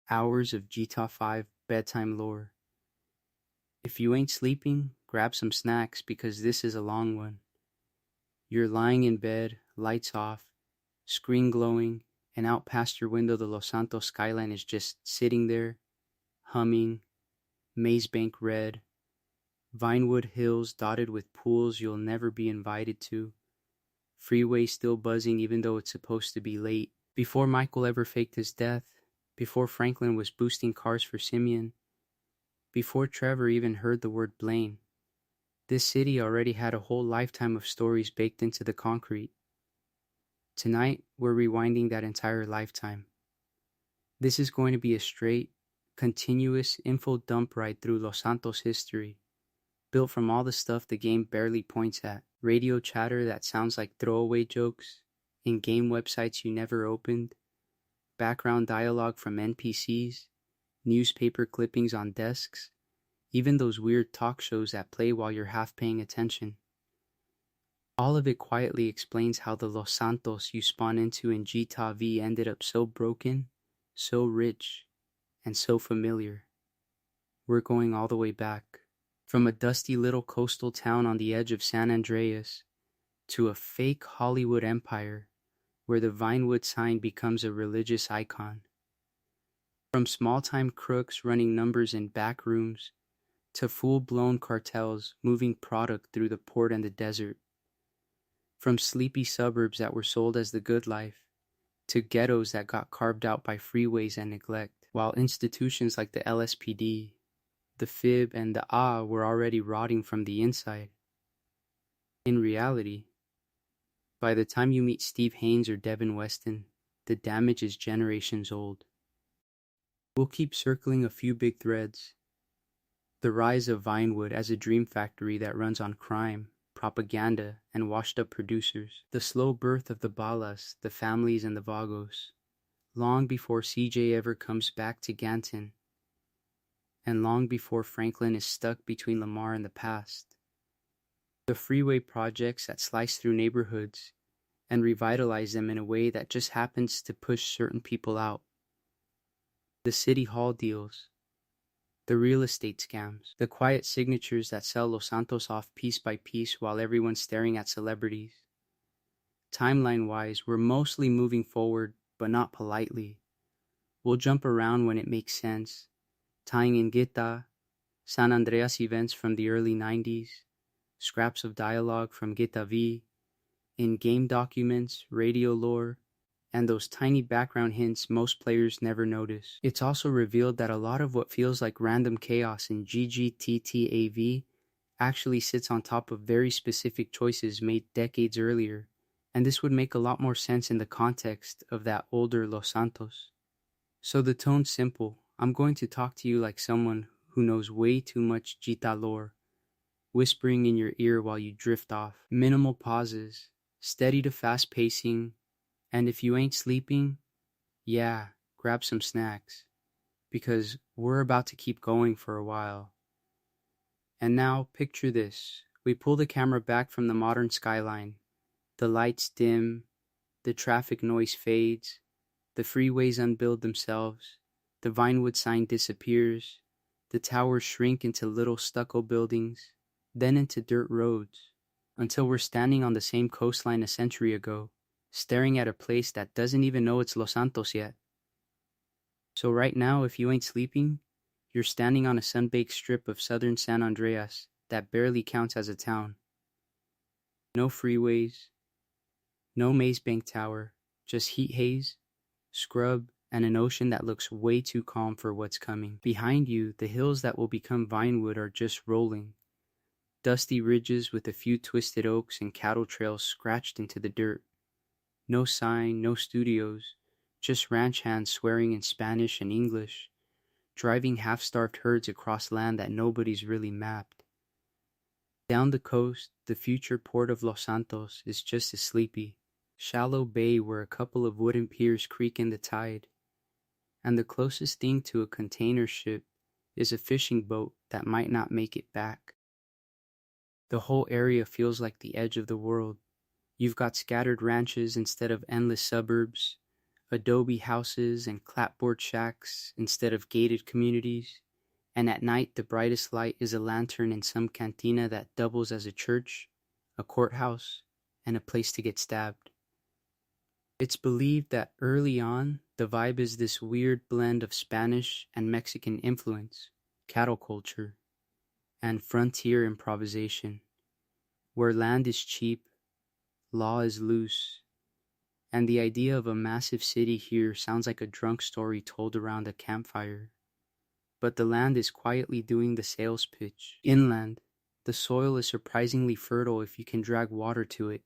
Hours of GTA 5 bedtime lore. If you ain't sleeping, grab some snacks because this is a long one. You're lying in bed, lights off, screen glowing, and out past your window the Los Santos skyline is just sitting there, humming, Maze Bank red, Vinewood hills dotted with pools you'll never be invited to, freeway still buzzing even though it's supposed to be late. Before Michael ever faked his death, before Franklin was boosting cars for Simeon, before Trevor even heard the word Blaine, this city already had a whole lifetime of stories baked into the concrete. Tonight, we're rewinding that entire lifetime. This is going to be a straight, continuous info dump ride through Los Santos history, built from all the stuff the game barely points at. Radio chatter that sounds like throwaway jokes, in-game websites you never opened, background dialogue from NPCs, newspaper clippings on desks, even those weird talk shows that play while you're half paying attention. All of it quietly explains how the Los Santos you spawn into in GTA V ended up so broken, so rich, and so familiar. We're going all the way back, from a dusty little coastal town on the edge of San Andreas to a fake Hollywood empire where the Vinewood sign becomes a religious icon. From small-time crooks running numbers in back rooms to full-blown cartels moving product through the port and the desert. From sleepy suburbs that were sold as the good life to ghettos that got carved out by freeways and neglect, while institutions like the LSPD, the FIB, and the A were already rotting from the inside. In reality, by the time you meet Steve Haynes or Devin Weston, the damage is generations old. We'll keep circling a few big threads. The rise of Vinewood as a dream factory that runs on crime, propaganda, and washed-up producers. The slow birth of the Balas, the families, and the Vagos, long before CJ ever comes back to Ganton, and long before Franklin is stuck between Lamar and the past. The freeway projects that slice through neighborhoods and revitalize them in a way that just happens to push certain people out. The city hall deals, the real estate scams, the quiet signatures that sell Los Santos off piece by piece while everyone's staring at celebrities. Timeline-wise, we're mostly moving forward, but not politely. We'll jump around when it makes sense, tying in GTA, San Andreas events from the early 90s, scraps of dialogue from GTA V, in-game documents, radio lore, and those tiny background hints most players never notice. It's also revealed that a lot of what feels like random chaos in GGTTAV actually sits on top of very specific choices made decades earlier, and this would make a lot more sense in the context of that older Los Santos. So the tone's simple. I'm going to talk to you like someone who knows way too much GTA lore, whispering in your ear while you drift off. Minimal pauses, steady to fast pacing, and if you ain't sleeping, yeah, grab some snacks, because we're about to keep going for a while. And now, picture this. We pull the camera back from the modern skyline. The lights dim, the traffic noise fades, the freeways unbuild themselves, the Vinewood sign disappears, the towers shrink into little stucco buildings, then into dirt roads, until we're standing on the same coastline a century ago, staring at a place that doesn't even know it's Los Santos yet. So right now, if you ain't sleeping, you're standing on a sun-baked strip of southern San Andreas that barely counts as a town. No freeways, no Maze Bank Tower, just heat haze, scrub, and an ocean that looks way too calm for what's coming. Behind you, the hills that will become Vinewood are just rolling. Dusty ridges with a few twisted oaks and cattle trails scratched into the dirt. No sign, no studios, just ranch hands swearing in Spanish and English, driving half-starved herds across land that nobody's really mapped. Down the coast, the future port of Los Santos is just a sleepy, shallow bay where a couple of wooden piers creak in the tide, and the closest thing to a container ship is a fishing boat that might not make it back. The whole area feels like the edge of the world. You've got scattered ranches instead of endless suburbs, adobe houses and clapboard shacks instead of gated communities, and at night the brightest light is a lantern in some cantina that doubles as a church, a courthouse, and a place to get stabbed. It's believed that early on, the vibe is this weird blend of Spanish and Mexican influence, cattle culture, and frontier improvisation, where land is cheap, law is loose, and the idea of a massive city here sounds like a drunk story told around a campfire. But the land is quietly doing the sales pitch. Inland, the soil is surprisingly fertile if you can drag water to it,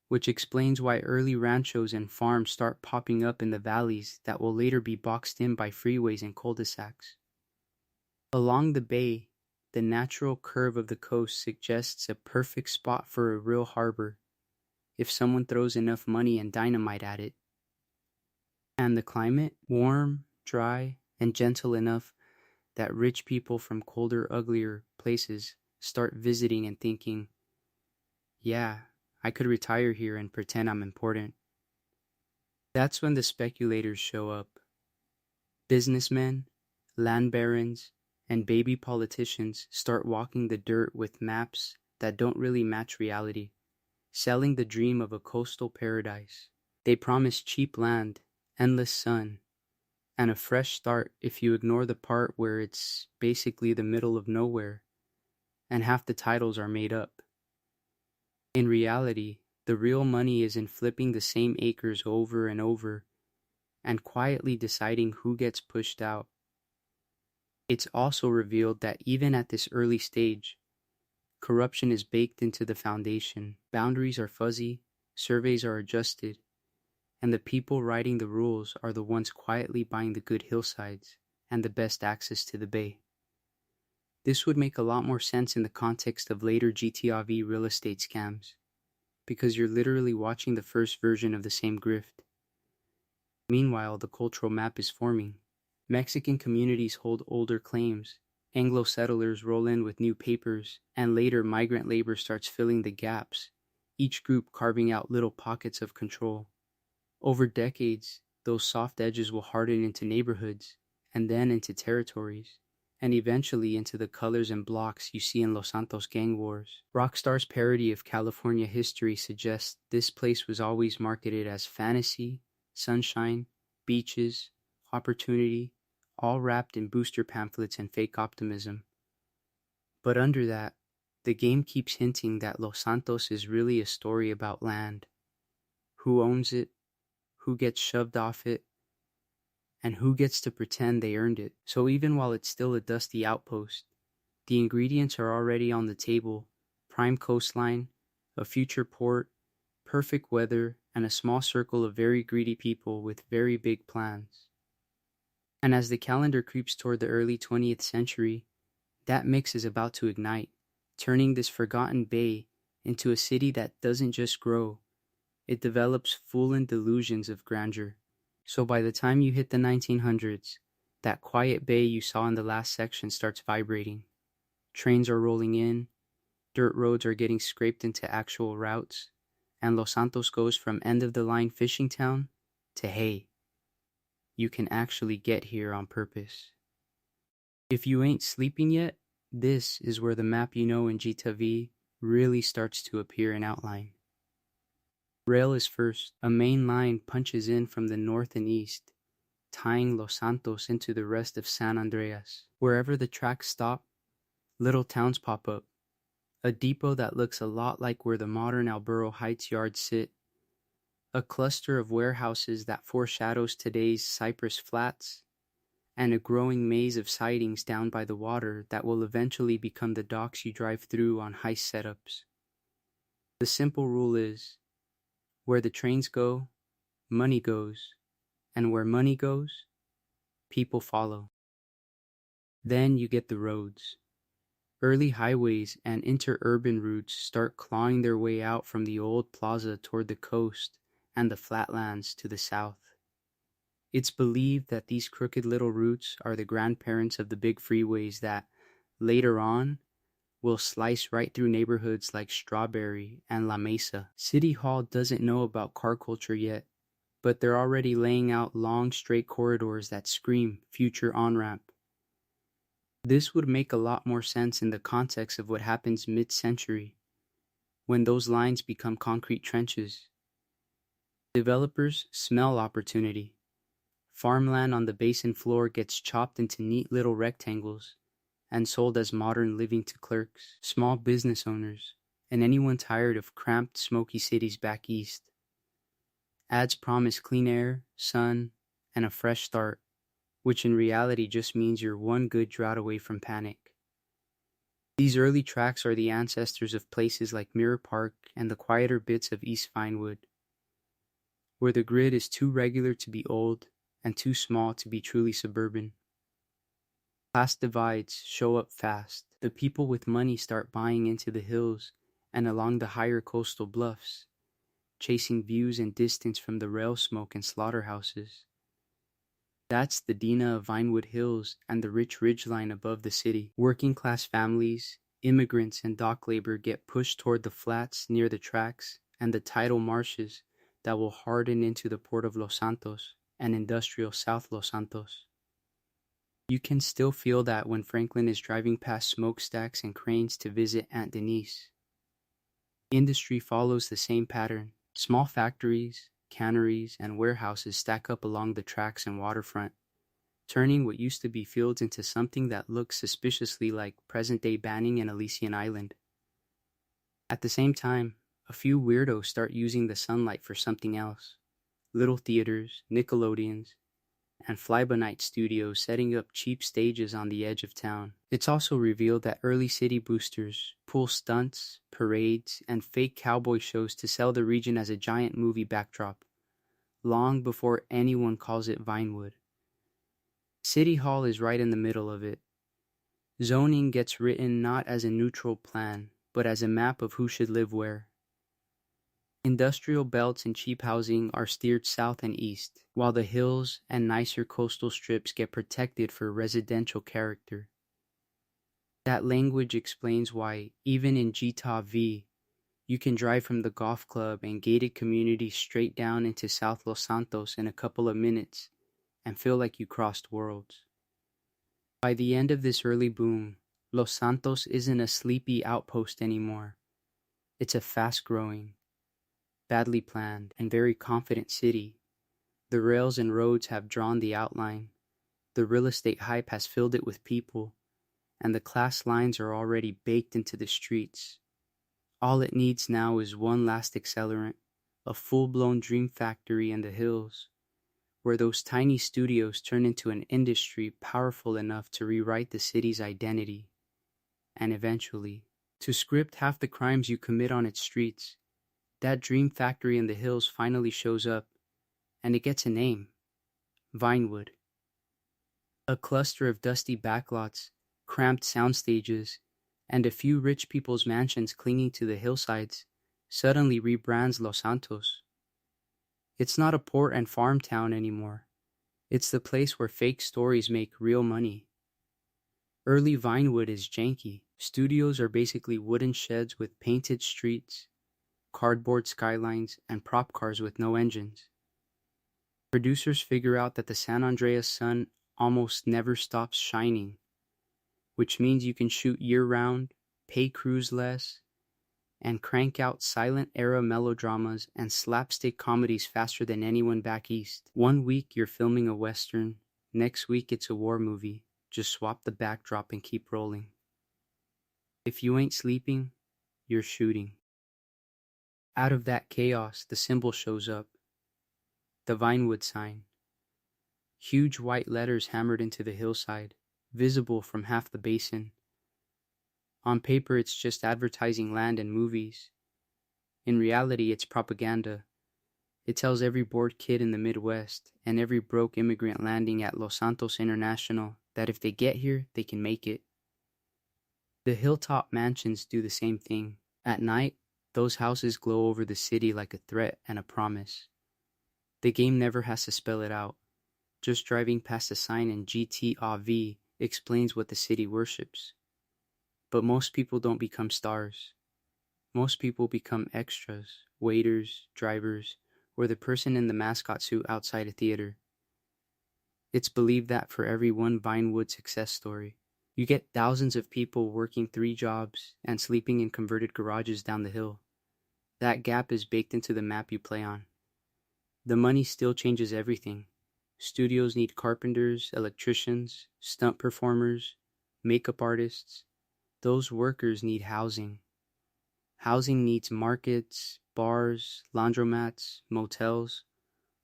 which explains why early ranchos and farms start popping up in the valleys that will later be boxed in by freeways and cul-de-sacs. Along the bay, the natural curve of the coast suggests a perfect spot for a real harbor if someone throws enough money and dynamite at it. And the climate, warm, dry, and gentle enough that rich people from colder, uglier places start visiting and thinking, yeah, I could retire here and pretend I'm important. That's when the speculators show up. Businessmen, land barons, and baby politicians start walking the dirt with maps that don't really match reality, selling the dream of a coastal paradise. They promise cheap land, endless sun, and a fresh start if you ignore the part where it's basically the middle of nowhere, and half the titles are made up. In reality, the real money is in flipping the same acres over and over, and quietly deciding who gets pushed out. It's also revealed that even at this early stage, corruption is baked into the foundation. Boundaries are fuzzy, surveys are adjusted, and the people writing the rules are the ones quietly buying the good hillsides and the best access to the bay. This would make a lot more sense in the context of later GTAV real estate scams, because you're literally watching the first version of the same grift. Meanwhile, the cultural map is forming. Mexican communities hold older claims, Anglo settlers roll in with new papers, and later migrant labor starts filling the gaps, each group carving out little pockets of control. Over decades, those soft edges will harden into neighborhoods, and then into territories, and eventually into the colors and blocks you see in Los Santos gang wars. Rockstar's parody of California history suggests this place was always marketed as fantasy, sunshine, beaches, opportunity, all wrapped in booster pamphlets and fake optimism. But under that, the game keeps hinting that Los Santos is really a story about land. Who owns it, who gets shoved off it, and who gets to pretend they earned it. So even while it's still a dusty outpost, the ingredients are already on the table: prime coastline, a future port, perfect weather, and a small circle of very greedy people with very big plans. And as the calendar creeps toward the early 20th century, that mix is about to ignite, turning this forgotten bay into a city that doesn't just grow, it develops full-in delusions of grandeur. So by the time you hit the 1900s, that quiet bay you saw in the last section starts vibrating. Trains are rolling in, dirt roads are getting scraped into actual routes, and Los Santos goes from end-of-the-line fishing town to, hey, you can actually get here on purpose. If you ain't sleeping yet, this is where the map you know in GTAV really starts to appear in outline. Rail is first. A main line punches in from the north and east, tying Los Santos into the rest of San Andreas. Wherever the tracks stop, little towns pop up. A depot that looks a lot like where the modern Alburo Heights yards sit. A cluster of warehouses that foreshadows today's Cypress Flats, and a growing maze of sidings down by the water that will eventually become the docks you drive through on heist setups. The simple rule is, where the trains go, money goes, and where money goes, people follow. Then you get the roads. Early highways and interurban routes start clawing their way out from the old plaza toward the coast and the flatlands to the south. It's believed that these crooked little routes are the grandparents of the big freeways that, later on, will slice right through neighborhoods like Strawberry and La Mesa. City Hall doesn't know about car culture yet, but they're already laying out long straight corridors that scream future on-ramp. This would make a lot more sense in the context of what happens mid-century, when those lines become concrete trenches. Developers smell opportunity. Farmland on the basin floor gets chopped into neat little rectangles and sold as modern living to clerks, small business owners, and anyone tired of cramped, smoky cities back east. Ads promise clean air, sun, and a fresh start, which in reality just means you're one good drought away from panic. These early tracks are the ancestors of places like Mirror Park and the quieter bits of East Vinewood, where the grid is too regular to be old and too small to be truly suburban. Class divides show up fast. The people with money start buying into the hills and along the higher coastal bluffs, chasing views and distance from the rail smoke and slaughterhouses. That's the Dina of Vinewood Hills and the rich ridgeline above the city. Working class families, immigrants, and dock labor get pushed toward the flats near the tracks and the tidal marshes that will harden into the port of Los Santos and industrial South Los Santos. You can still feel that when Franklin is driving past smokestacks and cranes to visit Aunt Denise. Industry follows the same pattern. Small factories, canneries, and warehouses stack up along the tracks and waterfront, turning what used to be fields into something that looks suspiciously like present-day Banning and Elysian Island. At the same time, a few weirdos start using the sunlight for something else. Little theaters, Nickelodeons, and fly-by-night studios setting up cheap stages on the edge of town. It's also revealed that early city boosters pull stunts, parades, and fake cowboy shows to sell the region as a giant movie backdrop, long before anyone calls it Vinewood. City Hall is right in the middle of it. Zoning gets written not as a neutral plan, but as a map of who should live where. Industrial belts and cheap housing are steered south and east, while the hills and nicer coastal strips get protected for residential character. That language explains why, even in Gita V, you can drive from the golf club and gated community straight down into South Los Santos in a couple of minutes and feel like you crossed worlds. By the end of this early boom, Los Santos isn't a sleepy outpost anymore. It's a fast-growing, badly planned, and very confident city. The rails and roads have drawn the outline, the real estate hype has filled it with people, and the class lines are already baked into the streets. All it needs now is one last accelerant, a full-blown dream factory in the hills, where those tiny studios turn into an industry powerful enough to rewrite the city's identity, and eventually, to script half the crimes you commit on its streets. That dream factory in the hills finally shows up, and it gets a name: Vinewood. A cluster of dusty backlots, cramped sound stages, and a few rich people's mansions clinging to the hillsides suddenly rebrands Los Santos. It's not a port and farm town anymore. It's the place where fake stories make real money. Early Vinewood is janky. Studios are basically wooden sheds with painted streets, cardboard skylines, and prop cars with no engines. Producers figure out that the San Andreas sun almost never stops shining, which means you can shoot year-round, pay crews less, and crank out silent-era melodramas and slapstick comedies faster than anyone back east. One week you're filming a western, next week it's a war movie. Just swap the backdrop and keep rolling. If you ain't sleeping, you're shooting. Out of that chaos, the symbol shows up. The Vinewood sign. Huge white letters hammered into the hillside, visible from half the basin. On paper, it's just advertising land and movies. In reality, it's propaganda. It tells every bored kid in the Midwest and every broke immigrant landing at Los Santos International that if they get here, they can make it. The hilltop mansions do the same thing. At night, those houses glow over the city like a threat and a promise. The game never has to spell it out. Just driving past a sign in GTAV explains what the city worships. But most people don't become stars. Most people become extras, waiters, drivers, or the person in the mascot suit outside a theater. It's believed that for every one Vinewood success story, you get thousands of people working 3 jobs and sleeping in converted garages down the hill. That gap is baked into the map you play on. The money still changes everything. Studios need carpenters, electricians, stunt performers, makeup artists. Those workers need housing. Housing needs markets, bars, laundromats, motels.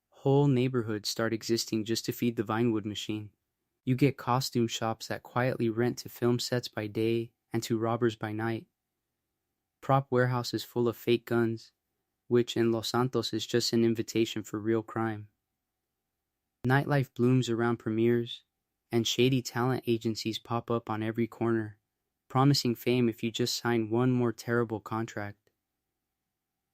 Whole neighborhoods start existing just to feed the Vinewood machine. You get costume shops that quietly rent to film sets by day and to robbers by night. Prop warehouses full of fake guns, which in Los Santos is just an invitation for real crime. Nightlife blooms around premieres, and shady talent agencies pop up on every corner, promising fame if you just sign one more terrible contract.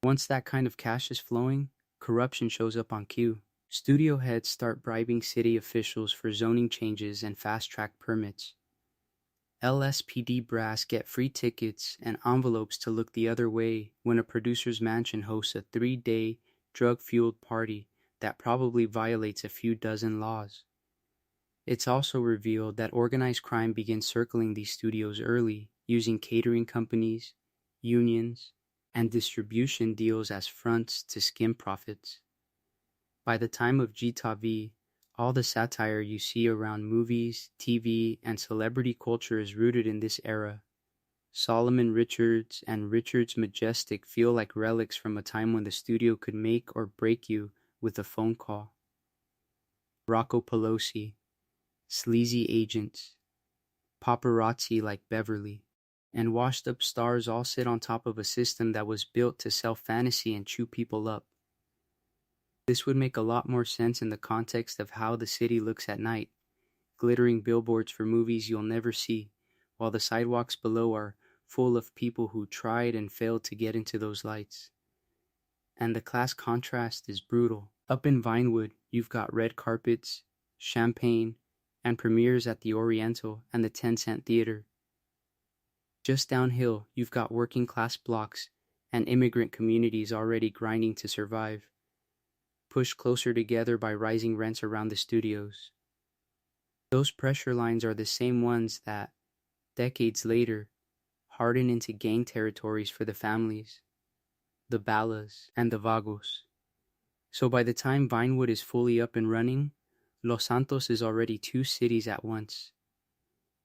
Once that kind of cash is flowing, corruption shows up on cue. Studio heads start bribing city officials for zoning changes and fast-track permits. LSPD brass get free tickets and envelopes to look the other way when a producer's mansion hosts a 3-day drug-fueled party that probably violates a few dozen laws. It's also revealed that organized crime begins circling these studios early, using catering companies, unions, and distribution deals as fronts to skim profits. By the time of Gita V, all the satire you see around movies, TV, and celebrity culture is rooted in this era. Solomon Richards and Richards Majestic feel like relics from a time when the studio could make or break you with a phone call. Rocco Pelosi, sleazy agents, paparazzi like Beverly, and washed-up stars all sit on top of a system that was built to sell fantasy and chew people up. This would make a lot more sense in the context of how the city looks at night, glittering billboards for movies you'll never see, while the sidewalks below are full of people who tried and failed to get into those lights. And the class contrast is brutal. Up in Vinewood, you've got red carpets, champagne, and premieres at the Oriental and the 10-cent theater. Just downhill, you've got working class blocks and immigrant communities already grinding to survive, pushed closer together by rising rents around the studios. Those pressure lines are the same ones that, decades later, harden into gang territories for the families, the Balas, and the Vagos. So by the time Vinewood is fully up and running, Los Santos is already 2 cities at once.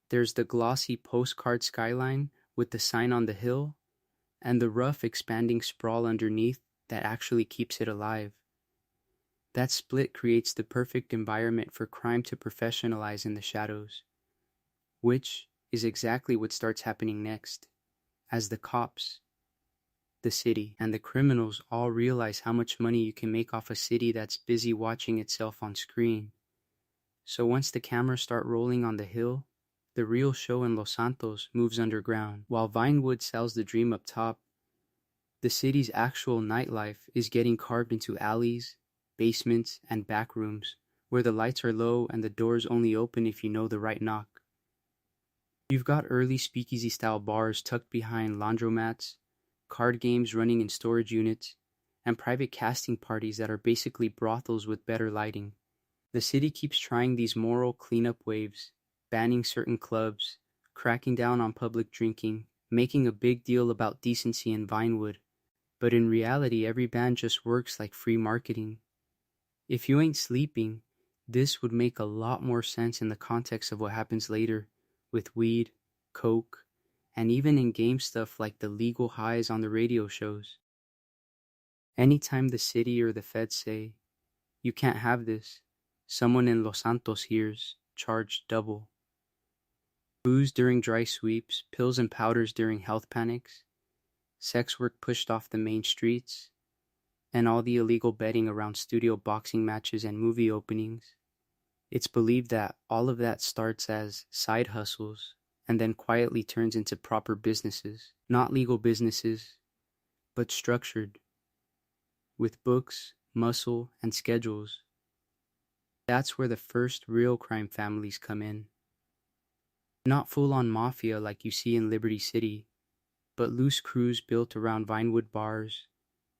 There's the glossy postcard skyline with the sign on the hill, and the rough expanding sprawl underneath that actually keeps it alive. That split creates the perfect environment for crime to professionalize in the shadows, which is exactly what starts happening next, as the cops, the city, and the criminals all realize how much money you can make off a city that's busy watching itself on screen. So once the cameras start rolling on the hill, the real show in Los Santos moves underground. While Vinewood sells the dream up top, the city's actual nightlife is getting carved into alleys, basements, and back rooms, where the lights are low and the doors only open if you know the right knock. You've got early speakeasy-style bars tucked behind laundromats, card games running in storage units, and private casting parties that are basically brothels with better lighting. The city keeps trying these moral cleanup waves, banning certain clubs, cracking down on public drinking, making a big deal about decency in Vinewood. But in reality, every ban just works like free marketing. If you ain't sleeping, this would make a lot more sense in the context of what happens later with weed, coke, and even in-game stuff like the legal highs on the radio shows. Anytime the city or the feds say, "You can't have this," someone in Los Santos hears, "Charged double." Booze during dry sweeps, pills and powders during health panics, sex work pushed off the main streets, and all the illegal betting around studio boxing matches and movie openings. It's believed that all of that starts as side hustles and then quietly turns into proper businesses. Not legal businesses, but structured, with books, muscle, and schedules. That's where the first real crime families come in. Not full-on mafia like you see in Liberty City, but loose crews built around Vinewood bars,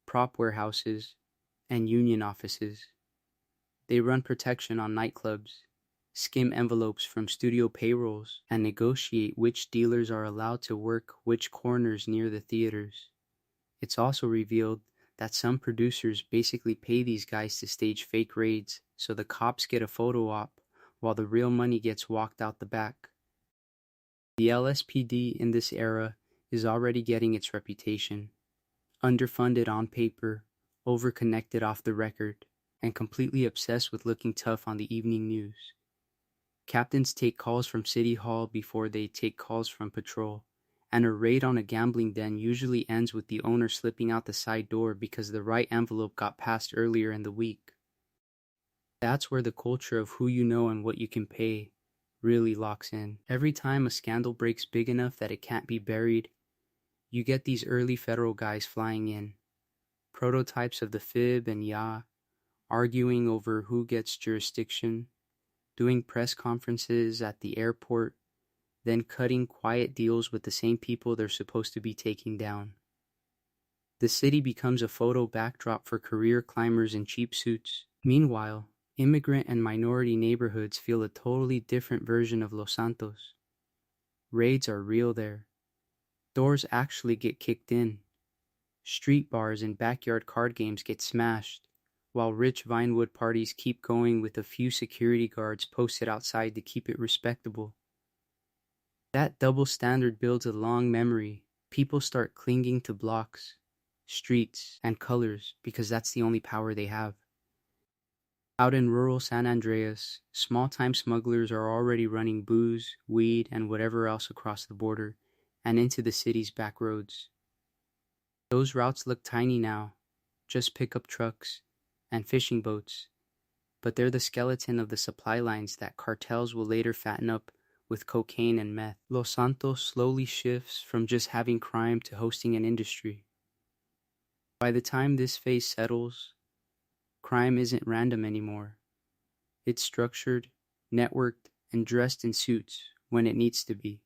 prop warehouses, and union offices. They run protection on nightclubs, skim envelopes from studio payrolls, and negotiate which dealers are allowed to work which corners near the theaters. It's also revealed that some producers basically pay these guys to stage fake raids so the cops get a photo op while the real money gets walked out the back. The LSPD in this era is already getting its reputation. Underfunded on paper, overconnected off the record, and completely obsessed with looking tough on the evening news. Captains take calls from City Hall before they take calls from patrol, and a raid on a gambling den usually ends with the owner slipping out the side door because the right envelope got passed earlier in the week. That's where the culture of who you know and what you can pay really locks in. Every time a scandal breaks big enough that it can't be buried, you get these early federal guys flying in, prototypes of the fib and ya, arguing over who gets jurisdiction, doing press conferences at the airport, then cutting quiet deals with the same people they're supposed to be taking down. The city becomes a photo backdrop for career climbers in cheap suits. Meanwhile, immigrant and minority neighborhoods feel a totally different version of Los Santos. Raids are real there. Doors actually get kicked in. Street bars and backyard card games get smashed, while rich Vinewood parties keep going with a few security guards posted outside to keep it respectable. That double standard builds a long memory. People start clinging to blocks, streets, and colors because that's the only power they have. Out in rural San Andreas, small-time smugglers are already running booze, weed, and whatever else across the border and into the city's back roads. Those routes look tiny now, just pickup trucks and fishing boats, but they're the skeleton of the supply lines that cartels will later fatten up with cocaine and meth. Los Santos slowly shifts from just having crime to hosting an industry. By the time this phase settles, crime isn't random anymore. It's structured, networked, and dressed in suits when it needs to be.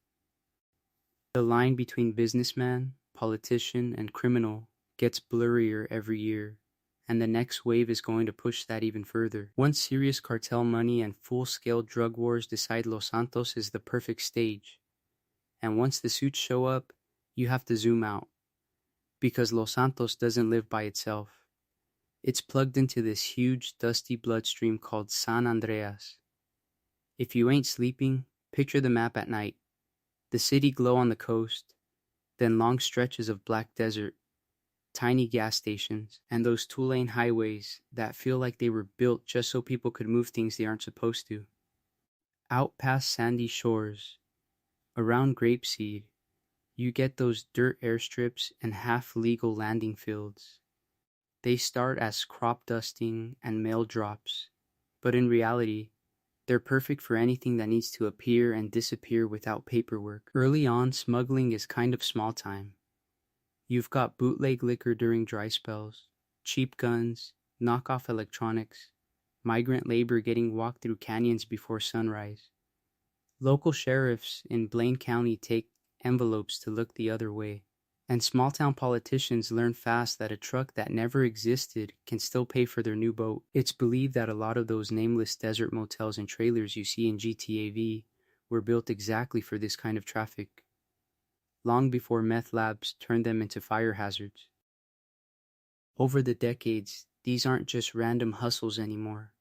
The line between businessman, politician, and criminal gets blurrier every year, and the next wave is going to push that even further. Once serious cartel money and full-scale drug wars decide Los Santos is the perfect stage, and once the suits show up, you have to zoom out, because Los Santos doesn't live by itself. It's plugged into this huge, dusty bloodstream called San Andreas. If you ain't sleeping, picture the map at night. The city glow on the coast, then long stretches of black desert, tiny gas stations, and those two-lane highways that feel like they were built just so people could move things they aren't supposed to. Out past sandy shores, around Grapeseed, you get those dirt airstrips and half-legal landing fields. They start as crop dusting and mail drops, but in reality, they're perfect for anything that needs to appear and disappear without paperwork. Early on, smuggling is kind of small time. You've got bootleg liquor during dry spells, cheap guns, knockoff electronics, migrant labor getting walked through canyons before sunrise. Local sheriffs in Blaine County take envelopes to look the other way. And small-town politicians learn fast that a truck that never existed can still pay for their new boat. It's believed that a lot of those nameless desert motels and trailers you see in GTA V were built exactly for this kind of traffic, long before meth labs turned them into fire hazards. Over the decades, these aren't just random hustles anymore.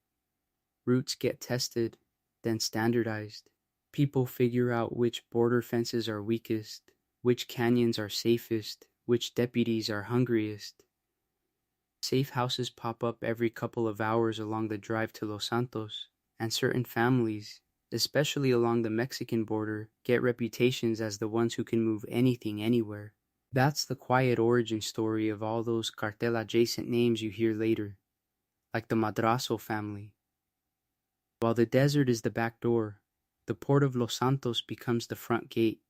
Routes get tested, then standardized. People figure out which border fences are weakest, which canyons are safest, which deputies are hungriest. Safe houses pop up every couple of hours along the drive to Los Santos, and certain families, especially along the Mexican border, get reputations as the ones who can move anything anywhere. That's the quiet origin story of all those cartel-adjacent names you hear later, like the Madrazo family. While the desert is the back door, the port of Los Santos becomes the front gate.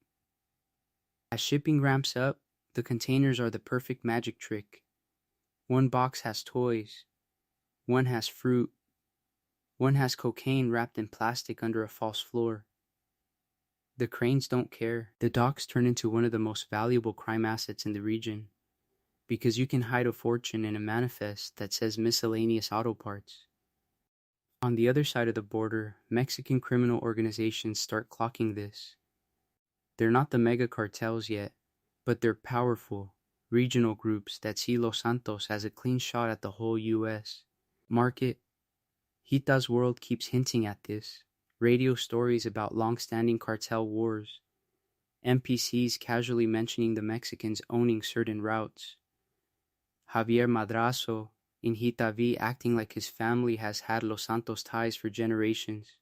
As shipping ramps up, the containers are the perfect magic trick. One box has toys, one has fruit, one has cocaine wrapped in plastic under a false floor. The cranes don't care. The docks turn into one of the most valuable crime assets in the region. because you can hide a fortune in a manifest that says miscellaneous auto parts. On the other side of the border, Mexican criminal organizations start clocking this. They're not the mega cartels yet, but they're powerful, regional groups that see Los Santos as a clean shot at the whole U.S. market. Hita's World keeps hinting at this. Radio stories about long-standing cartel wars, NPCs casually mentioning the Mexicans owning certain routes, Javier Madrazo in Hita V acting like his family has had Los Santos ties for generations.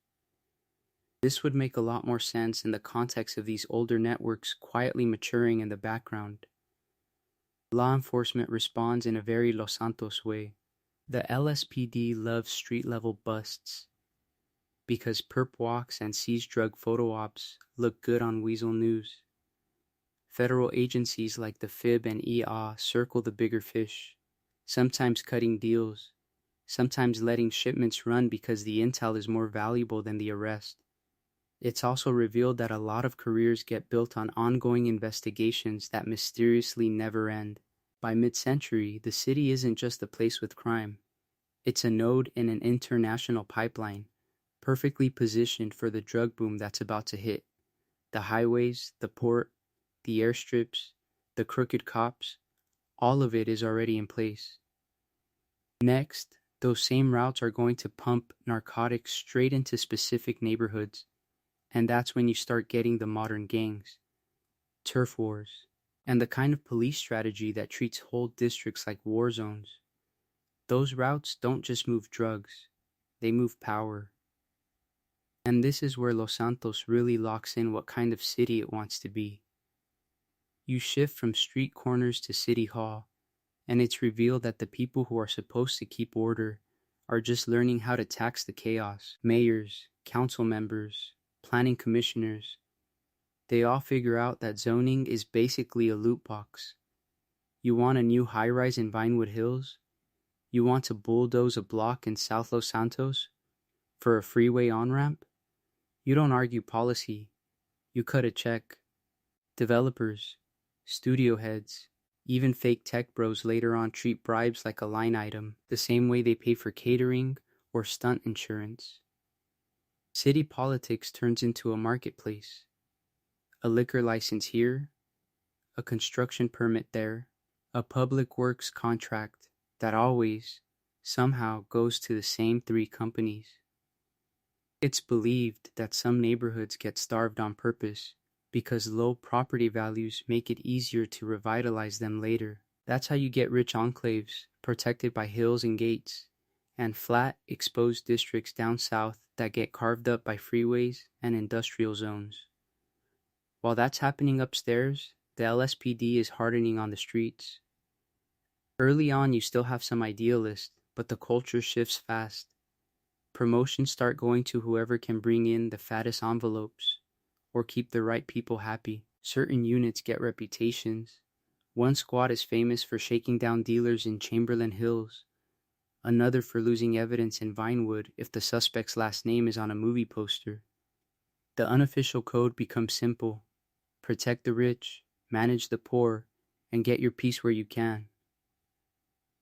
This would make a lot more sense in the context of these older networks quietly maturing in the background. Law enforcement responds in a very Los Santos way. The LSPD loves street-level busts because perp walks and seized drug photo ops look good on Weasel News. Federal agencies like the FIB and EA circle the bigger fish, sometimes cutting deals, sometimes letting shipments run because the intel is more valuable than the arrest. It's also revealed that a lot of careers get built on ongoing investigations that mysteriously never end. By mid-century, the city isn't just a place with crime. It's a node in an international pipeline, perfectly positioned for the drug boom that's about to hit. The highways, the port, the airstrips, the crooked cops, all of it is already in place. Next, those same routes are going to pump narcotics straight into specific neighborhoods. And that's when you start getting the modern gangs, turf wars, and the kind of police strategy that treats whole districts like war zones. Those routes don't just move drugs, they move power. And this is where Los Santos really locks in what kind of city it wants to be. You shift from street corners to city hall, and it's revealed that the people who are supposed to keep order are just learning how to tax the chaos. Mayors, council members, planning commissioners, they all figure out that zoning is basically a loot box. You want a new high-rise in Vinewood Hills? You want to bulldoze a block in South Los Santos for a freeway on-ramp? You don't argue policy, you cut a check. Developers, studio heads, even fake tech bros later on treat bribes like a line item, the same way they pay for catering or stunt insurance. City politics turns into a marketplace. A liquor license here, a construction permit there, a public works contract that always, somehow goes to the same three companies. It's believed that some neighborhoods get starved on purpose because low property values make it easier to revitalize them later. That's how you get rich enclaves protected by hills and gates, and flat, exposed districts down south that get carved up by freeways and industrial zones. While that's happening upstairs, the LSPD is hardening on the streets. Early on, you still have some idealists, but the culture shifts fast. Promotions start going to whoever can bring in the fattest envelopes or keep the right people happy. Certain units get reputations. One squad is famous for shaking down dealers in Chamberlain Hills, another for losing evidence in Vinewood if the suspect's last name is on a movie poster. The unofficial code becomes simple: protect the rich, manage the poor, and get your piece where you can.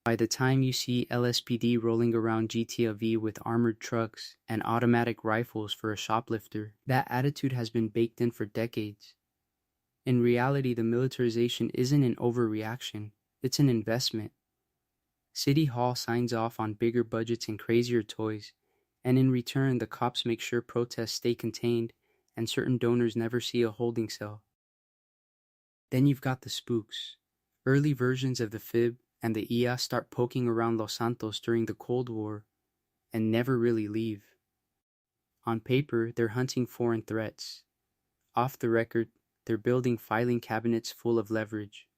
By the time you see LSPD rolling around GTA V with armored trucks and automatic rifles for a shoplifter, that attitude has been baked in for decades. In reality, the militarization isn't an overreaction, it's an investment. City Hall signs off on bigger budgets and crazier toys, and in return the cops make sure protests stay contained and certain donors never see a holding cell. Then you've got the spooks. Early versions of the FIB and the IA start poking around Los Santos during the Cold War and never really leave. On paper, they're hunting foreign threats. Off the record, they're building filing cabinets full of leverage.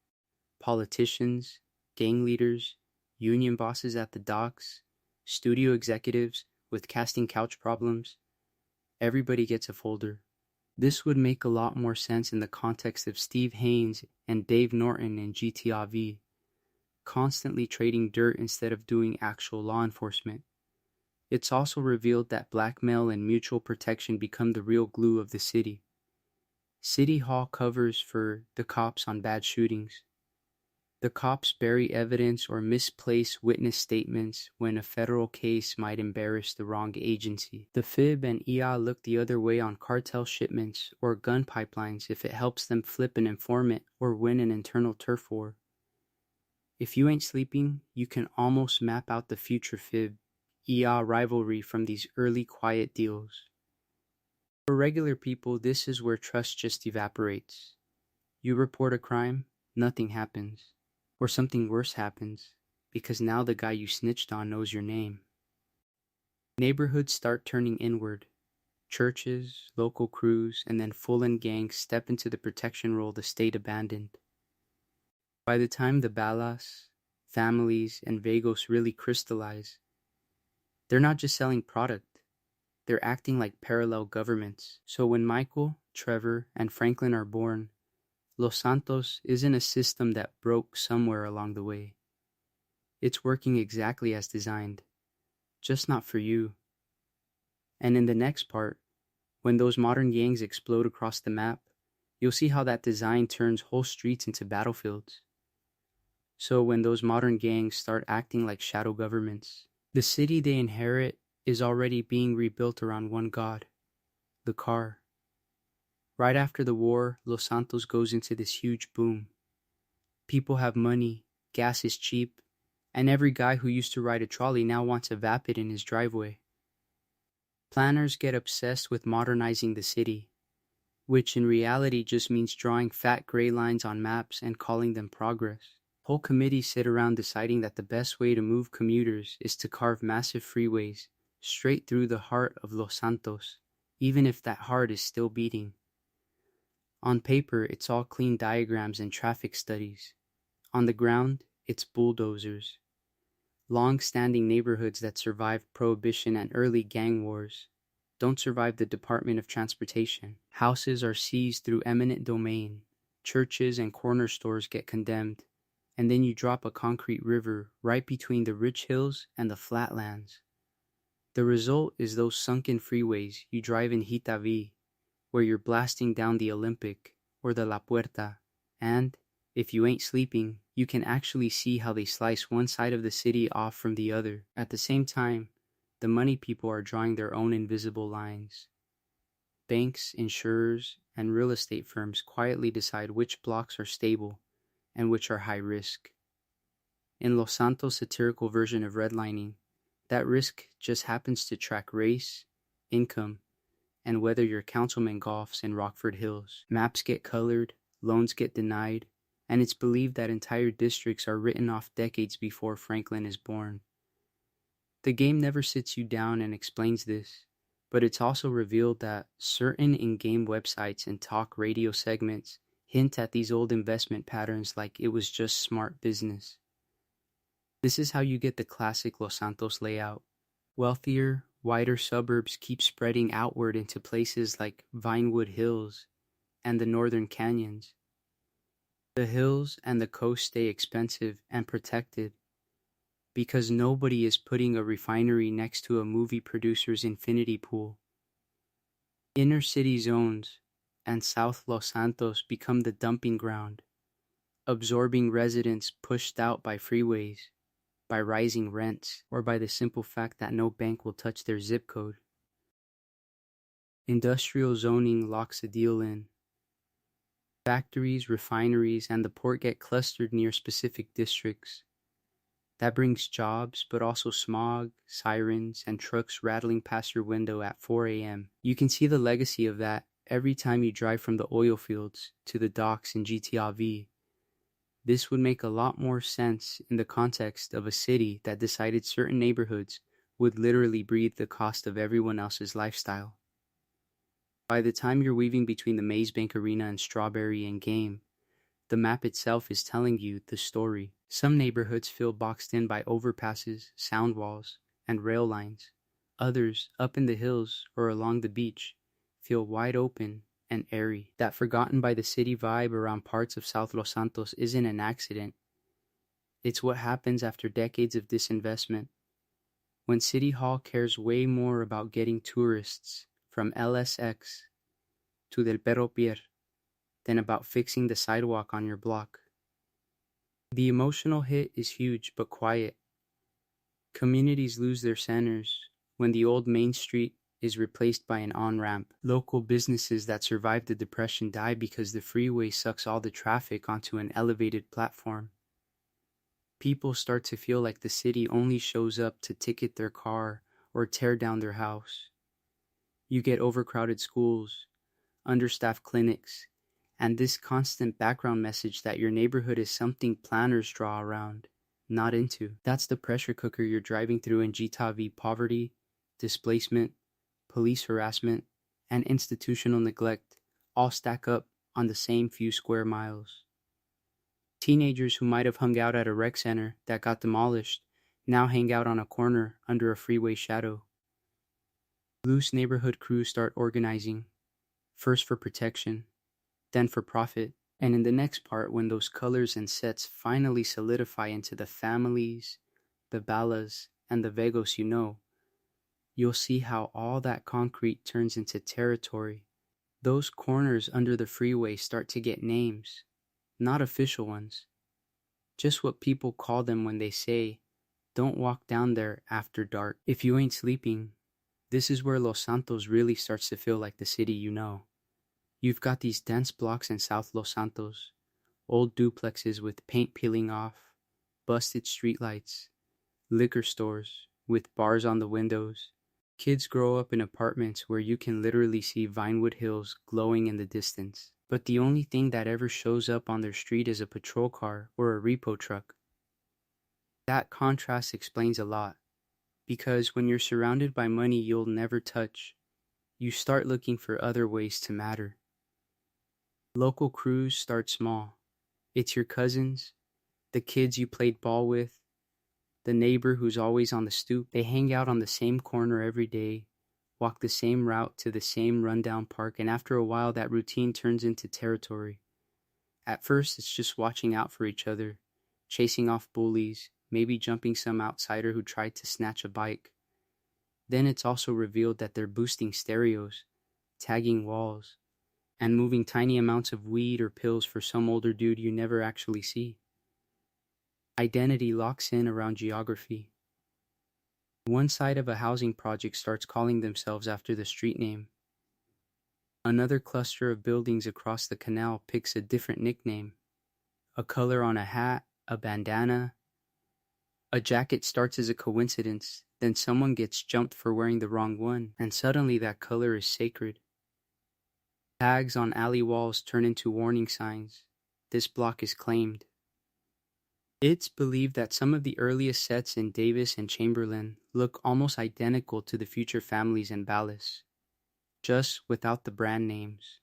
Politicians, gang leaders, union bosses at the docks, studio executives with casting couch problems. Everybody gets a folder. This would make a lot more sense in the context of Steve Haynes and Dave Norton in GTA V, constantly trading dirt instead of doing actual law enforcement. It's also revealed that blackmail and mutual protection become the real glue of the city. City Hall covers for the cops on bad shootings. The cops bury evidence or misplace witness statements when a federal case might embarrass the wrong agency. The FIB and EA look the other way on cartel shipments or gun pipelines if it helps them flip an informant or win an internal turf war. If you ain't sleeping, you can almost map out the future FIB EA rivalry from these early quiet deals. For regular people, this is where trust just evaporates. You report a crime, nothing happens. Or something worse happens, because now the guy you snitched on knows your name. Neighborhoods start turning inward. Churches, local crews, and then full-in gangs step into the protection role the state abandoned. By the time the balas, families, and vagos really crystallize, they're not just selling product, they're acting like parallel governments. So when Michael, Trevor, and Franklin are born, Los Santos isn't a system that broke somewhere along the way. It's working exactly as designed, just not for you. And in the next part, when those modern gangs explode across the map, you'll see how that design turns whole streets into battlefields. So when those modern gangs start acting like shadow governments, the city they inherit is already being rebuilt around one god, the car. Right after the war, Los Santos goes into this huge boom. People have money, gas is cheap, and every guy who used to ride a trolley now wants a Vapid in his driveway. Planners get obsessed with modernizing the city, which in reality just means drawing fat gray lines on maps and calling them progress. Whole committees sit around deciding that the best way to move commuters is to carve massive freeways straight through the heart of Los Santos, even if that heart is still beating. On paper, it's all clean diagrams and traffic studies. On the ground, it's bulldozers. Long-standing neighborhoods that survived Prohibition and early gang wars don't survive the Department of Transportation. Houses are seized through eminent domain. Churches and corner stores get condemned. And then you drop a concrete river right between the rich hills and the flatlands. The result is those sunken freeways you drive in Hitavi, where you're blasting down the Olympic or the La Puerta, and, if you ain't sleeping, you can actually see how they slice one side of the city off from the other. At the same time, the money people are drawing their own invisible lines. Banks, insurers, and real estate firms quietly decide which blocks are stable and which are high risk. In Los Santos' satirical version of redlining, that risk just happens to track race, income, and whether your councilman golfs in Rockford Hills. Maps get colored, loans get denied, and it's believed that entire districts are written off decades before Franklin is born. The game never sits you down and explains this, but it's also revealed that certain in-game websites and talk radio segments hint at these old investment patterns like it was just smart business. This is how you get the classic Los Santos layout. Wealthier, wider suburbs keep spreading outward into places like Vinewood Hills and the Northern Canyons. The hills and the coast stay expensive and protected because nobody is putting a refinery next to a movie producer's infinity pool. Inner city zones and South Los Santos become the dumping ground, absorbing residents pushed out by freeways, by rising rents, or by the simple fact that no bank will touch their zip code. Industrial zoning locks a deal in. Factories, refineries, and the port get clustered near specific districts. That brings jobs, but also smog, sirens, and trucks rattling past your window at 4 a.m. You can see the legacy of that every time you drive from the oil fields to the docks in GTA V. This would make a lot more sense in the context of a city that decided certain neighborhoods would literally breathe the cost of everyone else's lifestyle. By the time you're weaving between the Maze Bank Arena and Strawberry and Game, the map itself is telling you the story. Some neighborhoods feel boxed in by overpasses, sound walls, and rail lines. Others, up in the hills or along the beach, feel wide open and airy. That forgotten by the city vibe around parts of South Los Santos isn't an accident. It's what happens after decades of disinvestment. When City Hall cares way more about getting tourists from LSX to Del Perro Pier than about fixing the sidewalk on your block. The emotional hit is huge but quiet. Communities lose their centers when the old main street is replaced by an on-ramp. Local businesses that survived the depression die because the freeway sucks all the traffic onto an elevated platform. People start to feel like the city only shows up to ticket their car or tear down their house. You get overcrowded schools, understaffed clinics, and this constant background message that your neighborhood is something planners draw around, not into. That's the pressure cooker you're driving through in Gitavi. Poverty, displacement, police harassment, and institutional neglect all stack up on the same few square miles. Teenagers who might have hung out at a rec center that got demolished now hang out on a corner under a freeway shadow. Loose neighborhood crews start organizing, first for protection, then for profit. And in the next part, when those colors and sets finally solidify into the families, the balas, and the vegos you know, you'll see how all that concrete turns into territory. Those corners under the freeway start to get names, not official ones, just what people call them when they say, "Don't walk down there after dark." If you ain't sleeping, this is where Los Santos really starts to feel like the city you know. You've got these dense blocks in South Los Santos, old duplexes with paint peeling off, busted streetlights, liquor stores with bars on the windows. Kids grow up in apartments where you can literally see Vinewood Hills glowing in the distance. But the only thing that ever shows up on their street is a patrol car or a repo truck. That contrast explains a lot, because when you're surrounded by money you'll never touch, you start looking for other ways to matter. Local crews start small. It's your cousins, the kids you played ball with, the neighbor who's always on the stoop. They hang out on the same corner every day, walk the same route to the same rundown park, and after a while that routine turns into territory. At first it's just watching out for each other, chasing off bullies, maybe jumping some outsider who tried to snatch a bike. Then it's also revealed that they're boosting stereos, tagging walls, and moving tiny amounts of weed or pills for some older dude you never actually see. Identity locks in around geography. One side of a housing project starts calling themselves after the street name. Another cluster of buildings across the canal picks a different nickname. A color on a hat, a bandana. A jacket starts as a coincidence, then someone gets jumped for wearing the wrong one, and suddenly that color is sacred. Tags on alley walls turn into warning signs. This block is claimed. It's believed that some of the earliest sets in Davis and Chamberlain look almost identical to the future families in Ballas, just without the brand names.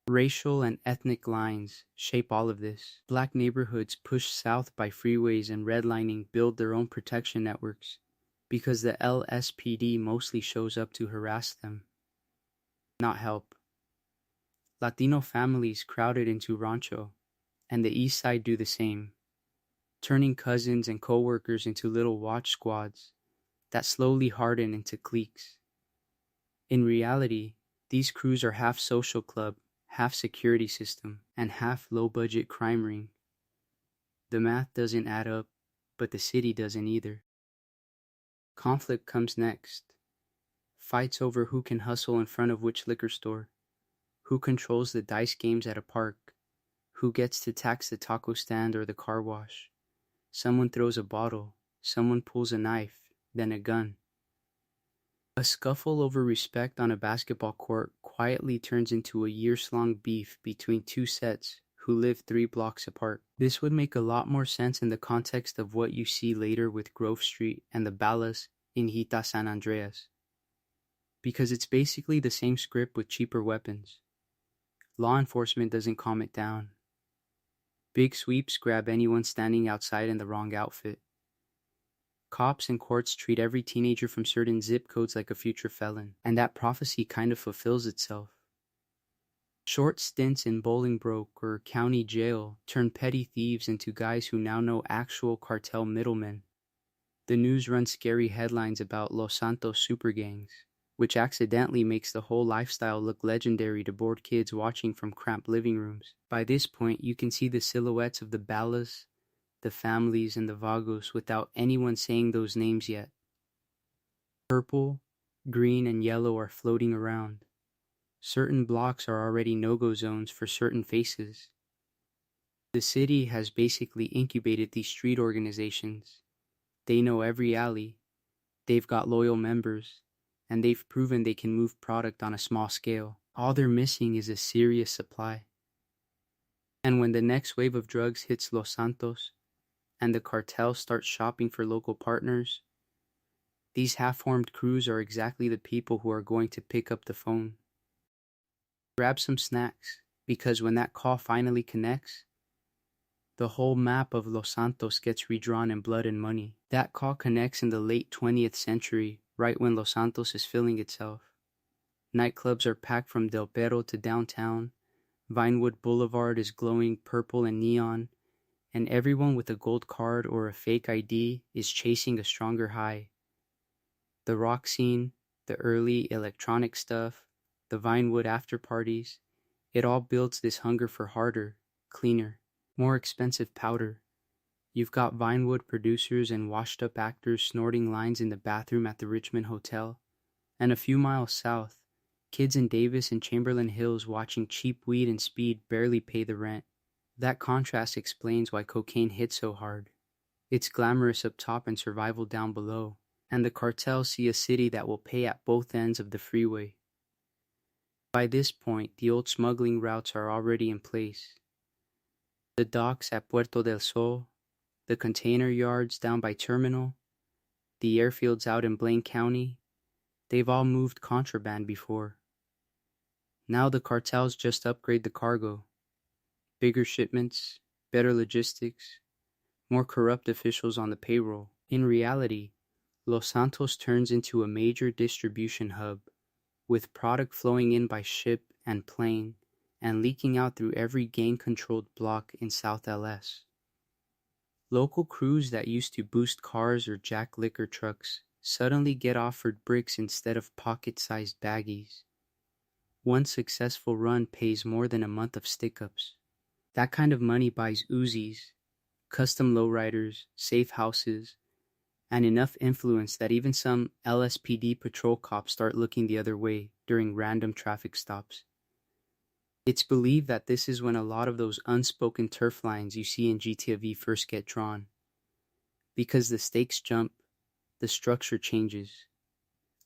Racial and ethnic lines shape all of this. Black neighborhoods pushed south by freeways and redlining build their own protection networks because the LSPD mostly shows up to harass them, not help. Latino families crowded into Rancho, and the East Side do the same, turning cousins and co-workers into little watch squads that slowly harden into cliques. In reality, these crews are half social club, half security system, and half low-budget crime ring. The math doesn't add up, but the city doesn't either. Conflict comes next. Fights over who can hustle in front of which liquor store, who controls the dice games at a park, who gets to tax the taco stand or the car wash. Someone throws a bottle, someone pulls a knife, then a gun. A scuffle over respect on a basketball court quietly turns into a years-long beef between two sets who live 3 blocks apart. This would make a lot more sense in the context of what you see later with Grove Street and the Ballas in Hita San Andreas, because it's basically the same script with cheaper weapons. Law enforcement doesn't calm it down. Big sweeps grab anyone standing outside in the wrong outfit. Cops and courts treat every teenager from certain zip codes like a future felon, and that prophecy kind of fulfills itself. Short stints in Bolingbroke or county jail turn petty thieves into guys who now know actual cartel middlemen. The news runs scary headlines about Los Santos super gangs, which accidentally makes the whole lifestyle look legendary to bored kids watching from cramped living rooms. By this point, you can see the silhouettes of the Ballas, the families, and the vagos without anyone saying those names yet. Purple, green, and yellow are floating around. Certain blocks are already no-go zones for certain faces. The city has basically incubated these street organizations. They know every alley, they've got loyal members, and they've proven they can move product on a small scale. All they're missing is a serious supply. And when the next wave of drugs hits Los Santos, and the cartel starts shopping for local partners, these half-formed crews are exactly the people who are going to pick up the phone. Grab some snacks, because when that call finally connects, the whole map of Los Santos gets redrawn in blood and money. That call connects in the late 20th century, right when Los Santos is filling itself. Nightclubs are packed from Del Perro to downtown, Vinewood Boulevard is glowing purple and neon, and everyone with a gold card or a fake ID is chasing a stronger high. The rock scene, the early electronic stuff, the Vinewood after parties, it all builds this hunger for harder, cleaner, more expensive powder. You've got Vinewood producers and washed-up actors snorting lines in the bathroom at the Richmond Hotel, and a few miles south, kids in Davis and Chamberlain Hills watching cheap weed and speed barely pay the rent. That contrast explains why cocaine hits so hard. It's glamorous up top and survival down below, and the cartels see a city that will pay at both ends of the freeway. By this point, the old smuggling routes are already in place. The docks at Puerto del Sol, the container yards down by Terminal, the airfields out in Blaine County, they've all moved contraband before. Now the cartels just upgrade the cargo. Bigger shipments, better logistics, more corrupt officials on the payroll. In reality, Los Santos turns into a major distribution hub, with product flowing in by ship and plane and leaking out through every gang-controlled block in South LS. Local crews that used to boost cars or jack liquor trucks suddenly get offered bricks instead of pocket-sized baggies. One successful run pays more than a month of stick-ups. That kind of money buys Uzis, custom lowriders, safe houses, and enough influence that even some LSPD patrol cops start looking the other way during random traffic stops. It's believed that this is when a lot of those unspoken turf lines you see in GTA V first get drawn. Because the stakes jump, the structure changes.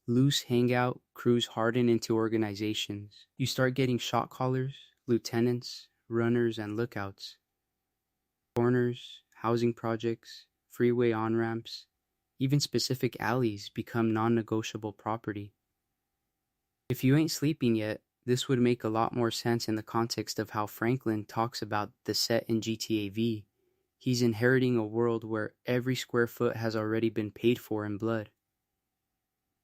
Loose hangout crews harden into organizations. You start getting shot callers, lieutenants, runners, and lookouts. Corners, housing projects, freeway on-ramps, even specific alleys become non-negotiable property. If you ain't sleeping yet, this would make a lot more sense in the context of how Franklin talks about the set in GTA V. He's inheriting a world where every square foot has already been paid for in blood.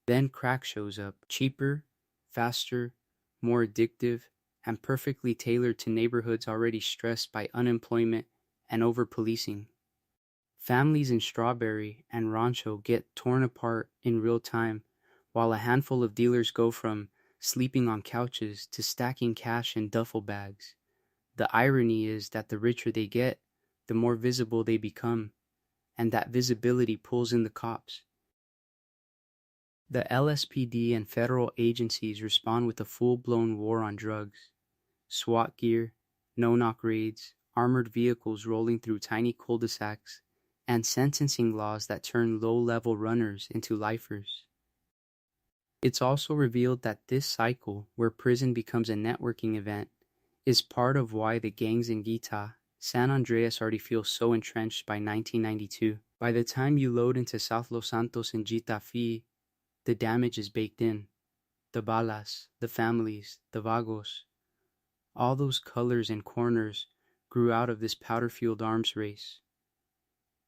Then crack shows up, cheaper, faster, more addictive, and perfectly tailored to neighborhoods already stressed by unemployment and over-policing. Families in Strawberry and Rancho get torn apart in real time, while a handful of dealers go from sleeping on couches to stacking cash in duffel bags. The irony is that the richer they get, the more visible they become, and that visibility pulls in the cops. The LSPD and federal agencies respond with a full-blown war on drugs. SWAT gear, no-knock raids, armored vehicles rolling through tiny cul-de-sacs, and sentencing laws that turn low-level runners into lifers. It's also revealed that this cycle, where prison becomes a networking event, is part of why the gangs in Guita, San Andreas already feels so entrenched by 1992. By the time you load into South Los Santos and Gitafe, the damage is baked in. The balas, the families, the vagos, all those colors and corners grew out of this powder-fueled arms race.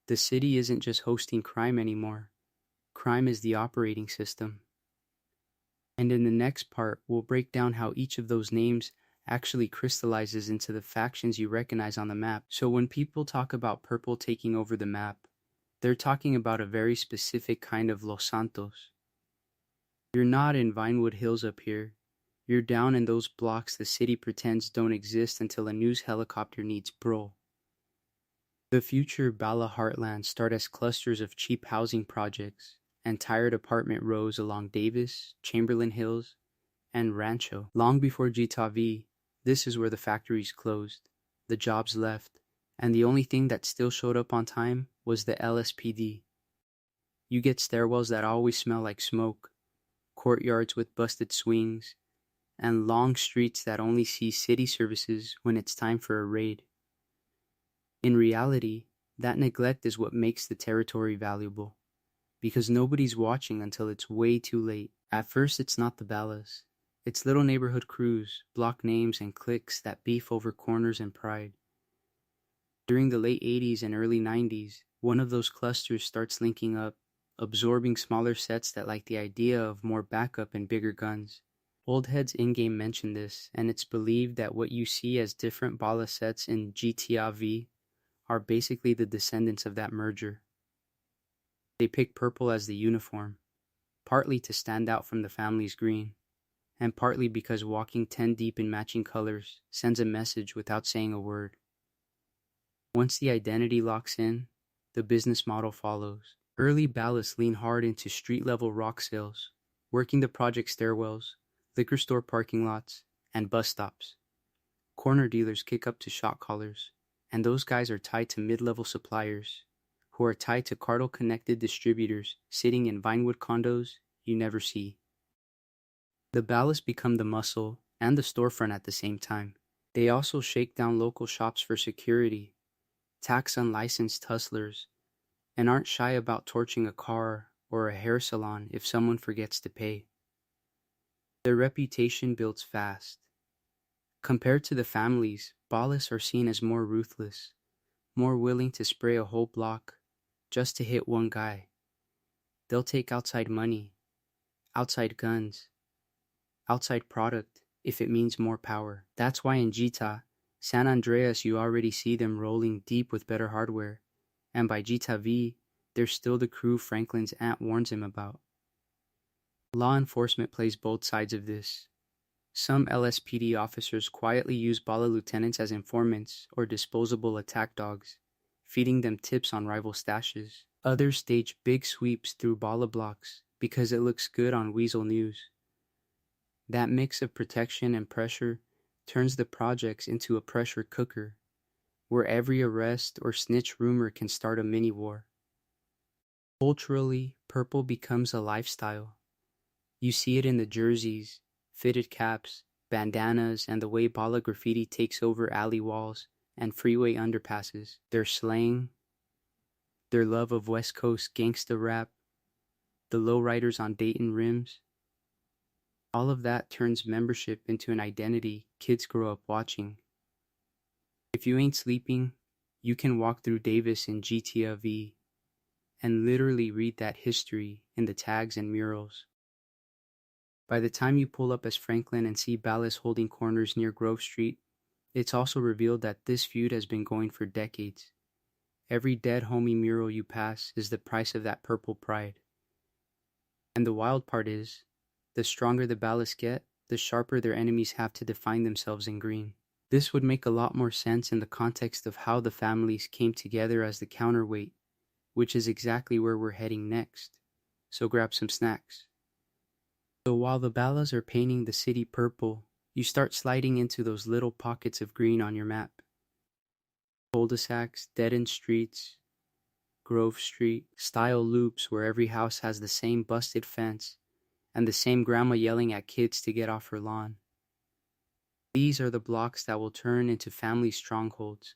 The city isn't just hosting crime anymore. Crime is the operating system. And in the next part, we'll break down how each of those names actually crystallizes into the factions you recognize on the map. So when people talk about purple taking over the map, they're talking about a very specific kind of Los Santos. You're not in Vinewood Hills up here. You're down in those blocks the city pretends don't exist until a news helicopter needs bro. The future Bala heartlands start as clusters of cheap housing projects and tired apartment rows along Davis, Chamberlain Hills, and Rancho. Long before Gitavi, this is where the factories closed, the jobs left, and the only thing that still showed up on time was the LSPD. You get stairwells that always smell like smoke, courtyards with busted swings, and long streets that only see city services when it's time for a raid. In reality, that neglect is what makes the territory valuable, because nobody's watching until it's way too late. At first, it's not the Ballas. It's little neighborhood crews, block names, and cliques that beef over corners and pride. During the late 80s and early 90s, one of those clusters starts linking up, absorbing smaller sets that like the idea of more backup and bigger guns. Old heads in-game mention this, and it's believed that what you see as different Bala sets in GTA V are basically the descendants of that merger. They pick purple as the uniform, partly to stand out from the family's green, and partly because walking 10 deep in matching colors sends a message without saying a word. Once the identity locks in, the business model follows. Early Ballas lean hard into street-level rock sales, working the project stairwells, liquor store parking lots, and bus stops. Corner dealers kick up to shot callers, and those guys are tied to mid-level suppliers, who are tied to cartel-connected distributors sitting in Vinewood condos you never see. The Ballas become the muscle and the storefront at the same time. They also shake down local shops for security, tax unlicensed hustlers, and aren't shy about torching a car or a hair salon if someone forgets to pay. Their reputation builds fast. Compared to the families, Ballas are seen as more ruthless, more willing to spray a whole block just to hit one guy. They'll take outside money, outside guns, outside product if it means more power. That's why in Gita, San Andreas, you already see them rolling deep with better hardware, and by Gita V, they're still the crew Franklin's aunt warns him about. Law enforcement plays both sides of this. Some LSPD officers quietly use Bala lieutenants as informants or disposable attack dogs, feeding them tips on rival stashes. Others stage big sweeps through Bala blocks because it looks good on Weasel News. That mix of protection and pressure turns the projects into a pressure cooker, where every arrest or snitch rumor can start a mini-war. Culturally, purple becomes a lifestyle. You see it in the jerseys, fitted caps, bandanas, and the way Bala graffiti takes over alley walls and freeway underpasses. Their slang, their love of West Coast gangsta rap, the lowriders on Dayton rims, all of that turns membership into an identity kids grow up watching. If you ain't sleeping, you can walk through Davis in GTA V and literally read that history in the tags and murals. By the time you pull up as Franklin and see Ballas holding corners near Grove Street, it's also revealed that this feud has been going for decades. Every dead homie mural you pass is the price of that purple pride. And the wild part is, the stronger the Ballas get, the sharper their enemies have to define themselves in green. This would make a lot more sense in the context of how the families came together as the counterweight, which is exactly where we're heading next. So grab some snacks. So while the Ballas are painting the city purple, you start sliding into those little pockets of green on your map. Cul-de-sacs, dead-end streets, Grove Street, style loops where every house has the same busted fence and the same grandma yelling at kids to get off her lawn. These are the blocks that will turn into family strongholds,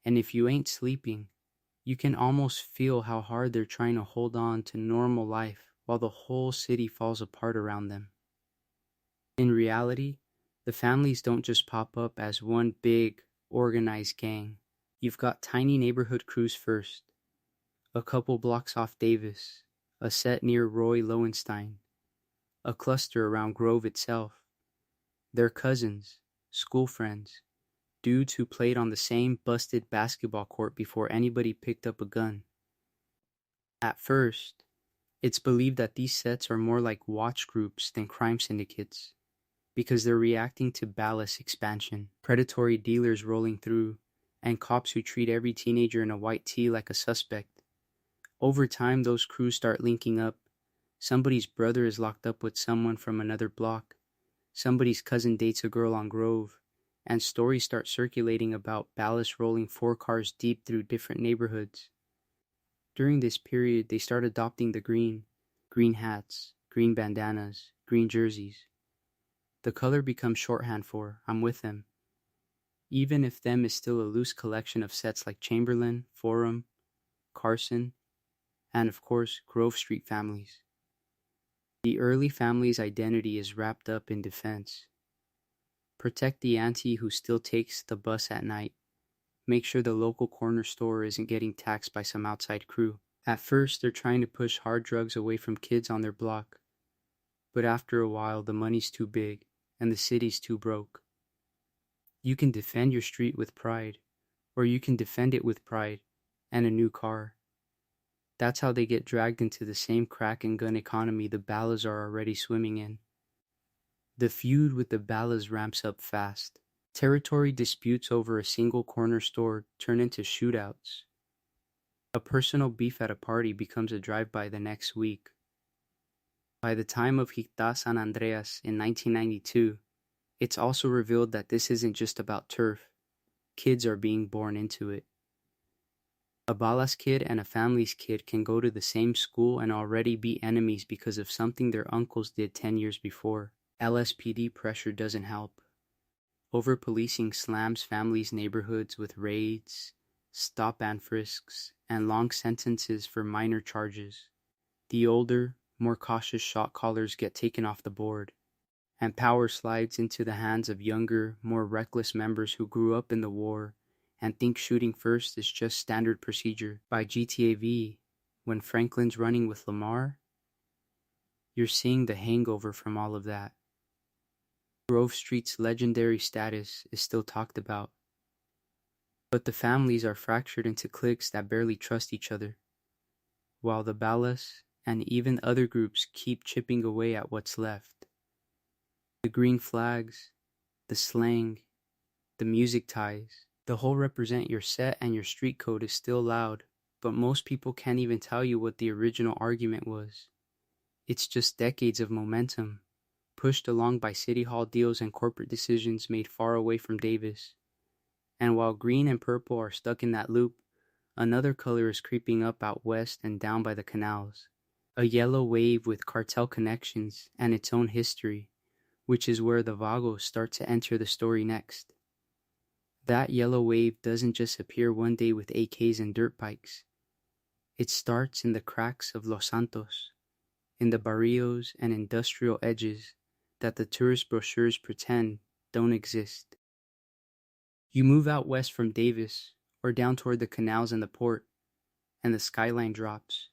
and if you ain't sleeping, you can almost feel how hard they're trying to hold on to normal life while the whole city falls apart around them. In reality, the families don't just pop up as one big, organized gang. You've got tiny neighborhood crews first, a couple blocks off Davis, a set near Roy Lowenstein, a cluster around Grove itself. They're cousins, school friends, dudes who played on the same busted basketball court before anybody picked up a gun. At first, it's believed that these sets are more like watch groups than crime syndicates, because they're reacting to Ballas expansion, predatory dealers rolling through, and cops who treat every teenager in a white tee like a suspect. Over time, those crews start linking up. Somebody's brother is locked up with someone from another block. Somebody's cousin dates a girl on Grove. And stories start circulating about ballast rolling 4 cars deep through different neighborhoods. During this period, they start adopting the green hats, green bandanas, green jerseys. The color becomes shorthand for "I'm with them," even if them is still a loose collection of sets like Chamberlain, Forum, Carson, and of course, Grove Street families. The early family's identity is wrapped up in defense. Protect the auntie who still takes the bus at night. Make sure the local corner store isn't getting taxed by some outside crew. At first, they're trying to push hard drugs away from kids on their block. But after a while, the money's too big, and the city's too broke. You can defend your street with pride, or you can defend it with pride and a new car. That's how they get dragged into the same crack and gun economy the Ballas are already swimming in. The feud with the Ballas ramps up fast. Territory disputes over a single corner store turn into shootouts. A personal beef at a party becomes a drive-by the next week. By the time of Hictá San Andreas in 1992, it's also revealed that this isn't just about turf. Kids are being born into it. A Ballas kid and a family's kid can go to the same school and already be enemies because of something their uncles did 10 years before. LSPD pressure doesn't help. Over-policing slams families' neighborhoods with raids, stop and frisks, and long sentences for minor charges. The older, more cautious shot callers get taken off the board, and power slides into the hands of younger, more reckless members who grew up in the war and think shooting first is just standard procedure. By GTA V, when Franklin's running with Lamar, you're seeing the hangover from all of that. Grove Street's legendary status is still talked about, but the families are fractured into cliques that barely trust each other, while the Ballas and even other groups keep chipping away at what's left. The green flags, the slang, the music ties, the whole represent your set and your street code is still loud, but most people can't even tell you what the original argument was. It's just decades of momentum, pushed along by city hall deals and corporate decisions made far away from Davis. And while green and purple are stuck in that loop, another color is creeping up out west and down by the canals. A yellow wave with cartel connections and its own history, which is where the Vagos start to enter the story next. That yellow wave doesn't just appear one day with AKs and dirt bikes. It starts in the cracks of Los Santos, in the barrios and industrial edges that the tourist brochures pretend don't exist. You move out west from Davis, or down toward the canals and the port, and the skyline drops.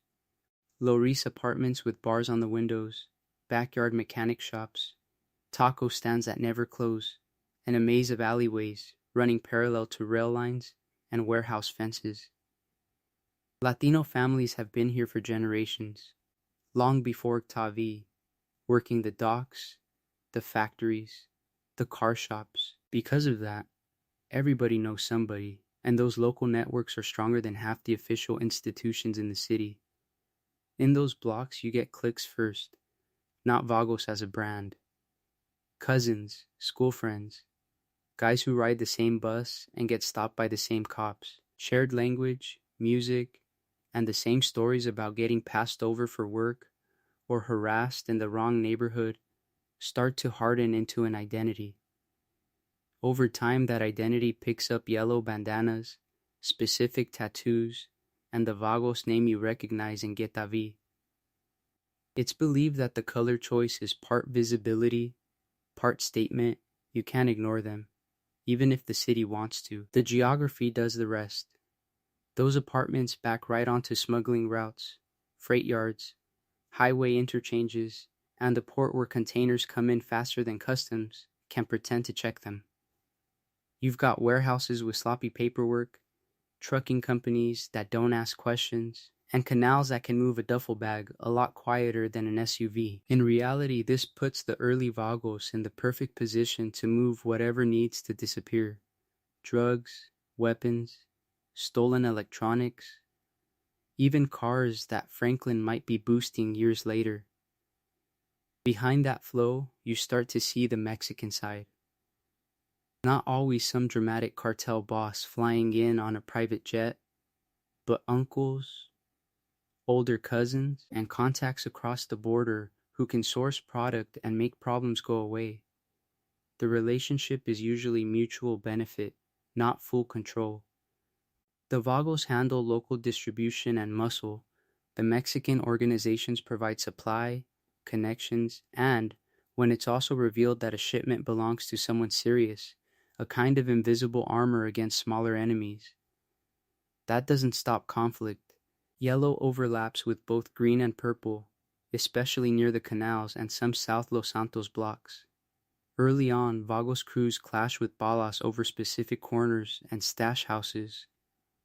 Low-rise apartments with bars on the windows, backyard mechanic shops, taco stands that never close, and a maze of alleyways running parallel to rail lines and warehouse fences. Latino families have been here for generations, long before Tavi, working the docks, the factories, the car shops. Because of that, everybody knows somebody, and those local networks are stronger than half the official institutions in the city. In those blocks, you get cliques first, not Vagos as a brand. Cousins, school friends, guys who ride the same bus and get stopped by the same cops. Shared language, music, and the same stories about getting passed over for work or harassed in the wrong neighborhood start to harden into an identity. Over time, that identity picks up yellow bandanas, specific tattoos, and the Vagos name you recognize in Getavi. It's believed that the color choice is part visibility, part statement. You can't ignore them, even if the city wants to. The geography does the rest. Those apartments back right onto smuggling routes, freight yards, highway interchanges, and the port where containers come in faster than customs can pretend to check them. You've got warehouses with sloppy paperwork, trucking companies that don't ask questions, and canals that can move a duffel bag a lot quieter than an SUV. In reality, this puts the early Vagos in the perfect position to move whatever needs to disappear. Drugs, weapons, stolen electronics, even cars that Franklin might be boosting years later. Behind that flow, you start to see the Mexican side. Not always some dramatic cartel boss flying in on a private jet, but uncles, older cousins, and contacts across the border who can source product and make problems go away. The relationship is usually mutual benefit, not full control. The Vagos handle local distribution and muscle. The Mexican organizations provide supply, connections, and, when it's also revealed that a shipment belongs to someone serious, a kind of invisible armor against smaller enemies. That doesn't stop conflict. Yellow overlaps with both green and purple, especially near the canals and some South Los Santos blocks. Early on, Vagos crews clash with Balas over specific corners and stash houses,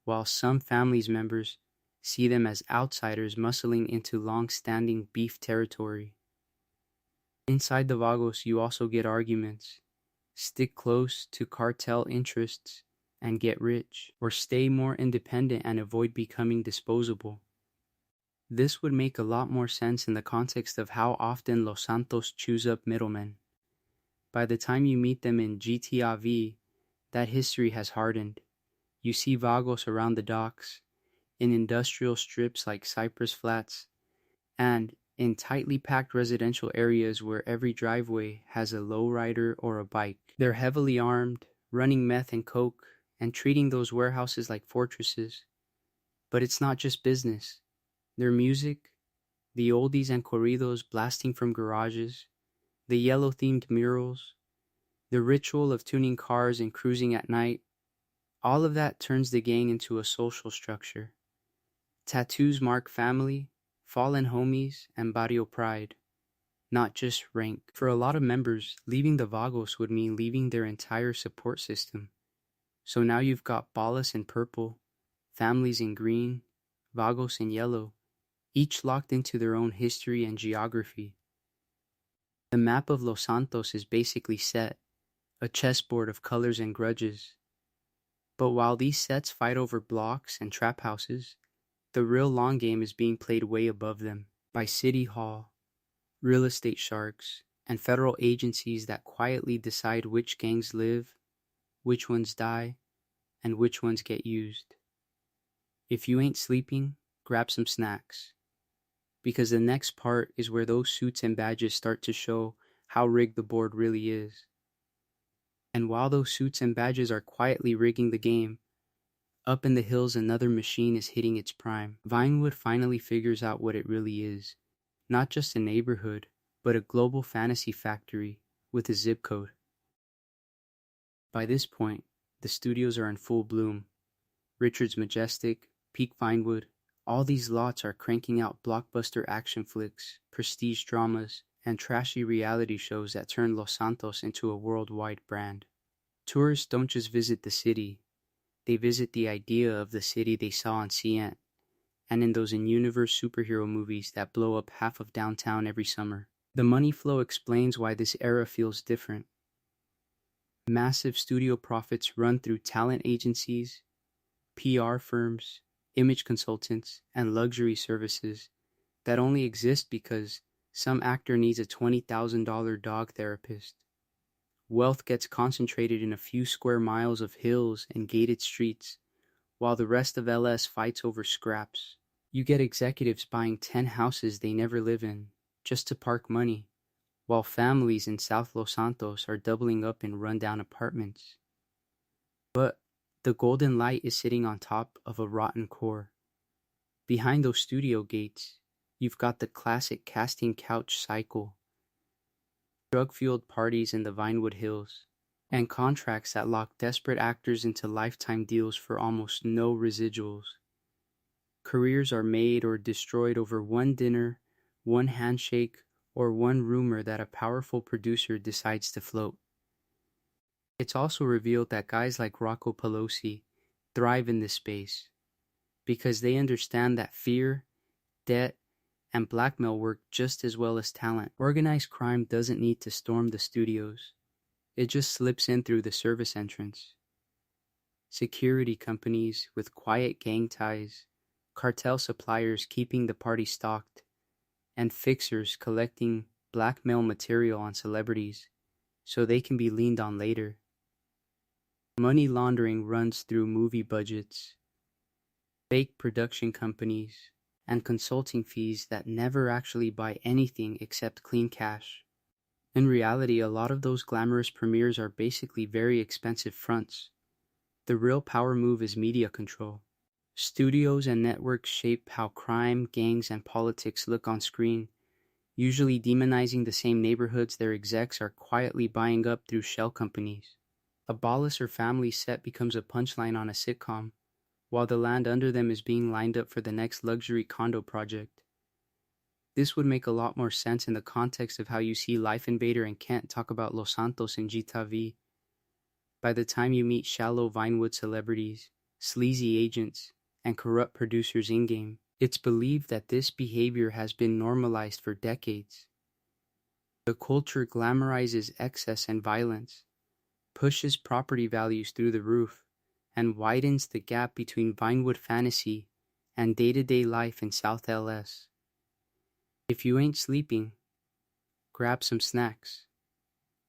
while some families members see them as outsiders muscling into long-standing beef territory. Inside the Vagos, you also get arguments. Stick close to cartel interests and get rich, or stay more independent and avoid becoming disposable. This would make a lot more sense in the context of how often Los Santos chews up middlemen. By the time you meet them in GTA V, that history has hardened. You see Vagos around the docks, in industrial strips like Cypress Flats, and in tightly packed residential areas where every driveway has a lowrider or a bike. They're heavily armed, running meth and coke, and treating those warehouses like fortresses. But it's not just business. Their music, the oldies and corridos blasting from garages, the yellow-themed murals, the ritual of tuning cars and cruising at night, all of that turns the gang into a social structure. Tattoos mark family, fallen homies, and barrio pride, not just rank. For a lot of members, leaving the Vagos would mean leaving their entire support system. So now you've got Balas in purple, families in green, Vagos in yellow, each locked into their own history and geography. The map of Los Santos is basically set, a chessboard of colors and grudges. But while these sets fight over blocks and trap houses, the real long game is being played way above them by City Hall, real estate sharks, and federal agencies that quietly decide which gangs live, which ones die, and which ones get used. If you ain't sleeping, grab some snacks. Because the next part is where those suits and badges start to show how rigged the board really is. And while those suits and badges are quietly rigging the game, up in the hills another machine is hitting its prime. Vinewood finally figures out what it really is. Not just a neighborhood, but a global fantasy factory with a zip code. By this point, the studios are in full bloom. Richard's Majestic, Peak Vinewood, all these lots are cranking out blockbuster action flicks, prestige dramas, and trashy reality shows that turn Los Santos into a worldwide brand. Tourists don't just visit the city, they visit the idea of the city they saw on CN, and in those in-universe superhero movies that blow up half of downtown every summer. The money flow explains why this era feels different. Massive studio profits run through talent agencies, PR firms, image consultants, and luxury services that only exist because some actor needs a $20,000 dog therapist. Wealth gets concentrated in a few square miles of hills and gated streets, while the rest of LS fights over scraps. You get executives buying 10 houses they never live in, just to park money, while families in South Los Santos are doubling up in rundown apartments. But the golden light is sitting on top of a rotten core. Behind those studio gates, you've got the classic casting couch cycle, drug-fueled parties in the Vinewood Hills, and contracts that lock desperate actors into lifetime deals for almost no residuals. Careers are made or destroyed over one dinner, one handshake, or one rumor that a powerful producer decides to float. It's also revealed that guys like Rocco Pelosi thrive in this space because they understand that fear, debt, and blackmail work just as well as talent. Organized crime doesn't need to storm the studios. It just slips in through the service entrance. security companies with quiet gang ties, cartel suppliers keeping the party stocked, and fixers collecting blackmail material on celebrities so they can be leaned on later. Money laundering runs through movie budgets, fake production companies, and consulting fees that never actually buy anything except clean cash. In reality, a lot of those glamorous premieres are basically very expensive fronts. The real power move is media control. Studios and networks shape how crime, gangs, and politics look on screen, usually demonizing the same neighborhoods their execs are quietly buying up through shell companies. A boss or family set becomes a punchline on a sitcom, while the land under them is being lined up for the next luxury condo project. This would make a lot more sense in the context of how you see Life Invader and Kent talk about Los Santos in GTA. By the time you meet shallow Vinewood celebrities, sleazy agents, and corrupt producers in-game, it's believed that this behavior has been normalized for decades. The culture glamorizes excess and violence, pushes property values through the roof, and widens the gap between Vinewood fantasy and day-to-day life in South LS. If you ain't sleeping, grab some snacks,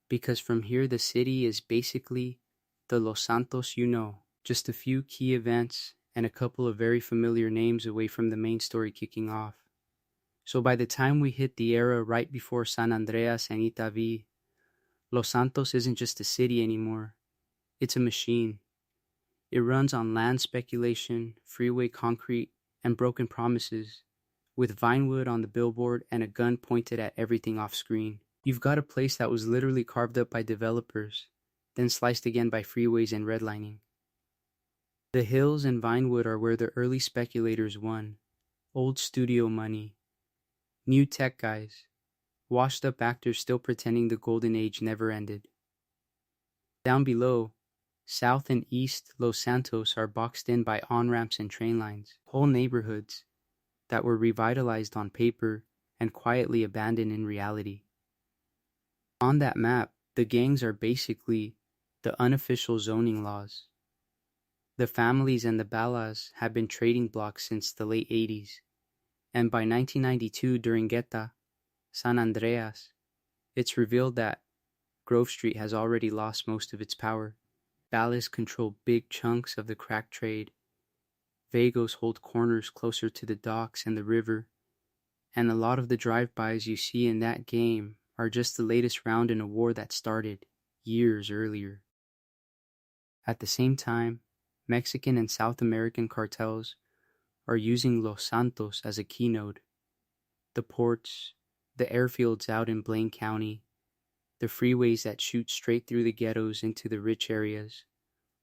because from here the city is basically the Los Santos you know, just a few key events and a couple of very familiar names away from the main story kicking off. So by the time we hit the era right before San Andreas and Itaví, Los Santos isn't just a city anymore, it's a machine. It runs on land speculation, freeway concrete, and broken promises, with Vinewood on the billboard and a gun pointed at everything off screen. You've got a place that was literally carved up by developers, then sliced again by freeways and redlining. The hills and Vinewood are where the early speculators won. Old studio money, new tech guys, washed up actors still pretending the golden age never ended. Down below, South and East Los Santos are boxed in by on-ramps and train lines, whole neighborhoods that were revitalized on paper and quietly abandoned in reality. On that map, the gangs are basically the unofficial zoning laws. The families and the balas have been trading blocks since the late 80s, and by 1992 during Guetta, San Andreas, it's revealed that Grove Street has already lost most of its power. Ballas control big chunks of the crack trade. Vagos hold corners closer to the docks and the river, and a lot of the drive-bys you see in that game are just the latest round in a war that started years earlier. At the same time, Mexican and South American cartels are using Los Santos as a keynode. The ports, the airfields out in Blaine County, the freeways that shoot straight through the ghettos into the rich areas.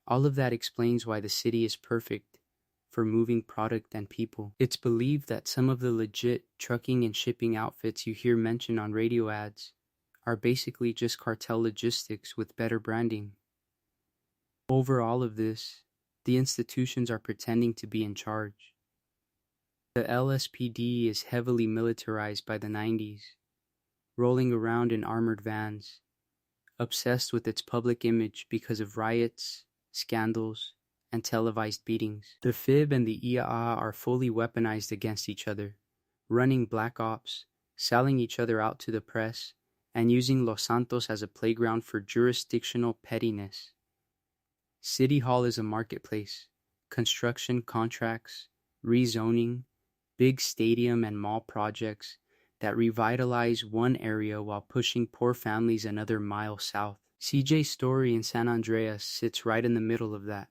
All of that explains why the city is perfect for moving product and people. It's believed that some of the legit trucking and shipping outfits you hear mentioned on radio ads are basically just cartel logistics with better branding. Over all of this, the institutions are pretending to be in charge. The LSPD is heavily militarized by the 90s, rolling around in armored vans, obsessed with its public image because of riots, scandals, and televised beatings. The FIB and the IAA are fully weaponized against each other, running black ops, selling each other out to the press, and using Los Santos as a playground for jurisdictional pettiness. City Hall is a marketplace. Construction contracts, rezoning, big stadium and mall projects that revitalize one area while pushing poor families another mile south. CJ's story in San Andreas sits right in the middle of that.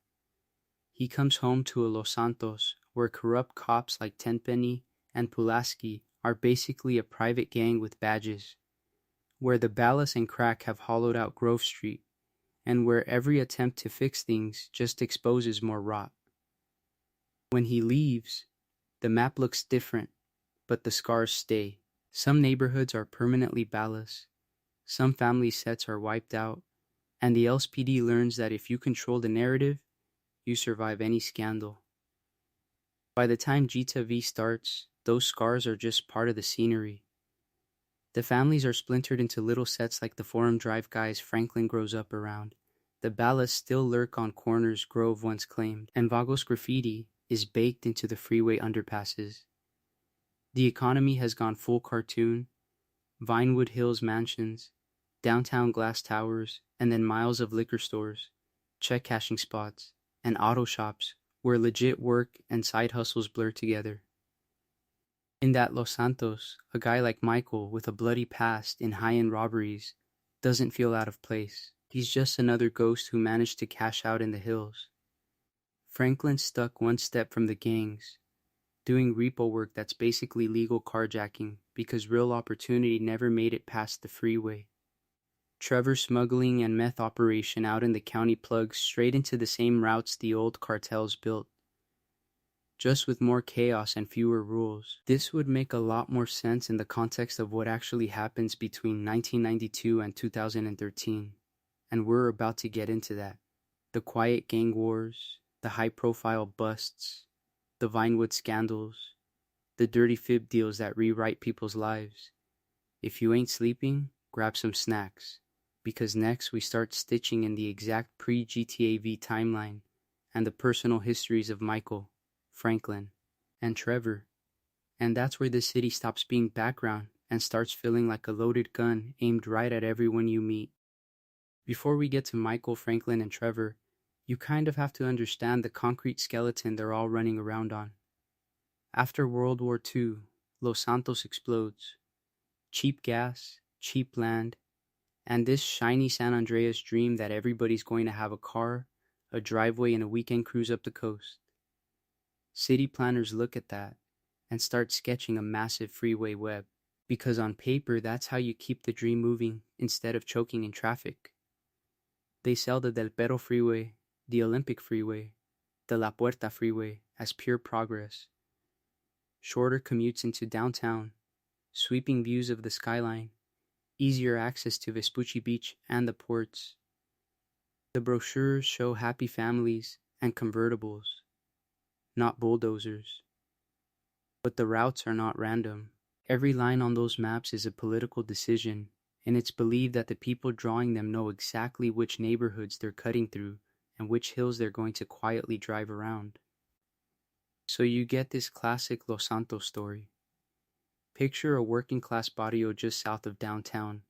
He comes home to a Los Santos where corrupt cops like Tenpenny and Pulaski are basically a private gang with badges, where the Ballas and crack have hollowed out Grove Street, and where every attempt to fix things just exposes more rot. When he leaves, the map looks different, but the scars stay. Some neighborhoods are permanently Ballas, some family sets are wiped out, and the LSPD learns that if you control the narrative, you survive any scandal. By the time GTA V starts, those scars are just part of the scenery. The families are splintered into little sets like the Forum Drive guys Franklin grows up around, The balas still lurk on corners Grove once claimed, and Vagos graffiti is baked into the freeway underpasses. The economy has gone full cartoon: Vinewood Hills mansions, downtown glass towers, and then miles of liquor stores, check cashing spots, and auto shops where legit work and side hustles blur together. In that Los Santos, a guy like Michael with a bloody past in high-end robberies doesn't feel out of place. He's just another ghost who managed to cash out in the hills. Franklin's stuck one step from the gangs, doing repo work that's basically legal carjacking because real opportunity never made it past the freeway. Trevor smuggling and meth operation out in the county plugs straight into the same routes the old cartels built, just with more chaos and fewer rules. This would make a lot more sense in the context of what actually happens between 1992 and 2013, and we're about to get into that. The quiet gang wars, the high-profile busts, the Vinewood scandals, the dirty fib deals that rewrite people's lives. If you ain't sleeping, grab some snacks, because next we start stitching in the exact pre-GTA V timeline and the personal histories of Michael, Franklin, and Trevor. And that's where the city stops being background and starts feeling like a loaded gun aimed right at everyone you meet. Before we get to Michael, Franklin, and Trevor, you kind of have to understand the concrete skeleton they're all running around on. After World War II, Los Santos explodes. Cheap gas, cheap land, and this shiny San Andreas dream that everybody's going to have a car, a driveway, and a weekend cruise up the coast. City planners look at that and start sketching a massive freeway web, because on paper that's how you keep the dream moving instead of choking in traffic. They sell the Del Perro Freeway, the Olympic Freeway, the La Puerta Freeway as pure progress. Shorter commutes into downtown, sweeping views of the skyline, easier access to Vespucci Beach and the ports. The brochures show happy families and convertibles, not bulldozers. But the routes are not random. Every line on those maps is a political decision, and it's believed that the people drawing them know exactly which neighborhoods they're cutting through and which hills they're going to quietly drive around. So you get this classic Los Santos story. Picture a working-class barrio just south of downtown,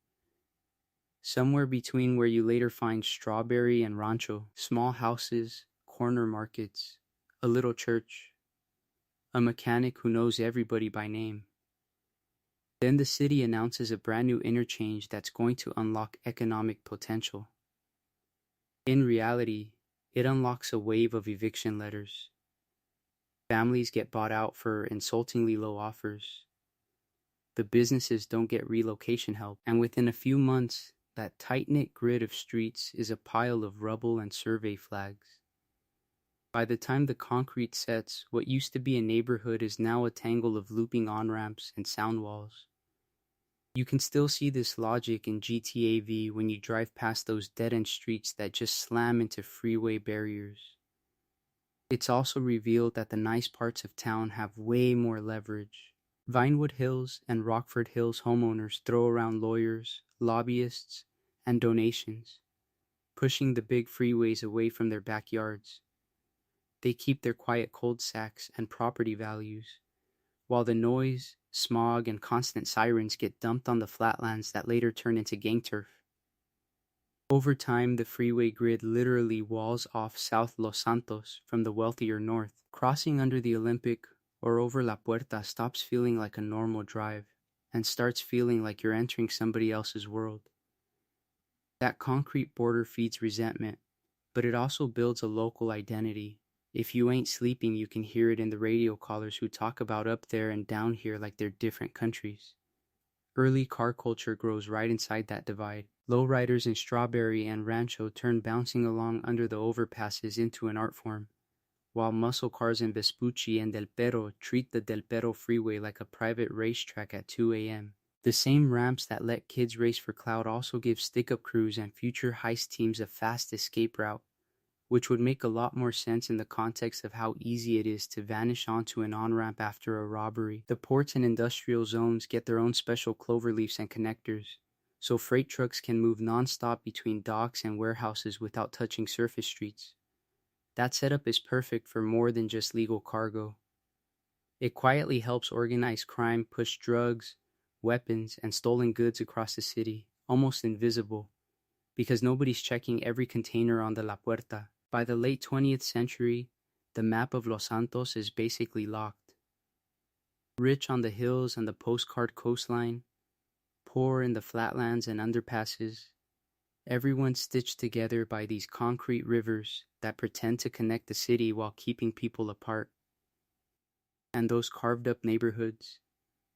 somewhere between where you later find Strawberry and Rancho, small houses, corner markets, a little church, a mechanic who knows everybody by name. Then the city announces a brand new interchange that's going to unlock economic potential. In reality, it unlocks a wave of eviction letters. Families get bought out for insultingly low offers. The businesses don't get relocation help, and within a few months, that tight-knit grid of streets is a pile of rubble and survey flags. By the time the concrete sets, what used to be a neighborhood is now a tangle of looping on-ramps and sound walls. You can still see this logic in GTA V when you drive past those dead-end streets that just slam into freeway barriers. It's also revealed that the nice parts of town have way more leverage. Vinewood Hills and Rockford Hills homeowners throw around lawyers, lobbyists, and donations, pushing the big freeways away from their backyards. They keep their quiet cul-de-sacs and property values, while the noise, smog, and constant sirens get dumped on the flatlands that later turn into gang turf. Over time, the freeway grid literally walls off South Los Santos from the wealthier north. Crossing under the Olympic or over La Puerta stops feeling like a normal drive and starts feeling like you're entering somebody else's world. That concrete border feeds resentment, but it also builds a local identity. If you ain't sleeping, you can hear it in the radio callers who talk about up there and down here like they're different countries. Early car culture grows right inside that divide. Lowriders in Strawberry and Rancho turn bouncing along under the overpasses into an art form, while muscle cars in Vespucci and Del Perro treat the Del Perro freeway like a private racetrack at 2 a.m. The same ramps that let kids race for clout also give stick-up crews and future heist teams a fast escape route, which would make a lot more sense in the context of how easy it is to vanish onto an on-ramp after a robbery. The ports and industrial zones get their own special cloverleafs and connectors, so freight trucks can move nonstop between docks and warehouses without touching surface streets. That setup is perfect for more than just legal cargo. It quietly helps organized crime push drugs, weapons, and stolen goods across the city, almost invisible, because nobody's checking every container on the La Puerta. By the late 20th century, the map of Los Santos is basically locked. Rich on the hills and the postcard coastline, poor in the flatlands and underpasses, everyone stitched together by these concrete rivers that pretend to connect the city while keeping people apart. And those carved up neighborhoods,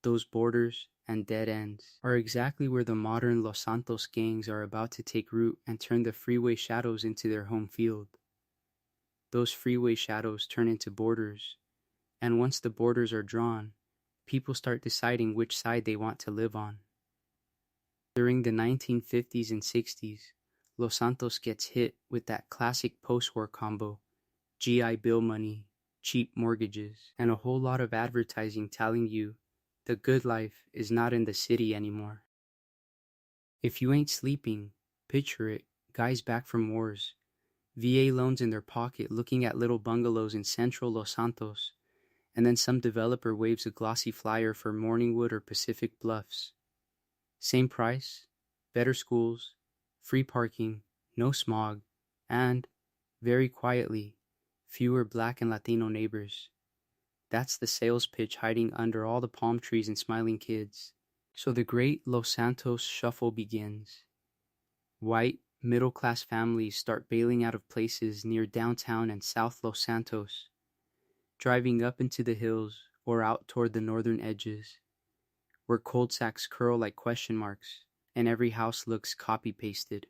those borders and dead ends, are exactly where the modern Los Santos gangs are about to take root and turn the freeway shadows into their home field. Those freeway shadows turn into borders, and once the borders are drawn, people start deciding which side they want to live on. During the 1950s and 60s, Los Santos gets hit with that classic post-war combo: GI Bill money, cheap mortgages, and a whole lot of advertising telling you the good life is not in the city anymore. If you ain't sleeping, picture it: guys back from wars, VA loans in their pocket looking at little bungalows in central Los Santos, and then some developer waves a glossy flyer for Morningwood or Pacific Bluffs. Same price, better schools, free parking, no smog, and, very quietly, fewer Black and Latino neighbors. That's the sales pitch hiding under all the palm trees and smiling kids. So the great Los Santos shuffle begins. White, middle-class families start bailing out of places near downtown and South Los Santos, driving up into the hills or out toward the northern edges, where cul-de-sacs curl like question marks and every house looks copy-pasted.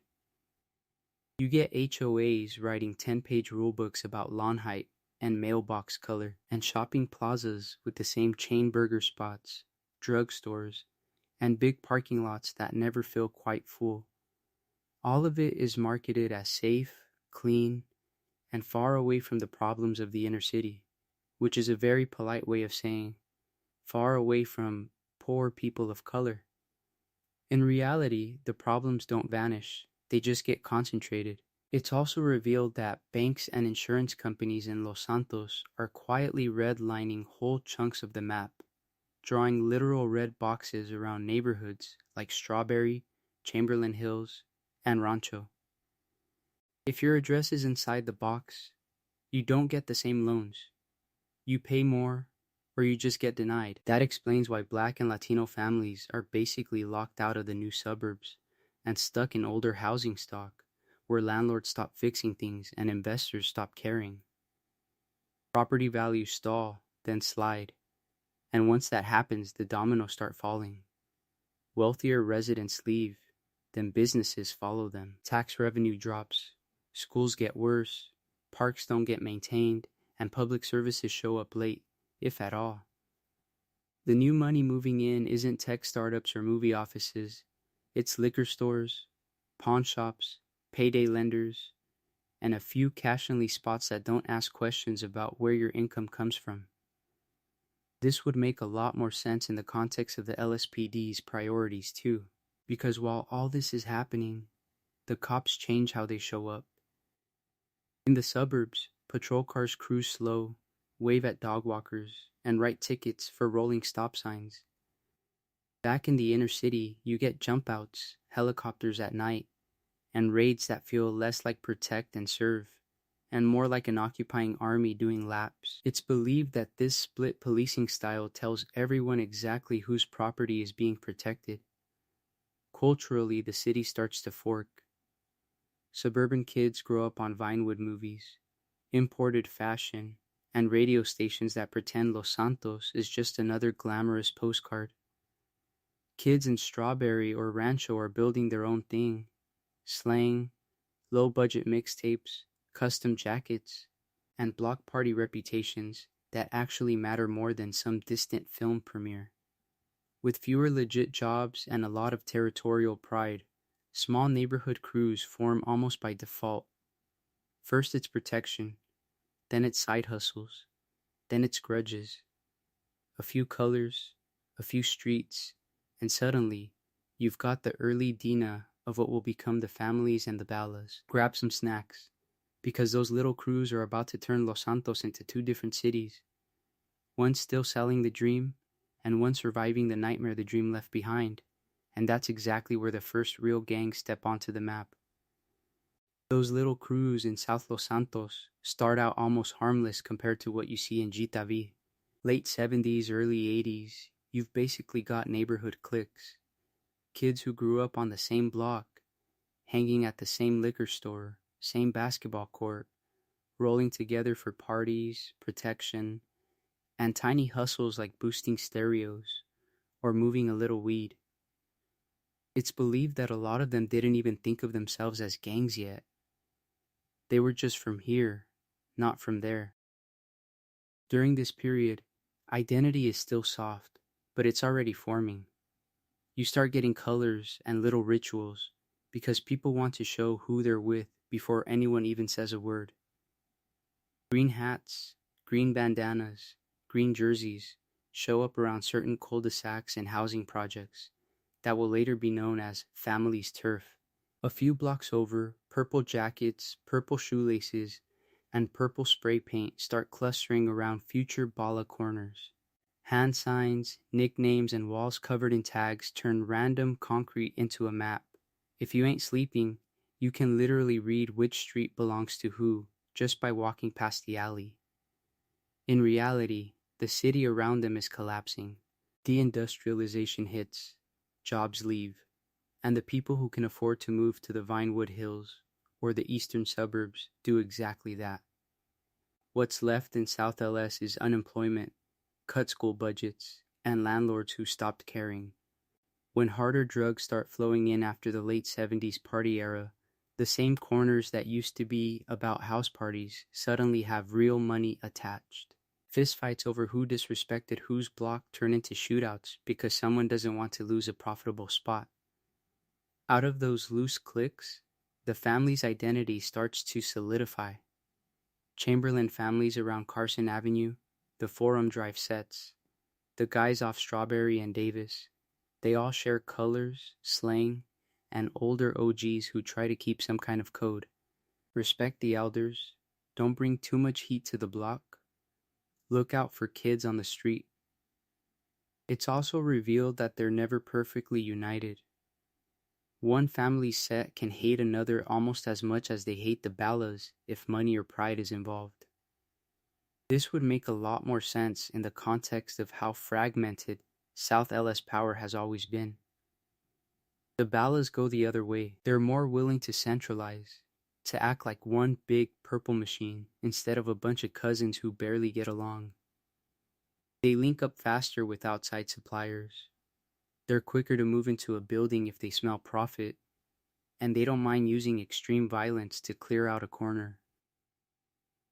You get HOAs writing 10-page rulebooks about lawn height and mailbox color, and shopping plazas with the same chain burger spots, drugstores, and big parking lots that never feel quite full. All of it is marketed as safe, clean, and far away from the problems of the inner city, which is a very polite way of saying far away from poor people of color. In reality, the problems don't vanish, they just get concentrated. It's also revealed that banks and insurance companies in Los Santos are quietly redlining whole chunks of the map, drawing literal red boxes around neighborhoods like Strawberry, Chamberlain Hills, and Rancho. If your address is inside the box, you don't get the same loans. You pay more, or you just get denied. That explains why Black and Latino families are basically locked out of the new suburbs and stuck in older housing stock, where landlords stop fixing things and investors stop caring. Property values stall, then slide, and once that happens, the dominoes start falling. Wealthier residents leave, then businesses follow them. Tax revenue drops, schools get worse, parks don't get maintained, and public services show up late, if at all. The new money moving in isn't tech startups or movie offices, it's liquor stores, pawn shops, payday lenders, and a few cash-only spots that don't ask questions about where your income comes from. This would make a lot more sense in the context of the LSPD's priorities too, because while all this is happening, the cops change how they show up. In the suburbs, patrol cars cruise slow, wave at dog walkers, and write tickets for rolling stop signs. Back in the inner city, you get jump outs, helicopters at night, and raids that feel less like protect and serve, and more like an occupying army doing laps. It's believed that this split policing style tells everyone exactly whose property is being protected. Culturally, the city starts to fork. Suburban kids grow up on Vinewood movies, imported fashion, and radio stations that pretend Los Santos is just another glamorous postcard. Kids in Strawberry or Rancho are building their own thing: slang, low-budget mixtapes, custom jackets, and block party reputations that actually matter more than some distant film premiere. With fewer legit jobs and a lot of territorial pride, small neighborhood crews form almost by default. First it's protection, then it's side hustles, then it's grudges. A few colors, a few streets, and suddenly You've got the early Dina of what will become the families and the Balas. Grab some snacks, because those little crews are about to turn Los Santos into two different cities. One still selling the dream, and one surviving the nightmare the dream left behind. And that's exactly where the first real gangs step onto the map. Those little crews in South Los Santos start out almost harmless compared to what you see in Jitavi. Late 70s, early 80s, you've basically got neighborhood cliques. Kids who grew up on the same block, hanging at the same liquor store, same basketball court, rolling together for parties, protection, and tiny hustles like boosting stereos or moving a little weed. It's believed that a lot of them didn't even think of themselves as gangs yet. They were just from here, not from there. During this period, identity is still soft, but it's already forming. You start getting colors and little rituals because people want to show who they're with before anyone even says a word. Green hats, green bandanas, green jerseys show up around certain cul-de-sacs and housing projects that will later be known as Family's Turf. A few blocks over, purple jackets, purple shoelaces, and purple spray paint start clustering around future Bala corners. Hand signs, nicknames, and walls covered in tags turn random concrete into a map. If you ain't sleeping, you can literally read which street belongs to who just by walking past the alley. In reality, the city around them is collapsing. Deindustrialization hits, jobs leave, and the people who can afford to move to the Vinewood Hills or the eastern suburbs do exactly that. What's left in South LS is unemployment, cut school budgets, and landlords who stopped caring. When harder drugs start flowing in after the late 70s party era, the same corners that used to be about house parties suddenly have real money attached. Fistfights over who disrespected whose block turn into shootouts because someone doesn't want to lose a profitable spot. Out of those loose cliques, the family's identity starts to solidify. Chamberlain families around Carson Avenue, the Forum Drive sets, the guys off Strawberry and Davis, they all share colors, slang, and older OGs who try to keep some kind of code. Respect the elders, don't bring too much heat to the block, look out for kids on the street. It's also revealed that they're never perfectly united. One family set can hate another almost as much as they hate the Ballas if money or pride is involved. This would make a lot more sense in the context of how fragmented South LS power has always been. The Ballas go the other way. They're more willing to centralize, to act like one big purple machine instead of a bunch of cousins who barely get along. They link up faster with outside suppliers. They're quicker to move into a building if they smell profit, and they don't mind using extreme violence to clear out a corner.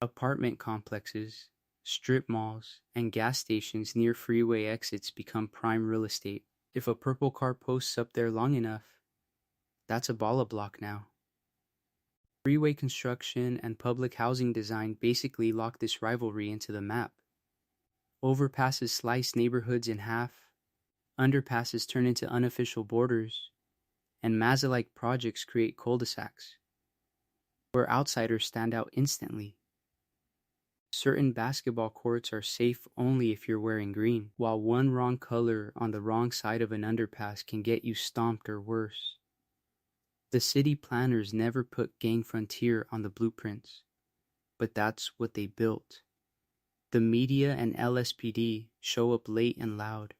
Apartment complexes, strip malls, and gas stations near freeway exits become prime real estate. If a purple car posts up there long enough, that's a Bala block now. Freeway construction and public housing design basically lock this rivalry into the map. Overpasses slice neighborhoods in half, underpasses turn into unofficial borders, and Mazza-like projects create cul-de-sacs, where outsiders stand out instantly. Certain basketball courts are safe only if you're wearing green, while one wrong color on the wrong side of an underpass can get you stomped or worse. The city planners never put gang frontier on the blueprints, but that's what they built. The media and LSPD show up late and loud.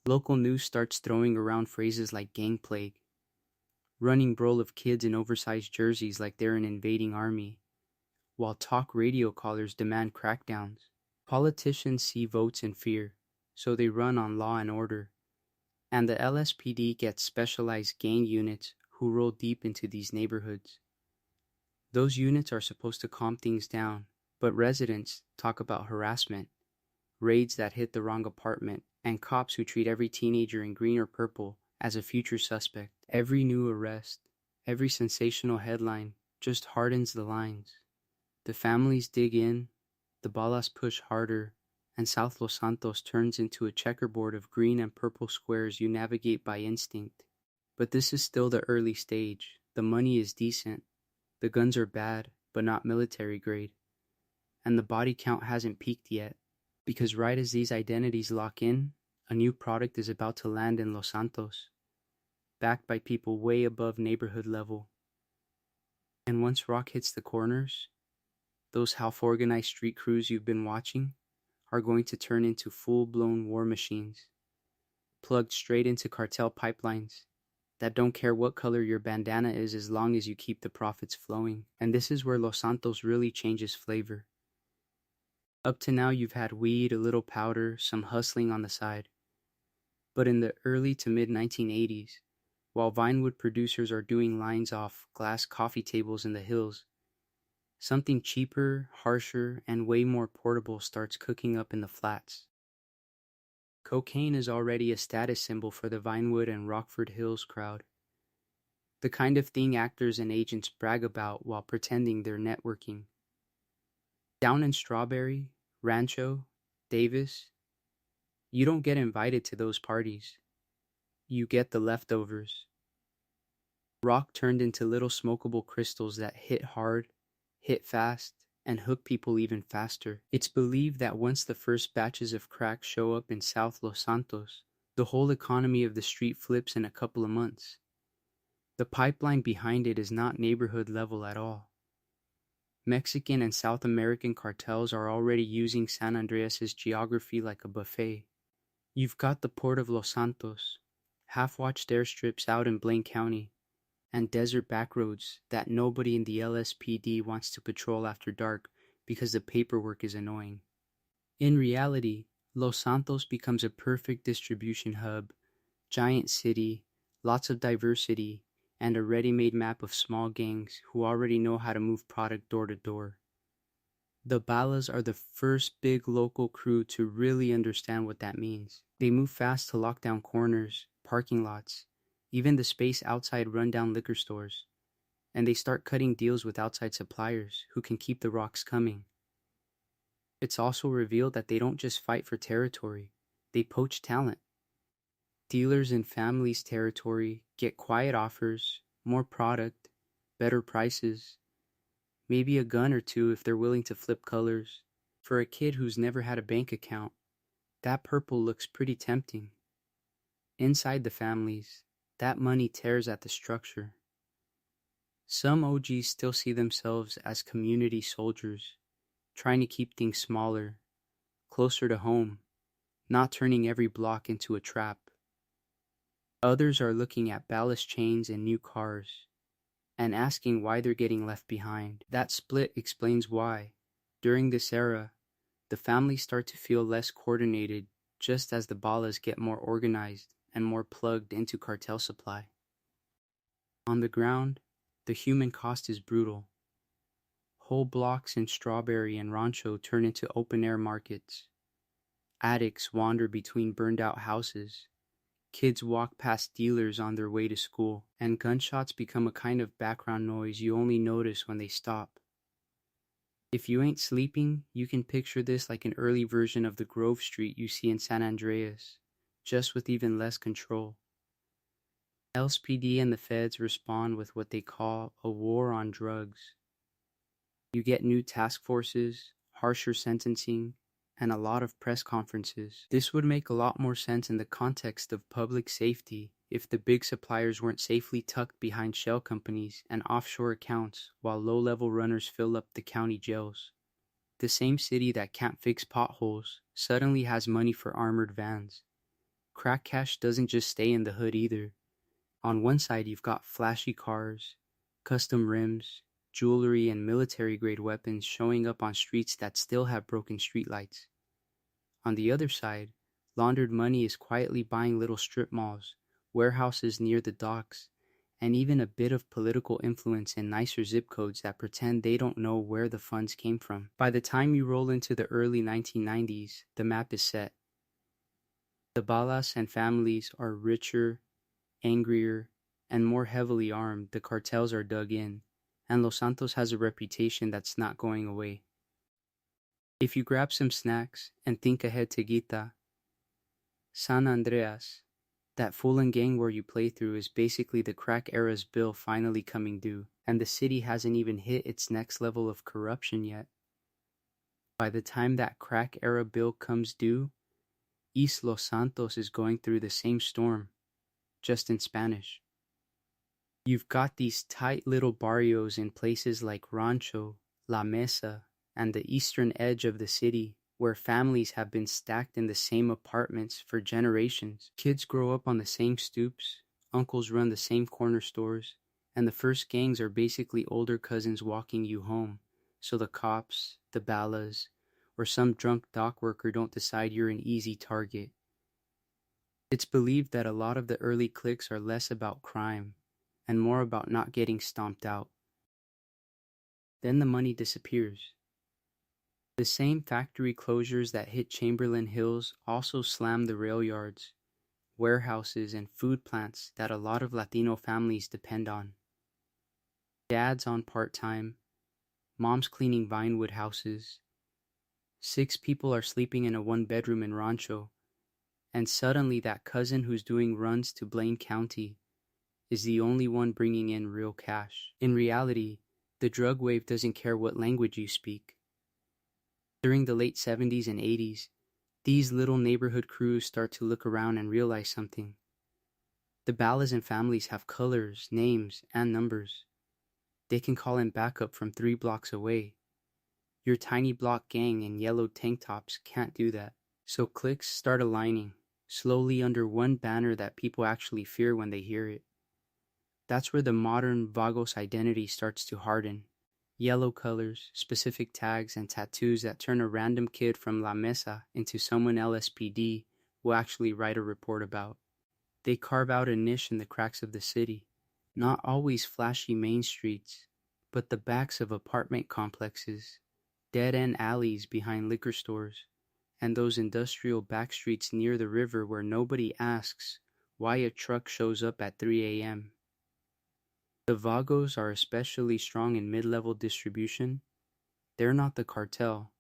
Local news starts throwing around phrases like gang plague, running brawl of kids in oversized jerseys like they're an invading army, while talk radio callers demand crackdowns. Politicians see votes in fear, so they run on law and order, and the LSPD gets specialized gang units who roll deep into these neighborhoods. Those units are supposed to calm things down, but residents talk about harassment, raids that hit the wrong apartment, and cops who treat every teenager in green or purple as a future suspect. Every new arrest, every sensational headline just hardens the lines. The families dig in, the Ballas push harder, and South Los Santos turns into a checkerboard of green and purple squares you navigate by instinct. But this is still the early stage. The money is decent, the guns are bad, but not military grade, and the body count hasn't peaked yet, because right as these identities lock in, a new product is about to land in Los Santos, backed by people way above neighborhood level. And once rock hits the corners, those half-organized street crews you've been watching are going to turn into full-blown war machines, plugged straight into cartel pipelines that don't care what color your bandana is as long as you keep the profits flowing. And this is where Los Santos really changes flavor. Up to now you've had weed, a little powder, some hustling on the side. But in the early to mid-1980s, while Vinewood producers are doing lines off glass coffee tables in the hills, something cheaper, harsher, and way more portable starts cooking up in the flats. Cocaine is already a status symbol for the Vinewood and Rockford Hills crowd. The kind of thing actors and agents brag about while pretending they're networking. Down in Strawberry, Rancho, Davis, you don't get invited to those parties. You get the leftovers. Rock turned into little smokable crystals that hit hard, hit fast, and hook people even faster. It's believed that once the first batches of crack show up in South Los Santos, the whole economy of the street flips in a couple of months. The pipeline behind it is not neighborhood level at all. Mexican and South American cartels are already using San Andreas' geography like a buffet. You've got the port of Los Santos, half-watched airstrips out in Blaine County, and desert backroads that nobody in the LSPD wants to patrol after dark because the paperwork is annoying. In reality, Los Santos becomes a perfect distribution hub, giant city, lots of diversity, and a ready-made map of small gangs who already know how to move product door to door. The Balas are the first big local crew to really understand what that means. They move fast to lock down corners, parking lots, even the space outside rundown liquor stores, and they start cutting deals with outside suppliers who can keep the rocks coming. It's also revealed that they don't just fight for territory, they poach talent. Dealers in families' territory get quiet offers, more product, better prices, maybe a gun or two if they're willing to flip colors. For a kid who's never had a bank account, that purple looks pretty tempting. Inside the families, that money tears at the structure. Some OGs still see themselves as community soldiers, trying to keep things smaller, closer to home, not turning every block into a trap. Others are looking at ballast chains and new cars, and asking why they're getting left behind. That split explains why, during this era, the families start to feel less coordinated just as the Balas get more organized and more plugged into cartel supply. On the ground, the human cost is brutal. Whole blocks in Strawberry and Rancho turn into open-air markets. Addicts wander between burned-out houses. Kids walk past dealers on their way to school, and gunshots become a kind of background noise you only notice when they stop. If you ain't sleeping, you can picture this like an early version of the Grove Street you see in San Andreas, just with even less control. LSPD and the feds respond with what they call a war on drugs. You get new task forces, harsher sentencing, and a lot of press conferences. This would make a lot more sense in the context of public safety if the big suppliers weren't safely tucked behind shell companies and offshore accounts while low-level runners fill up the county jails. The same city that can't fix potholes suddenly has money for armored vans. Crack cash doesn't just stay in the hood either. On one side you've got flashy cars, custom rims, jewelry, and military-grade weapons showing up on streets that still have broken streetlights. On the other side, laundered money is quietly buying little strip malls, warehouses near the docks, and even a bit of political influence in nicer zip codes that pretend they don't know where the funds came from. By the time you roll into the early 1990s, the map is set. The Balas and families are richer, angrier, and more heavily armed. The cartels are dug in, and Los Santos has a reputation that's not going away. If you grab some snacks and think ahead to Gita, San Andreas, that full and gang where you play through is basically the crack era's bill finally coming due, and the city hasn't even hit its next level of corruption yet. By the time that crack era bill comes due, East Los Santos is going through the same storm, just in Spanish. You've got these tight little barrios in places like Rancho, La Mesa, and the eastern edge of the city, where families have been stacked in the same apartments for generations. Kids grow up on the same stoops, uncles run the same corner stores, and the first gangs are basically older cousins walking you home, so the cops, the ballas, or some drunk dock worker don't decide you're an easy target. It's believed that a lot of the early cliques are less about crime and more about not getting stomped out. Then the money disappears. The same factory closures that hit Chamberlain Hills also slam the rail yards, warehouses, and food plants that a lot of Latino families depend on. Dads on part-time, moms cleaning Vinewood houses, 6 people are sleeping in a 1-bedroom in Rancho, and suddenly that cousin who's doing runs to Blaine County is the only one bringing in real cash. In reality, the drug wave doesn't care what language you speak. During the late 70s and 80s, these little neighborhood crews start to look around and realize something. The ballas and families have colors, names, and numbers. They can call in backup from 3 blocks away. Your tiny block gang in yellow tank tops can't do that. So cliques start aligning, slowly under one banner that people actually fear when they hear it. That's where the modern Vagos identity starts to harden. Yellow colors, specific tags, and tattoos that turn a random kid from La Mesa into someone LSPD will actually write a report about. They carve out a niche in the cracks of the city. Not always flashy main streets, but the backs of apartment complexes, dead-end alleys behind liquor stores, and those industrial back streets near the river where nobody asks why a truck shows up at 3 a.m. The Vagos are especially strong in mid-level distribution. They're not the cartel,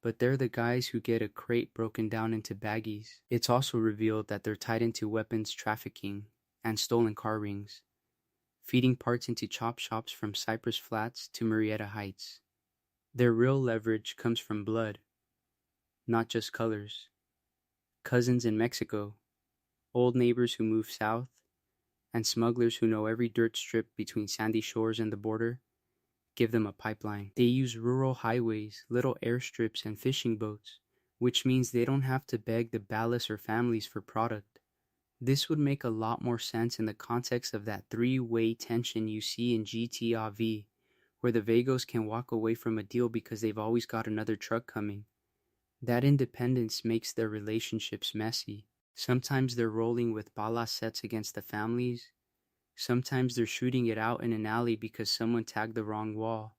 but they're the guys who get a crate broken down into baggies. It's also revealed that they're tied into weapons trafficking and stolen car rings, feeding parts into chop shops from Cypress Flats to Murrieta Heights. Their real leverage comes from blood, not just colors. Cousins in Mexico, old neighbors who move south, and smugglers who know every dirt strip between Sandy Shores and the border give them a pipeline. They use rural highways, little airstrips, and fishing boats, which means they don't have to beg the ballas or families for product. This would make a lot more sense in the context of that 3-way tension you see in GTA V, where the Vagos can walk away from a deal because they've always got another truck coming. That independence makes their relationships messy. Sometimes they're rolling with bala sets against the families. Sometimes they're shooting it out in an alley because someone tagged the wrong wall.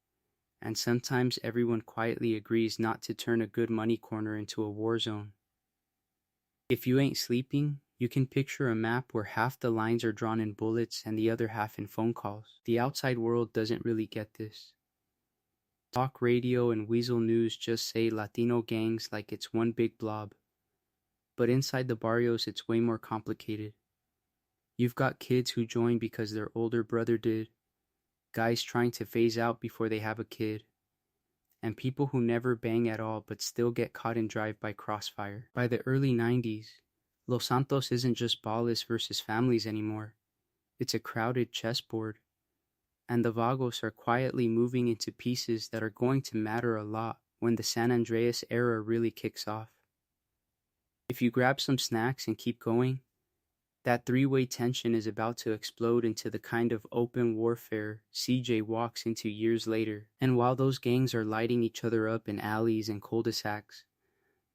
And sometimes everyone quietly agrees not to turn a good money corner into a war zone. If you ain't sleeping, you can picture a map where half the lines are drawn in bullets and the other half in phone calls. The outside world doesn't really get this. Talk radio and Weasel News just say Latino gangs like it's one big blob. But inside the barrios, it's way more complicated. You've got kids who join because their older brother did, guys trying to phase out before they have a kid, and people who never bang at all but still get caught in drive-by crossfire. By the early 90s, Los Santos isn't just ballas versus families anymore. It's a crowded chessboard, and the Vagos are quietly moving into pieces that are going to matter a lot when the San Andreas era really kicks off. If you grab some snacks and keep going, that 3-way tension is about to explode into the kind of open warfare CJ walks into years later. And while those gangs are lighting each other up in alleys and cul-de-sacs,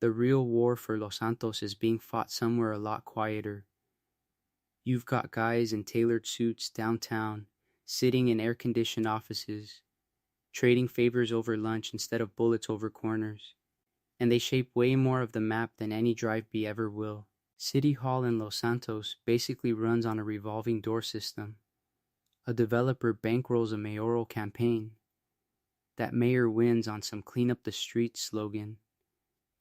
the real war for Los Santos is being fought somewhere a lot quieter. You've got guys in tailored suits downtown, sitting in air-conditioned offices, trading favors over lunch instead of bullets over corners. And they shape way more of the map than any drive-by ever will. City Hall in Los Santos basically runs on a revolving door system. A developer bankrolls a mayoral campaign. That mayor wins on some clean up the streets slogan,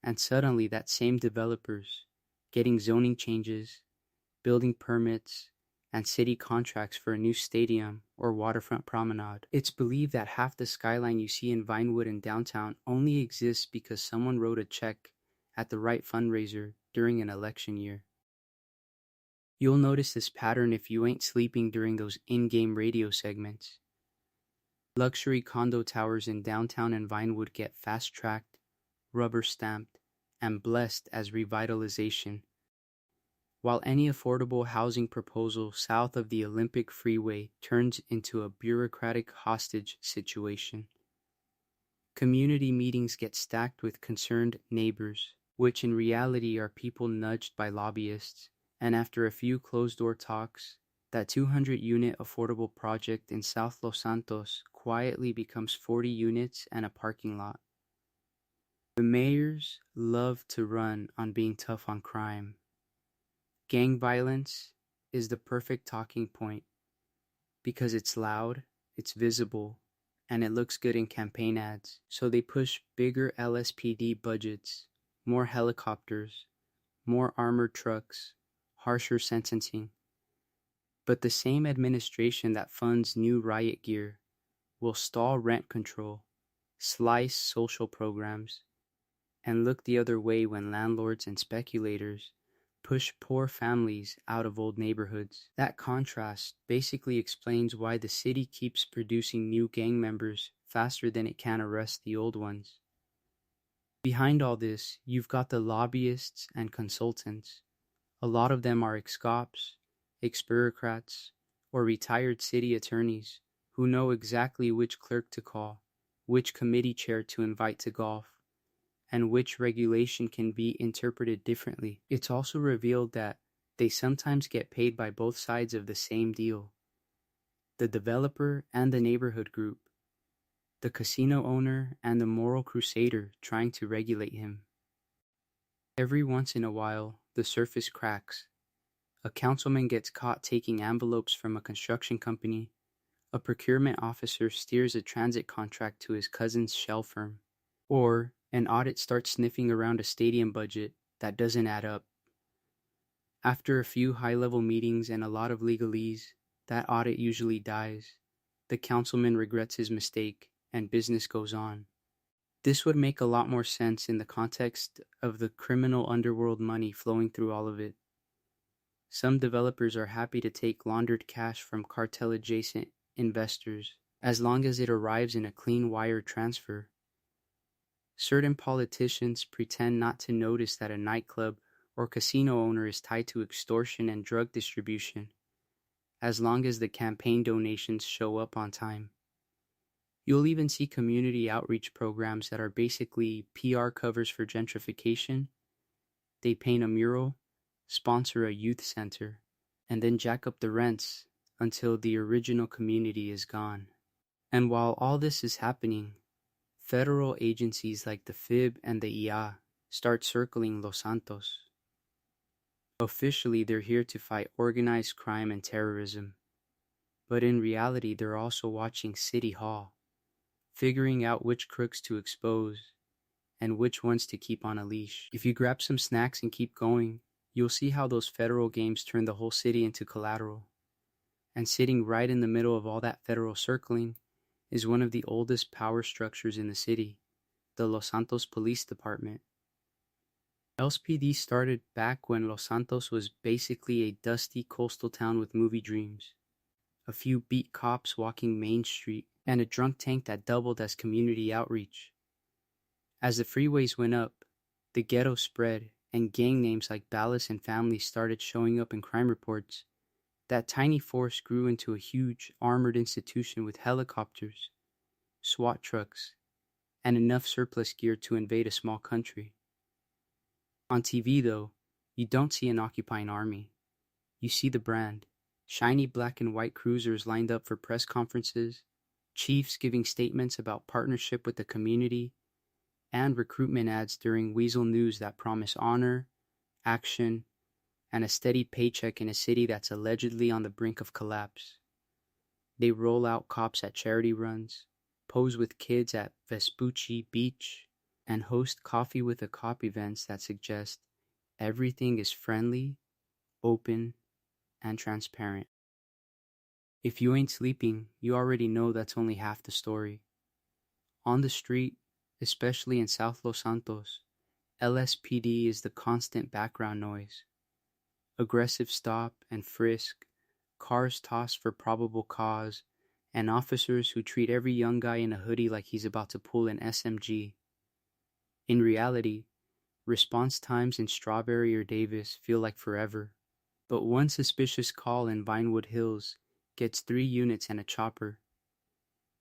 And suddenly that same developers getting zoning changes, building permits, and city contracts for a new stadium or waterfront promenade. It's believed that half the skyline you see in Vinewood and downtown only exists because someone wrote a check at the right fundraiser during an election year. You'll notice this pattern if you ain't sleeping during those in-game radio segments. Luxury condo towers in downtown and Vinewood get fast-tracked, rubber-stamped, and blessed as revitalization, while any affordable housing proposal south of the Olympic Freeway turns into a bureaucratic hostage situation. Community meetings get stacked with concerned neighbors, which in reality are people nudged by lobbyists, and after a few closed-door talks, that 200-unit affordable project in South Los Santos quietly becomes 40 units and a parking lot. The mayors love to run on being tough on crime. Gang violence is the perfect talking point because it's loud, it's visible, and it looks good in campaign ads. So they push bigger LSPD budgets, more helicopters, more armored trucks, harsher sentencing. But the same administration that funds new riot gear will stall rent control, slice social programs, and look the other way when landlords and speculators push poor families out of old neighborhoods. That contrast basically explains why the city keeps producing new gang members faster than it can arrest the old ones. Behind all this, you've got the lobbyists and consultants. A lot of them are ex-cops, ex-bureaucrats, or retired city attorneys who know exactly which clerk to call, which committee chair to invite to golf, and which regulation can be interpreted differently. It's also revealed that they sometimes get paid by both sides of the same deal, the developer and the neighborhood group, the casino owner and the moral crusader trying to regulate him. Every once in a while, the surface cracks. A councilman gets caught taking envelopes from a construction company. A procurement officer steers a transit contract to his cousin's shell firm. Or an audit starts sniffing around a stadium budget that doesn't add up. After a few high-level meetings and a lot of legalese, that audit usually dies. The councilman regrets his mistake, and business goes on. This would make a lot more sense in the context of the criminal underworld money flowing through all of it. Some developers are happy to take laundered cash from cartel-adjacent investors, as long as it arrives in a clean wire transfer. Certain politicians pretend not to notice that a nightclub or casino owner is tied to extortion and drug distribution, as long as the campaign donations show up on time. You'll even see community outreach programs that are basically PR covers for gentrification. They paint a mural, sponsor a youth center, and then jack up the rents until the original community is gone. And while all this is happening, federal agencies like the FIB and the IA start circling Los Santos. Officially, they're here to fight organized crime and terrorism, but in reality, they're also watching City Hall, figuring out which crooks to expose and which ones to keep on a leash. If you grab some snacks and keep going, you'll see how those federal games turn the whole city into collateral. And sitting right in the middle of all that federal circling is one of the oldest power structures in the city, the Los Santos Police Department. LSPD started back when Los Santos was basically a dusty coastal town with movie dreams. A few beat cops walking Main Street, and a drunk tank that doubled as community outreach. As the freeways went up, the ghetto spread, and gang names like Ballas and Family started showing up in crime reports. That tiny force grew into a huge, armored institution with helicopters, SWAT trucks, and enough surplus gear to invade a small country. On TV, though, you don't see an occupying army. You see the brand, shiny black and white cruisers lined up for press conferences, chiefs giving statements about partnership with the community, and recruitment ads during Weasel News that promise honor, action, and a steady paycheck in a city that's allegedly on the brink of collapse. They roll out cops at charity runs, pose with kids at Vespucci Beach, and host coffee with a cop events that suggest everything is friendly, open, and transparent. If you ain't sleeping, you already know that's only half the story. On the street, especially in South Los Santos, LSPD is the constant background noise. Aggressive stop and frisk, cars tossed for probable cause, and officers who treat every young guy in a hoodie like he's about to pull an SMG. In reality, response times in Strawberry or Davis feel like forever. But one suspicious call in Vinewood Hills gets 3 units and a chopper.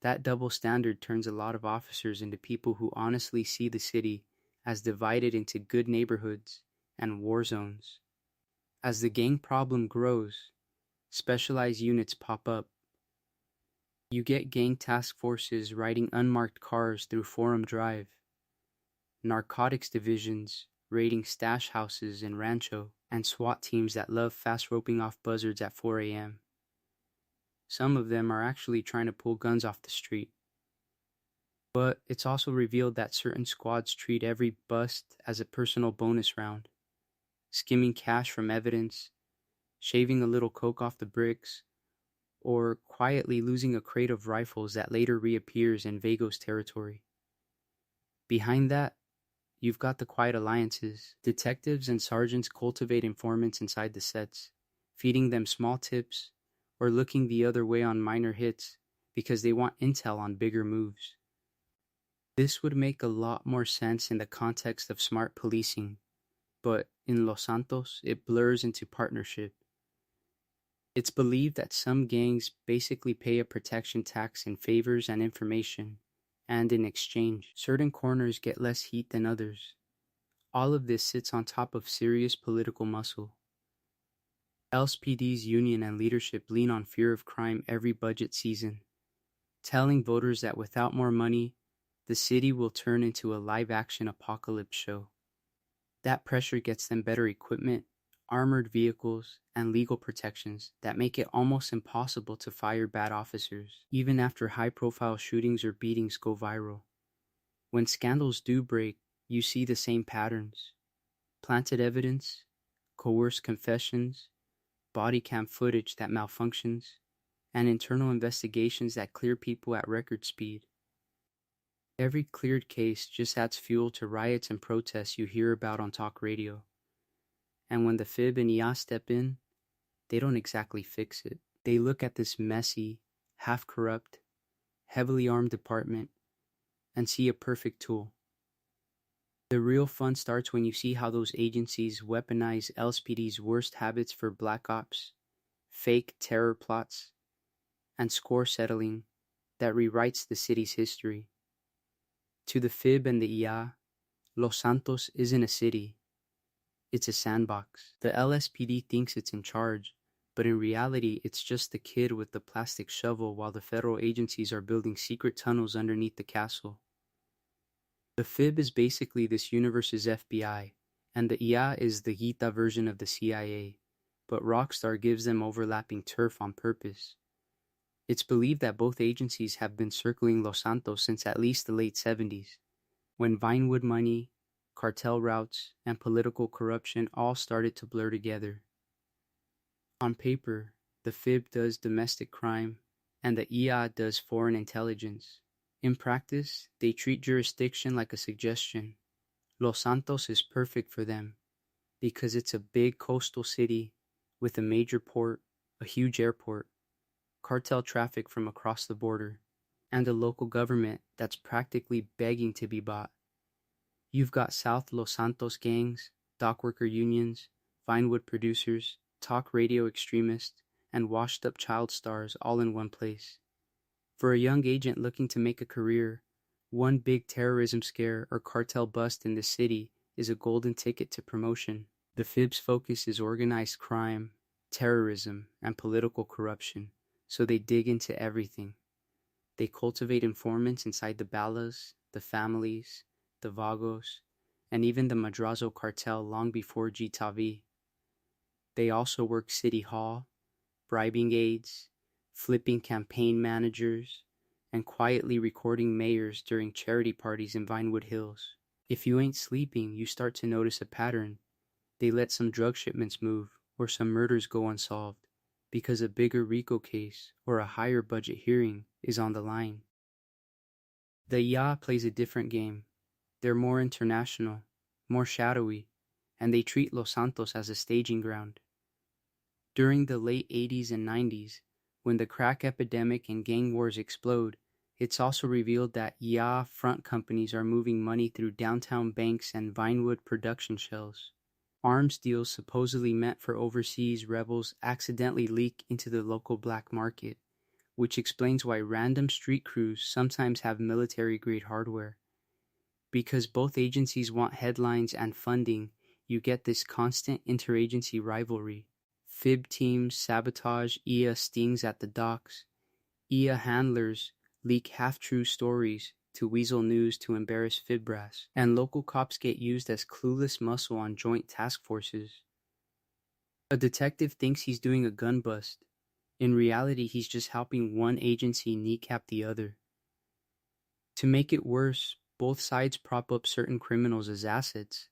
That double standard turns a lot of officers into people who honestly see the city as divided into good neighborhoods and war zones. As the gang problem grows, specialized units pop up. You get gang task forces riding unmarked cars through Forum Drive, narcotics divisions raiding stash houses in Rancho, and SWAT teams that love fast roping off buzzards at 4 a.m. Some of them are actually trying to pull guns off the street. But it's also revealed that certain squads treat every bust as a personal bonus round, skimming cash from evidence, shaving a little coke off the bricks, or quietly losing a crate of rifles that later reappears in Vago's territory. Behind that, you've got the quiet alliances. Detectives and sergeants cultivate informants inside the sets, feeding them small tips or looking the other way on minor hits because they want intel on bigger moves. This would make a lot more sense in the context of smart policing, but in Los Santos, it blurs into partnership. It's believed that some gangs basically pay a protection tax in favors and information, and in exchange, certain corners get less heat than others. All of this sits on top of serious political muscle. LSPD's union and leadership lean on fear of crime every budget season, telling voters that without more money, the city will turn into a live-action apocalypse show. That pressure gets them better equipment, armored vehicles, and legal protections that make it almost impossible to fire bad officers, even after high-profile shootings or beatings go viral. When scandals do break, you see the same patterns. Planted evidence, coerced confessions, body cam footage that malfunctions, and internal investigations that clear people at record speed. Every cleared case just adds fuel to riots and protests you hear about on talk radio. And when the FIB and IA step in, they don't exactly fix it. They look at this messy, half-corrupt, heavily armed department and see a perfect tool. The real fun starts when you see how those agencies weaponize LSPD's worst habits for black ops, fake terror plots, and score settling that rewrites the city's history. To the FIB and the IA, Los Santos isn't a city. It's a sandbox. The LSPD thinks it's in charge, but in reality, it's just the kid with the plastic shovel while the federal agencies are building secret tunnels underneath the castle. The FIB is basically this universe's FBI, and the IA is the Gita version of the CIA, but Rockstar gives them overlapping turf on purpose. It's believed that both agencies have been circling Los Santos since at least the late 70s, when Vinewood money, cartel routes, and political corruption all started to blur together. On paper, the FIB does domestic crime, and the IA does foreign intelligence. In practice, they treat jurisdiction like a suggestion. Los Santos is perfect for them, because it's a big coastal city with a major port, a huge airport, cartel traffic from across the border, and a local government that's practically begging to be bought. You've got South Los Santos gangs, dockworker unions, Vinewood producers, talk radio extremists, and washed-up child stars all in one place. For a young agent looking to make a career, one big terrorism scare or cartel bust in the city is a golden ticket to promotion. The FIB's focus is organized crime, terrorism, and political corruption, so they dig into everything. They cultivate informants inside the Balas, the families, the Vagos, and even the Madrazo cartel long before Gitavi. They also work City Hall, bribing aides, flipping campaign managers, and quietly recording mayors during charity parties in Vinewood Hills. If you ain't sleeping, you start to notice a pattern. They let some drug shipments move, or some murders go unsolved, because a bigger RICO case or a higher budget hearing is on the line. The IA plays a different game. They're more international, more shadowy, and they treat Los Santos as a staging ground. During the late 80s and 90s, when the crack epidemic and gang wars explode, it's also revealed that IA front companies are moving money through downtown banks and Vinewood production shells. Arms deals supposedly meant for overseas rebels accidentally leak into the local black market, which explains why random street crews sometimes have military-grade hardware. Because both agencies want headlines and funding, you get this constant interagency rivalry. Fib teams sabotage IA stings at the docks. IA handlers leak half-true stories to weasel news to embarrass Fib brass. And local cops get used as clueless muscle on joint task forces. A detective thinks he's doing a gun bust. In reality, he's just helping one agency kneecap the other. To make it worse, both sides prop up certain criminals as assets.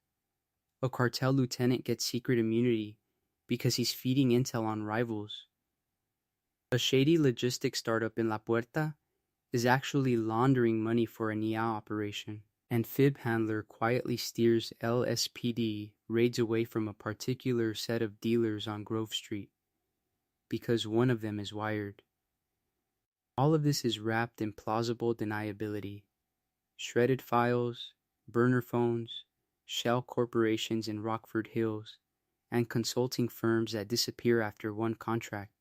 A cartel lieutenant gets secret immunity because he's feeding intel on rivals. A shady logistics startup in La Puerta is actually laundering money for a NIA operation, and Fib handler quietly steers LSPD raids away from a particular set of dealers on Grove Street, because one of them is wired. All of this is wrapped in plausible deniability. Shredded files, burner phones, shell corporations in Rockford Hills, and consulting firms that disappear after one contract.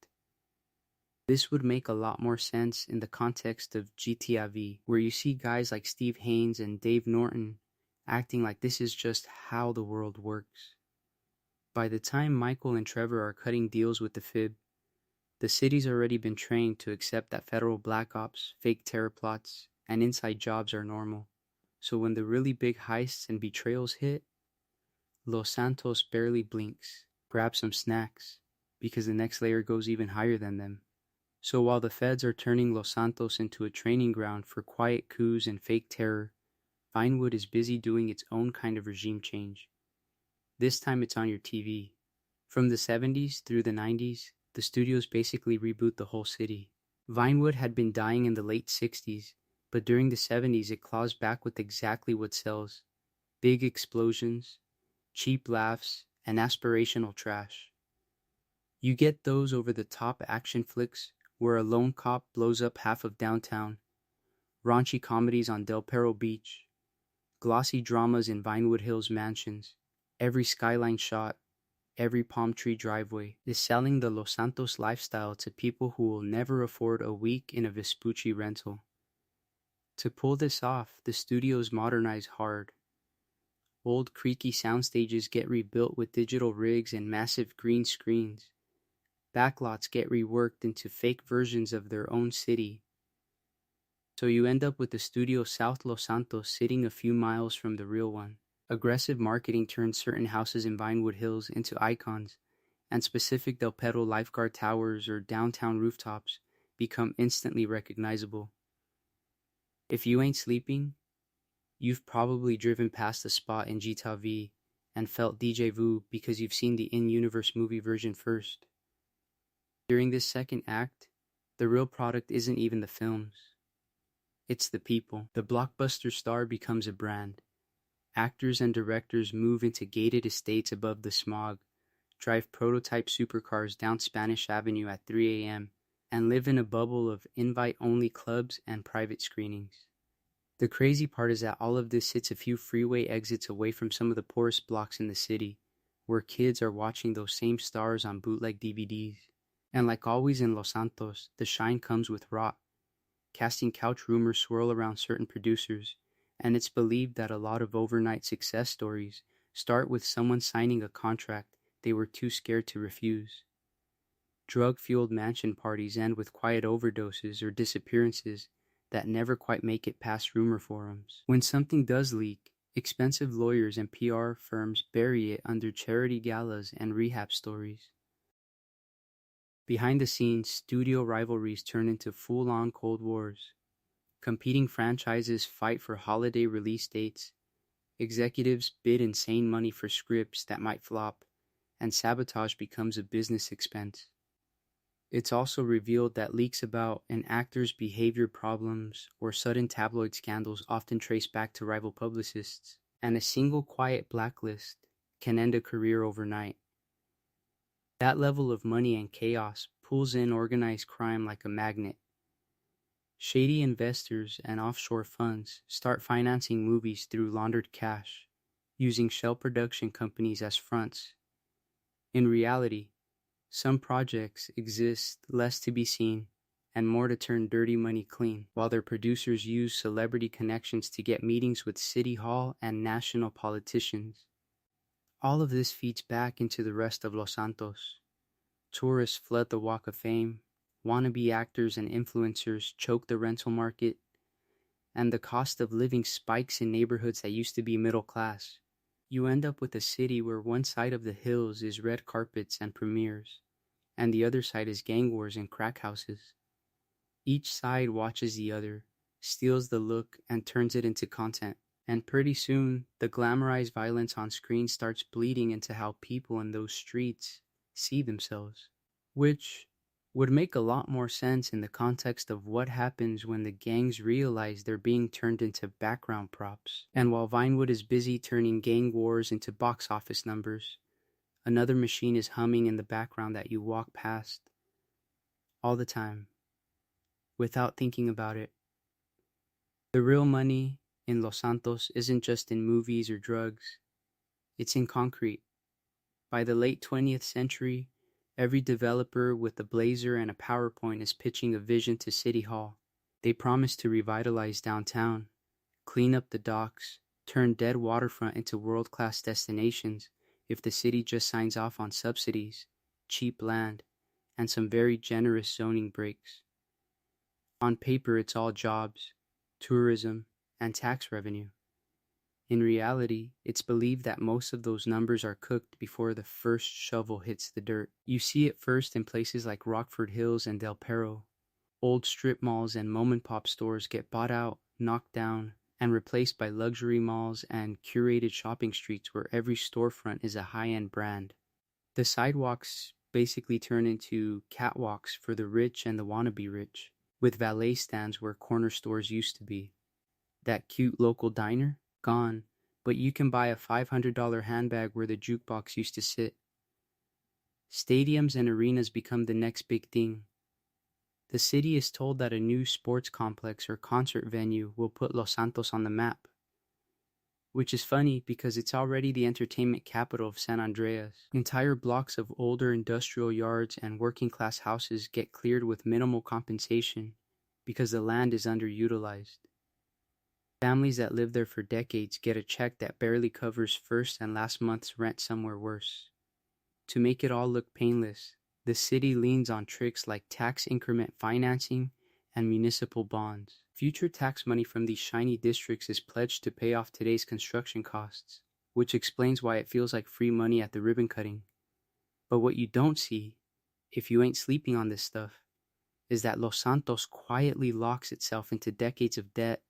This would make a lot more sense in the context of GTA V, where you see guys like Steve Haynes and Dave Norton acting like this is just how the world works. By the time Michael and Trevor are cutting deals with the Fib, the city's already been trained to accept that federal black ops, fake terror plots, and inside jobs are normal. So when the really big heists and betrayals hit, Los Santos barely blinks, grabs some snacks, because the next layer goes even higher than them. So while the feds are turning Los Santos into a training ground for quiet coups and fake terror, Vinewood is busy doing its own kind of regime change. This time it's on your TV. From the 70s through the 90s, the studios basically reboot the whole city. Vinewood had been dying in the late 60s, but during the 70s it claws back with exactly what sells: big explosions, cheap laughs, and aspirational trash. You get those over-the-top action flicks where a lone cop blows up half of downtown, raunchy comedies on Del Perro Beach, glossy dramas in Vinewood Hills mansions. Every skyline shot, every palm tree driveway is selling the Los Santos lifestyle to people who will never afford a week in a Vespucci rental. To pull this off, the studios modernize hard. Old creaky sound stages get rebuilt with digital rigs and massive green screens. Backlots get reworked into fake versions of their own city. So you end up with the studio South Los Santos sitting a few miles from the real one. Aggressive marketing turns certain houses in Vinewood Hills into icons, and specific Del Perro lifeguard towers or downtown rooftops become instantly recognizable. If you ain't sleeping, you've probably driven past a spot in GTA V and felt déjà vu because you've seen the in-universe movie version first. During this second act, the real product isn't even the films. It's the people. The blockbuster star becomes a brand. Actors and directors move into gated estates above the smog, drive prototype supercars down Spanish Avenue at 3 a.m., and live in a bubble of invite-only clubs and private screenings. The crazy part is that all of this sits a few freeway exits away from some of the poorest blocks in the city, where kids are watching those same stars on bootleg DVDs. And like always in Los Santos, the shine comes with rot. Casting couch rumors swirl around certain producers, and it's believed that a lot of overnight success stories start with someone signing a contract they were too scared to refuse. Drug-fueled mansion parties end with quiet overdoses or disappearances that never quite make it past rumor forums. When something does leak, expensive lawyers and PR firms bury it under charity galas and rehab stories. Behind the scenes, studio rivalries turn into full-on Cold Wars. Competing franchises fight for holiday release dates, Executives bid insane money for scripts that might flop, and sabotage becomes a business expense. It's also revealed that leaks about an actor's behavior problems or sudden tabloid scandals often trace back to rival publicists, and a single quiet blacklist can end a career overnight. That level of money and chaos pulls in organized crime like a magnet. Shady investors and offshore funds start financing movies through laundered cash, using shell production companies as fronts. In reality, some projects exist less to be seen and more to turn dirty money clean, while their producers use celebrity connections to get meetings with city hall and national politicians. All of this feeds back into the rest of Los Santos. Tourists flood the Walk of Fame, wannabe actors and influencers choke the rental market, and the cost of living spikes in neighborhoods that used to be middle class. You end up with a city where one side of the hills is red carpets and premieres, and the other side is gang wars and crack houses. Each side watches the other, steals the look, and turns it into content. And pretty soon, the glamorized violence on screen starts bleeding into how people in those streets see themselves. Which would make a lot more sense in the context of what happens when the gangs realize they're being turned into background props. And while Vinewood is busy turning gang wars into box office numbers, another machine is humming in the background that you walk past all the time, without thinking about it. The real money in Los Santos isn't just in movies or drugs, it's in concrete. By the late 20th century, every developer with a blazer and a PowerPoint is pitching a vision to City Hall. They promise to revitalize downtown, clean up the docks, turn dead waterfront into world-class destinations if the city just signs off on subsidies, cheap land, and some very generous zoning breaks. On paper, it's all jobs, tourism, and tax revenue. In reality, it's believed that most of those numbers are cooked before the first shovel hits the dirt. You see it first in places like Rockford Hills and Del Perro. Old strip malls and mom-and-pop stores get bought out, knocked down, and replaced by luxury malls and curated shopping streets where every storefront is a high-end brand. The sidewalks basically turn into catwalks for the rich and the wannabe rich, with valet stands where corner stores used to be. That cute local diner? Gone, but you can buy a $500 handbag where the jukebox used to sit. Stadiums and arenas become the next big thing. The city is told that a new sports complex or concert venue will put Los Santos on the map, which is funny because it's already the entertainment capital of San Andreas. Entire blocks of older industrial yards and working-class houses get cleared with minimal compensation because the land is underutilized. Families that live there for decades get a check that barely covers first and last month's rent somewhere worse. To make it all look painless, the city leans on tricks like tax increment financing and municipal bonds. Future tax money from these shiny districts is pledged to pay off today's construction costs, which explains why it feels like free money at the ribbon cutting. But what you don't see, if you ain't sleeping on this stuff, is that Los Santos quietly locks itself into decades of debt,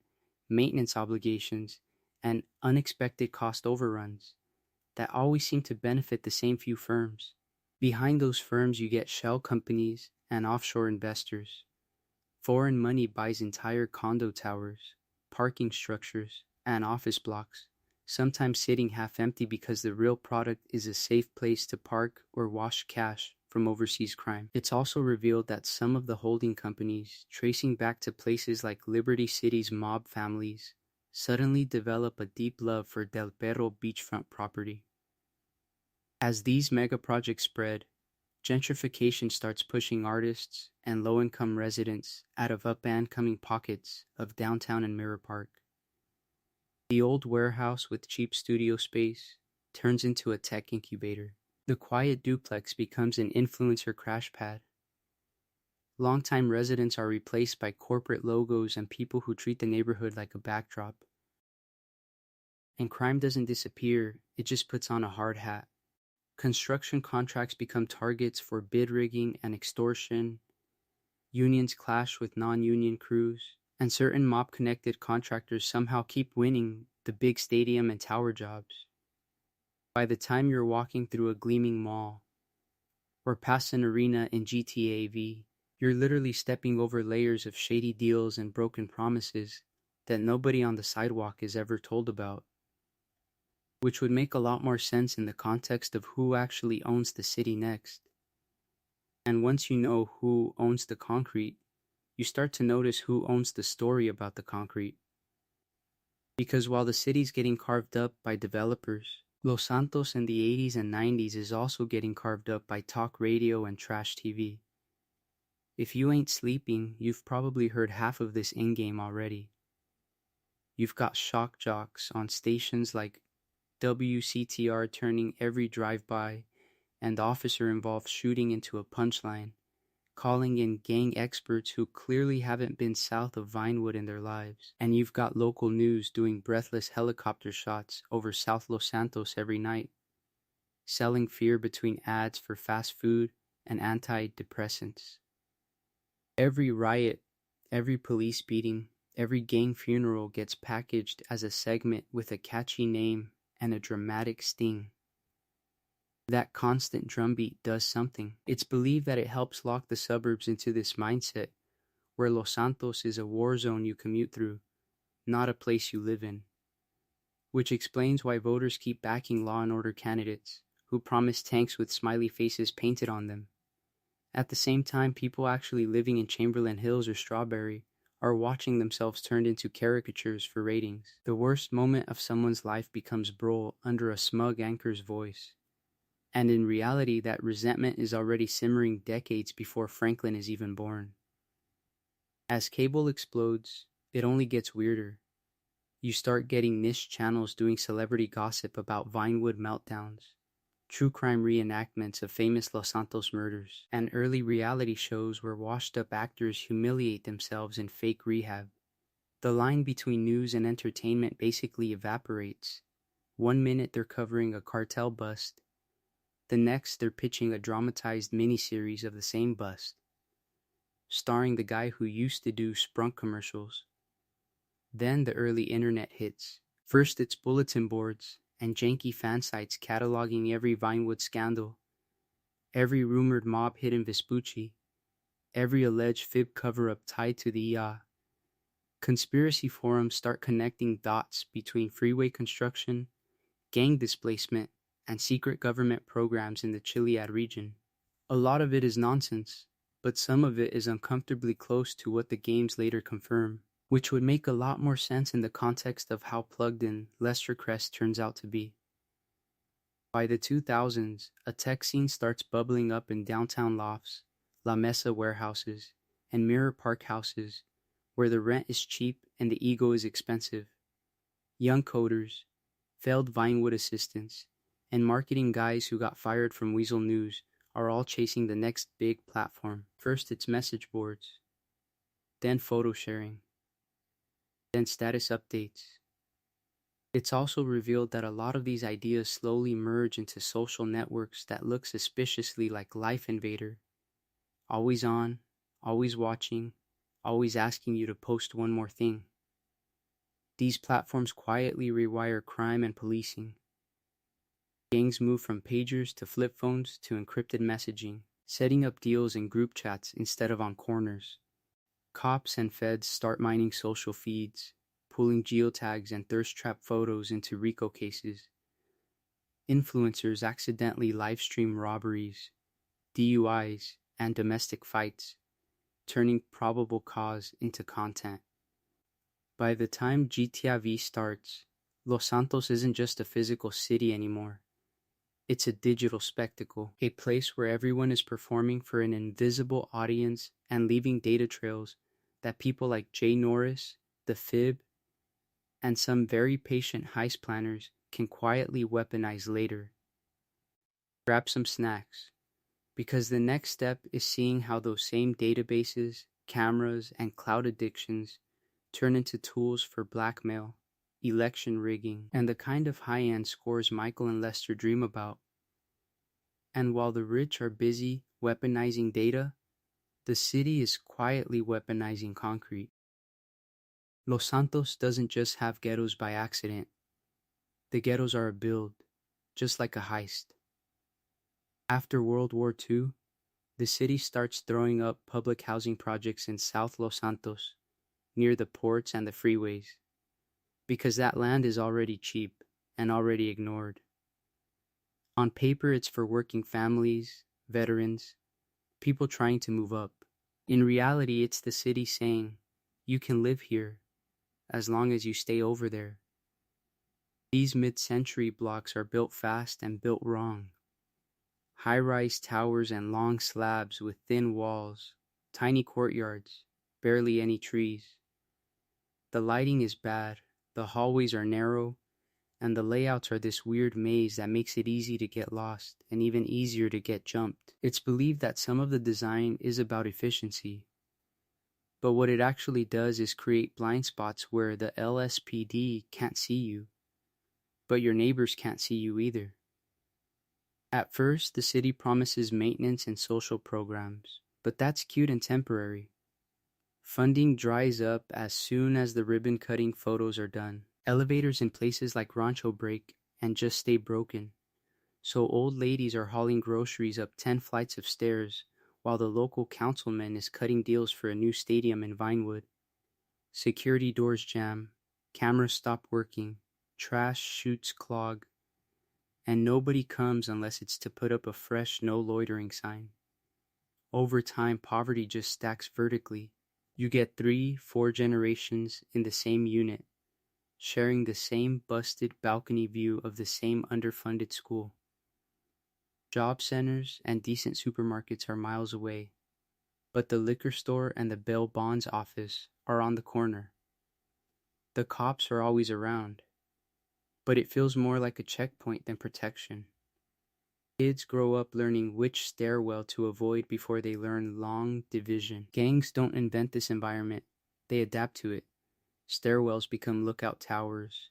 maintenance obligations, and unexpected cost overruns that always seem to benefit the same few firms. Behind those firms you get shell companies and offshore investors. Foreign money buys entire condo towers, parking structures, and office blocks, sometimes sitting half empty because the real product is a safe place to park or wash cash from overseas crime. It's also revealed that some of the holding companies, tracing back to places like Liberty City's mob families, suddenly develop a deep love for Del Perro beachfront property. As these mega projects spread, gentrification starts pushing artists and low-income residents out of up-and-coming pockets of downtown and Mirror Park. The old warehouse with cheap studio space turns into a tech incubator. The quiet duplex becomes an influencer crash pad. Longtime residents are replaced by corporate logos and people who treat the neighborhood like a backdrop. And crime doesn't disappear, it just puts on a hard hat. Construction contracts become targets for bid rigging and extortion. Unions clash with non-union crews, and certain mob-connected contractors somehow keep winning the big stadium and tower jobs. By the time you're walking through a gleaming mall or past an arena in GTA V, you're literally stepping over layers of shady deals and broken promises that nobody on the sidewalk is ever told about, which would make a lot more sense in the context of who actually owns the city next. And once you know who owns the concrete, you start to notice who owns the story about the concrete. Because while the city's getting carved up by developers, Los Santos in the 80s and 90s is also getting carved up by talk radio and trash TV. If you ain't sleeping, you've probably heard half of this in-game already. You've got shock jocks on stations like WCTR turning every drive-by and officer-involved shooting into a punchline, calling in gang experts who clearly haven't been south of Vinewood in their lives. And you've got local news doing breathless helicopter shots over South Los Santos every night, selling fear between ads for fast food and antidepressants. Every riot, every police beating, every gang funeral gets packaged as a segment with a catchy name and a dramatic sting. That constant drumbeat does something. It's believed that it helps lock the suburbs into this mindset where Los Santos is a war zone you commute through, not a place you live in. Which explains why voters keep backing law and order candidates who promise tanks with smiley faces painted on them. At the same time, people actually living in Chamberlain Hills or Strawberry are watching themselves turned into caricatures for ratings. The worst moment of someone's life becomes brole under a smug anchor's voice. And in reality, that resentment is already simmering decades before Franklin is even born. As cable explodes, it only gets weirder. You start getting niche channels doing celebrity gossip about Vinewood meltdowns, true crime reenactments of famous Los Santos murders, and early reality shows where washed-up actors humiliate themselves in fake rehab. The line between news and entertainment basically evaporates. 1 minute they're covering a cartel bust, the next they're pitching a dramatized miniseries of the same bust, starring the guy who used to do Sprunk commercials. Then the early internet hits. First it's bulletin boards and janky fan sites cataloging every Vinewood scandal, every rumored mob hit in Vespucci, every alleged fib cover-up tied to the IA. Conspiracy forums start connecting dots between freeway construction, gang displacement, and secret government programs in the Chiliad region. A lot of it is nonsense, but some of it is uncomfortably close to what the games later confirm, which would make a lot more sense in the context of how plugged in Lester Crest turns out to be. By the 2000s, a tech scene starts bubbling up in downtown lofts, La Mesa warehouses, and Mirror Park houses, where the rent is cheap and the ego is expensive. Young coders, failed Vinewood assistants, and marketing guys who got fired from Weasel News are all chasing the next big platform. First it's message boards, then photo sharing, then status updates. It's also revealed that a lot of these ideas slowly merge into social networks that look suspiciously like Life Invader. Always on, always watching, always asking you to post one more thing. These platforms quietly rewire crime and policing. Gangs move from pagers to flip phones to encrypted messaging, setting up deals in group chats instead of on corners. Cops and feds start mining social feeds, pulling geotags and thirst trap photos into RICO cases. Influencers accidentally livestream robberies, DUIs, and domestic fights, turning probable cause into content. By the time GTA V starts, Los Santos isn't just a physical city anymore. It's a digital spectacle, a place where everyone is performing for an invisible audience and leaving data trails that people like Jay Norris, the Fib, and some very patient heist planners can quietly weaponize later. Grab some snacks, because the next step is seeing how those same databases, cameras, and cloud addictions turn into tools for blackmail, election rigging, and the kind of high-end scores Michael and Lester dream about. And while the rich are busy weaponizing data, the city is quietly weaponizing concrete. Los Santos doesn't just have ghettos by accident. The ghettos are a build, just like a heist. After World War II, the city starts throwing up public housing projects in South Los Santos, near the ports and the freeways, because that land is already cheap and already ignored. On paper, it's for working families, veterans, people trying to move up. In reality, it's the city saying, you can live here as long as you stay over there. These mid-century blocks are built fast and built wrong. High-rise towers and long slabs with thin walls, tiny courtyards, barely any trees. The lighting is bad, the hallways are narrow, and the layouts are this weird maze that makes it easy to get lost and even easier to get jumped. It's believed that some of the design is about efficiency, but what it actually does is create blind spots where the LSPD can't see you, but your neighbors can't see you either. At first, the city promises maintenance and social programs, but that's cute and temporary. Funding dries up as soon as the ribbon-cutting photos are done. Elevators in places like Rancho break and just stay broken, so old ladies are hauling groceries up 10 flights of stairs while the local councilman is cutting deals for a new stadium in Vinewood. Security doors jam, cameras stop working, trash chutes clog, and nobody comes unless it's to put up a fresh no loitering sign. Over time, poverty just stacks vertically. You get 3-4 generations in the same unit, sharing the same busted balcony view of the same underfunded school. Job centers and decent supermarkets are miles away, but the liquor store and the bail bonds office are on the corner. The cops are always around, but it feels more like a checkpoint than protection. Kids grow up learning which stairwell to avoid before they learn long division. Gangs don't invent this environment, they adapt to it. Stairwells become lookout towers.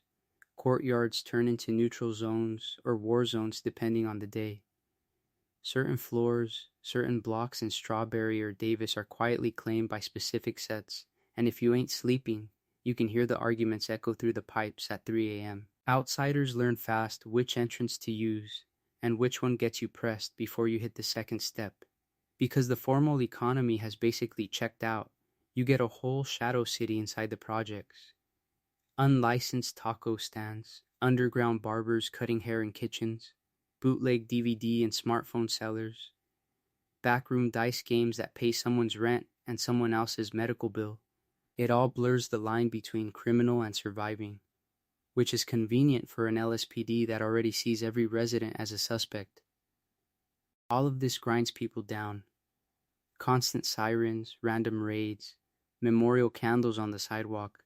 Courtyards turn into neutral zones or war zones depending on the day. Certain floors, certain blocks in Strawberry or Davis are quietly claimed by specific sets, and if you ain't sleeping, you can hear the arguments echo through the pipes at 3 a.m. Outsiders learn fast which entrance to use and which one gets you pressed before you hit the second step. Because the formal economy has basically checked out, you get a whole shadow city inside the projects. Unlicensed taco stands, underground barbers cutting hair in kitchens, bootleg DVD and smartphone sellers, backroom dice games that pay someone's rent and someone else's medical bill. It all blurs the line between criminal and surviving, which is convenient for an LSPD that already sees every resident as a suspect. All of this grinds people down. Constant sirens, random raids, memorial candles on the sidewalk,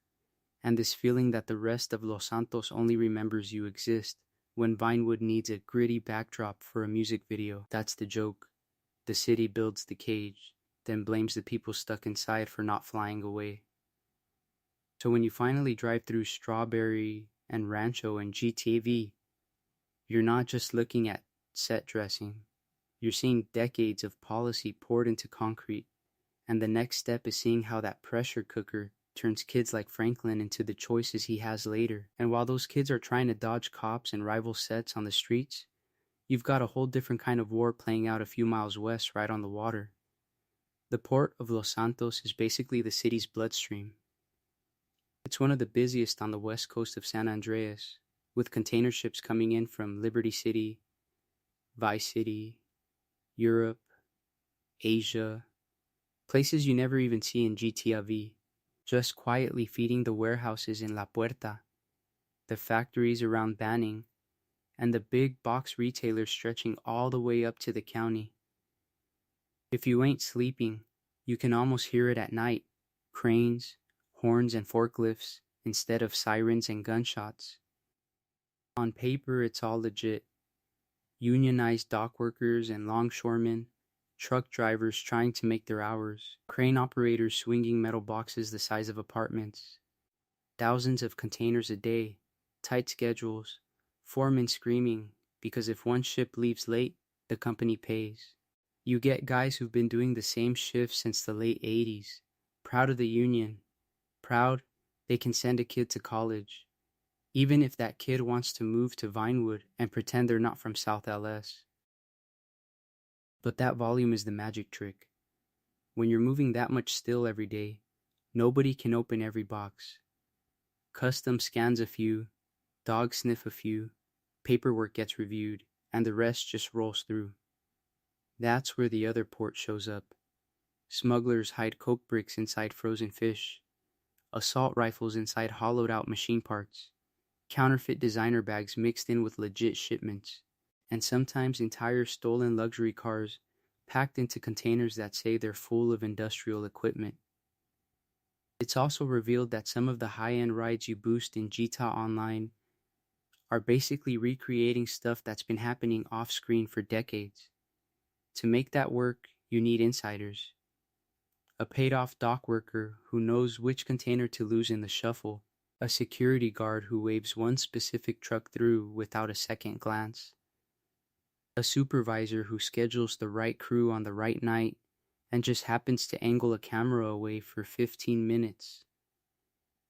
and this feeling that the rest of Los Santos only remembers you exist when Vinewood needs a gritty backdrop for a music video. That's the joke. The city builds the cage, then blames the people stuck inside for not flying away. So when you finally drive through Strawberry and Rancho and GTV, you're not just looking at set dressing. You're seeing decades of policy poured into concrete, and the next step is seeing how that pressure cooker turns kids like Franklin into the choices he has later. And while those kids are trying to dodge cops and rival sets on the streets, you've got a whole different kind of war playing out a few miles west right on the water. The port of Los Santos is basically the city's bloodstream. It's one of the busiest on the west coast of San Andreas, with container ships coming in from Liberty City, Vice City, Europe, Asia, places you never even see in GTV, just quietly feeding the warehouses in La Puerta, the factories around Banning, and the big box retailers stretching all the way up to the county. If you ain't sleeping, you can almost hear it at night, cranes, horns and forklifts instead of sirens and gunshots. On paper, it's all legit. Unionized dock workers and longshoremen, truck drivers trying to make their hours, crane operators swinging metal boxes the size of apartments, thousands of containers a day, tight schedules, foremen screaming because if one ship leaves late, the company pays. You get guys who've been doing the same shift since the late 80s, proud of the union, proud they can send a kid to college, even if that kid wants to move to Vinewood and pretend they're not from South LS. But that volume is the magic trick. When you're moving that much still every day, nobody can open every box. Custom scans a few, dog sniff a few, paperwork gets reviewed, and the rest just rolls through. That's where the other port shows up. Smugglers hide coke bricks inside frozen fish, assault rifles inside hollowed out machine parts, counterfeit designer bags mixed in with legit shipments, and sometimes entire stolen luxury cars packed into containers that say they're full of industrial equipment. It's also revealed that some of the high-end rides you boost in GTA Online are basically recreating stuff that's been happening off-screen for decades. To make that work, you need insiders. A paid-off dock worker who knows which container to lose in the shuffle, a security guard who waves one specific truck through without a second glance, a supervisor who schedules the right crew on the right night and just happens to angle a camera away for 15 minutes.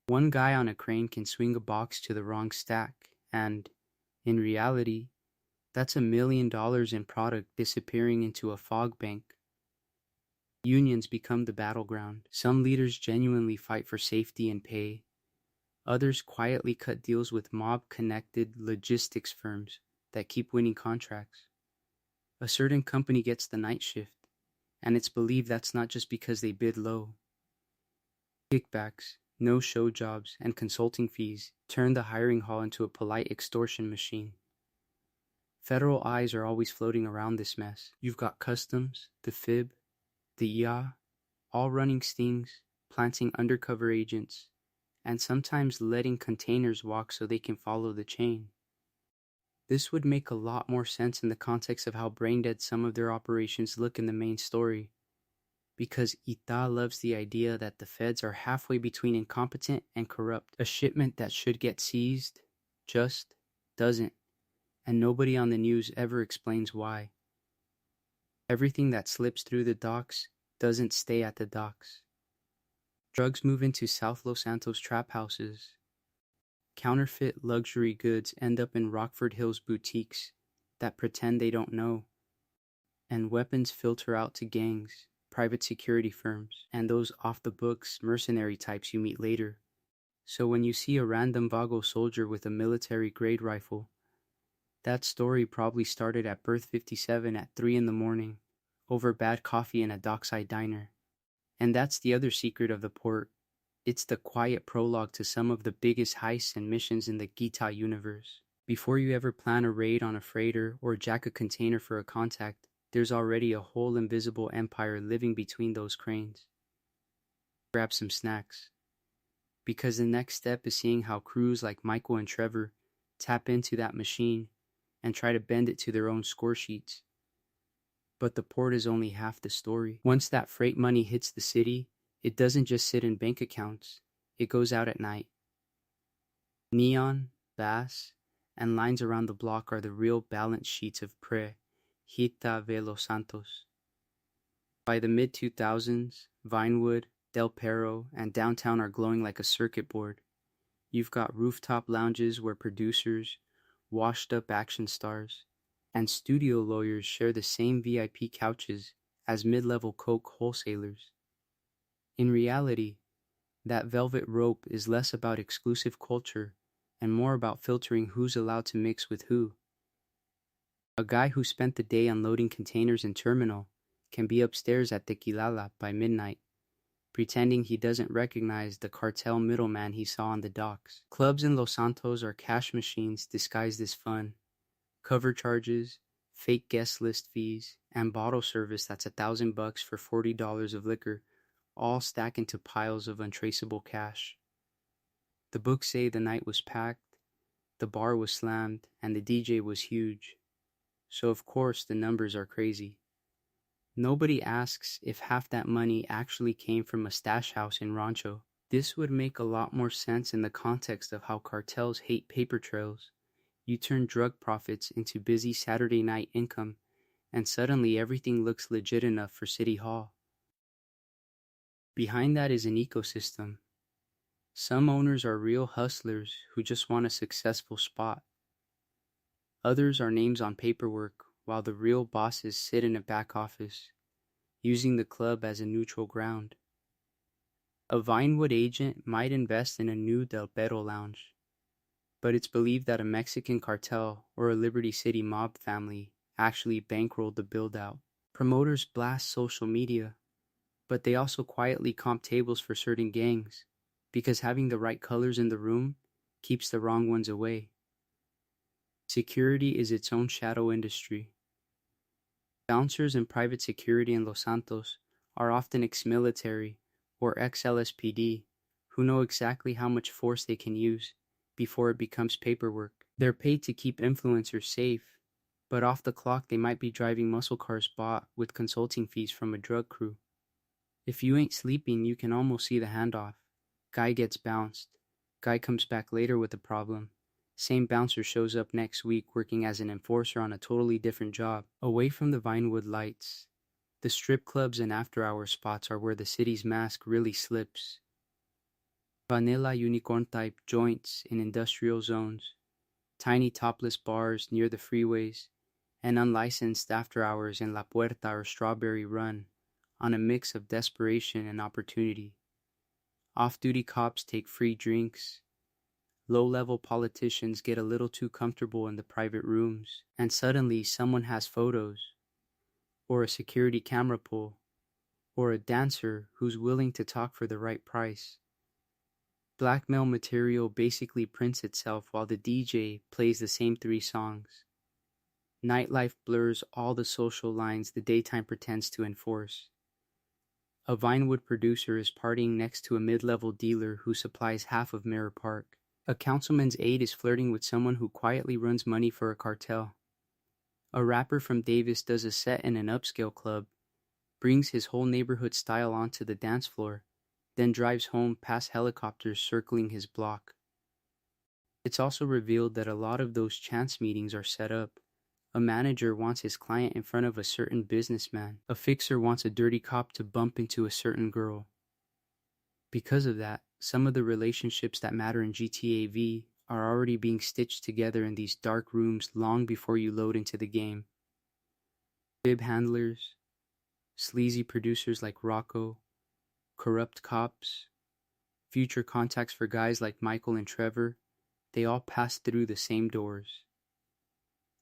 One guy on a crane can swing a box to the wrong stack, and, in reality, that's $1 million in product disappearing into a fog bank. Unions become the battleground. Some leaders genuinely fight for safety and pay. Others quietly cut deals with mob-connected logistics firms that keep winning contracts. A certain company gets the night shift, and it's believed that's not just because they bid low. Kickbacks, no-show jobs, and consulting fees turn the hiring hall into a polite extortion machine. Federal eyes are always floating around this mess. You've got customs, the FIB, the IA, all running stings, planting undercover agents, and sometimes letting containers walk so they can follow the chain. This would make a lot more sense in the context of how brain-dead some of their operations look in the main story, because Ita loves the idea that the feds are halfway between incompetent and corrupt. A shipment that should get seized just doesn't, and nobody on the news ever explains why. Everything that slips through the docks doesn't stay at the docks. Drugs move into South Los Santos trap houses. Counterfeit luxury goods end up in Rockford Hills boutiques that pretend they don't know. And weapons filter out to gangs, private security firms, and those off-the-books mercenary types you meet later. So when you see a random Vago soldier with a military-grade rifle, that story probably started at Berth 57 at 3 in the morning, over bad coffee in a dockside diner. And that's the other secret of the port. It's the quiet prologue to some of the biggest heists and missions in the GTA universe. Before you ever plan a raid on a freighter or jack a container for a contact, there's already a whole invisible empire living between those cranes. Grab some snacks. Because the next step is seeing how crews like Michael and Trevor tap into that machine and try to bend it to their own score sheets. But the port is only half the story. Once that freight money hits the city, it doesn't just sit in bank accounts, it goes out at night. Neon, bass, and lines around the block are the real balance sheets of Pre, Hita ve Los Santos. By the mid-2000s, Vinewood, Del Perro, and downtown are glowing like a circuit board. You've got rooftop lounges where producers, washed-up action stars, and studio lawyers share the same VIP couches as mid-level coke wholesalers. In reality, that velvet rope is less about exclusive culture and more about filtering who's allowed to mix with who. A guy who spent the day unloading containers in terminal can be upstairs at Tequilala by midnight, pretending he doesn't recognize the cartel middleman he saw on the docks. Clubs in Los Santos are cash machines disguised as fun. Cover charges, fake guest list fees, and bottle service that's $1,000 for $40 of liquor all stack into piles of untraceable cash. The books say the night was packed, the bar was slammed, and the DJ was huge. So of course the numbers are crazy. Nobody asks if half that money actually came from a stash house in Rancho. This would make a lot more sense in the context of how cartels hate paper trails. You turn drug profits into busy Saturday night income, and suddenly everything looks legit enough for City Hall. Behind that is an ecosystem. Some owners are real hustlers who just want a successful spot. Others are names on paperwork, while the real bosses sit in a back office, using the club as a neutral ground. A Vinewood agent might invest in a new Del Perro lounge, but it's believed that a Mexican cartel or a Liberty City mob family actually bankrolled the build-out. Promoters blast social media, but they also quietly comp tables for certain gangs, because having the right colors in the room keeps the wrong ones away. Security is its own shadow industry. Bouncers in private security in Los Santos are often ex-military or ex-LSPD who know exactly how much force they can use before it becomes paperwork. They're paid to keep influencers safe, but off the clock they might be driving muscle cars bought with consulting fees from a drug crew. If you ain't sleeping, you can almost see the handoff. Guy gets bounced. Guy comes back later with a problem. Same bouncer shows up next week working as an enforcer on a totally different job. Away from the Vinewood lights, the strip clubs and after-hour spots are where the city's mask really slips. Vanilla unicorn-type joints in industrial zones, tiny topless bars near the freeways, and unlicensed after-hours in La Puerta or Strawberry Run on a mix of desperation and opportunity. Off-duty cops take free drinks. Low-level politicians get a little too comfortable in the private rooms, and suddenly someone has photos, or a security camera pull, or a dancer who's willing to talk for the right price. Blackmail material basically prints itself while the DJ plays the same 3 songs. Nightlife blurs all the social lines the daytime pretends to enforce. A Vinewood producer is partying next to a mid-level dealer who supplies half of Mirror Park. A councilman's aide is flirting with someone who quietly runs money for a cartel. A rapper from Davis does a set in an upscale club, brings his whole neighborhood style onto the dance floor, then drives home past helicopters circling his block. It's also revealed that a lot of those chance meetings are set up. A manager wants his client in front of a certain businessman. A fixer wants a dirty cop to bump into a certain girl. Because of that, some of the relationships that matter in GTA V are already being stitched together in these dark rooms long before you load into the game. Bib handlers, sleazy producers like Rocco, corrupt cops, future contacts for guys like Michael and Trevor, they all pass through the same doors.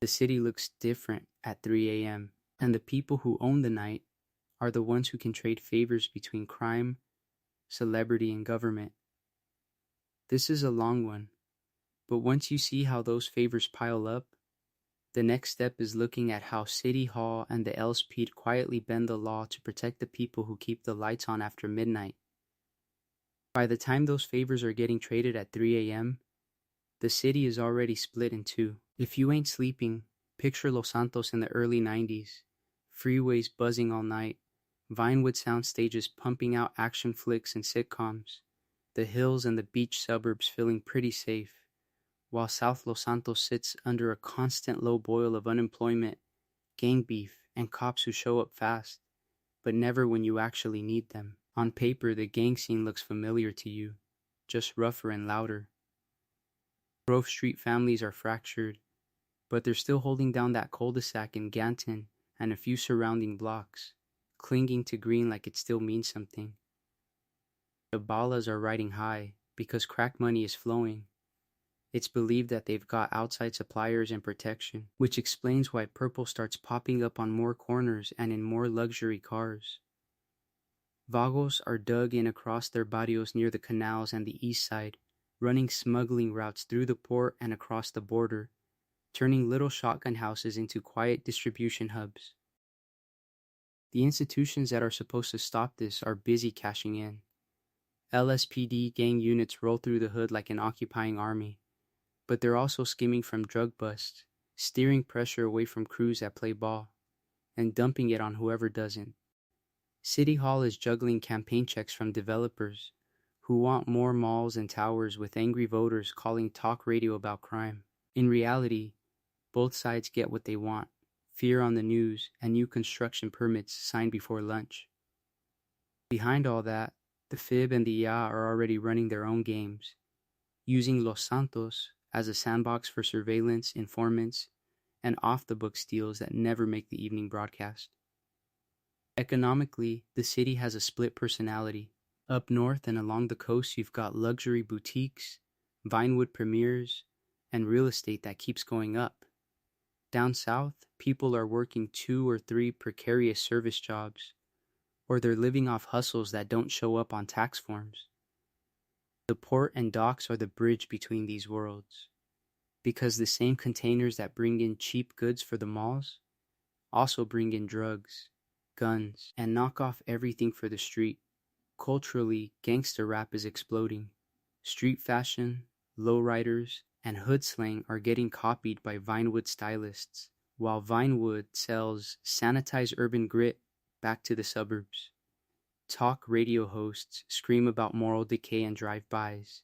The city looks different at 3 a.m., and the people who own the night are the ones who can trade favors between crime, celebrity, and government. This is a long one, but once you see how those favors pile up, the next step is looking at how City Hall and the LSPD quietly bend the law to protect the people who keep the lights on after midnight. By the time those favors are getting traded at 3 a.m., the city is already split in two. If you ain't sleeping, picture Los Santos in the early 90s, freeways buzzing all night, Vinewood sound stages pumping out action flicks and sitcoms, the hills and the beach suburbs feeling pretty safe, while South Los Santos sits under a constant low boil of unemployment, gang beef, and cops who show up fast, but never when you actually need them. On paper, the gang scene looks familiar to you, just rougher and louder. Grove Street families are fractured, but they're still holding down that cul-de-sac in Ganton and a few surrounding blocks, clinging to green like it still means something. The Ballas are riding high because crack money is flowing. It's believed that they've got outside suppliers and protection, which explains why purple starts popping up on more corners and in more luxury cars. Vagos are dug in across their barrios near the canals and the east side, running smuggling routes through the port and across the border, turning little shotgun houses into quiet distribution hubs. The institutions that are supposed to stop this are busy cashing in. LSPD gang units roll through the hood like an occupying army, but they're also skimming from drug busts, steering pressure away from crews that play ball, and dumping it on whoever doesn't. City Hall is juggling campaign checks from developers who want more malls and towers with angry voters calling talk radio about crime. In reality, both sides get what they want, fear on the news and new construction permits signed before lunch. Behind all that, The Fib and the Ya are already running their own games, using Los Santos as a sandbox for surveillance, informants, and off-the-book deals that never make the evening broadcast. Economically, the city has a split personality. Up north and along the coast, you've got luxury boutiques, Vinewood premieres, and real estate that keeps going up. Down south, people are working 2 or 3 precarious service jobs, or they're living off hustles that don't show up on tax forms. The port and docks are the bridge between these worlds, because the same containers that bring in cheap goods for the malls also bring in drugs, guns, and knock off everything for the street. Culturally, gangster rap is exploding. Street fashion, lowriders, and hood slang are getting copied by Vinewood stylists, while Vinewood sells sanitized urban grit back to the suburbs. Talk radio hosts scream about moral decay and drive-bys,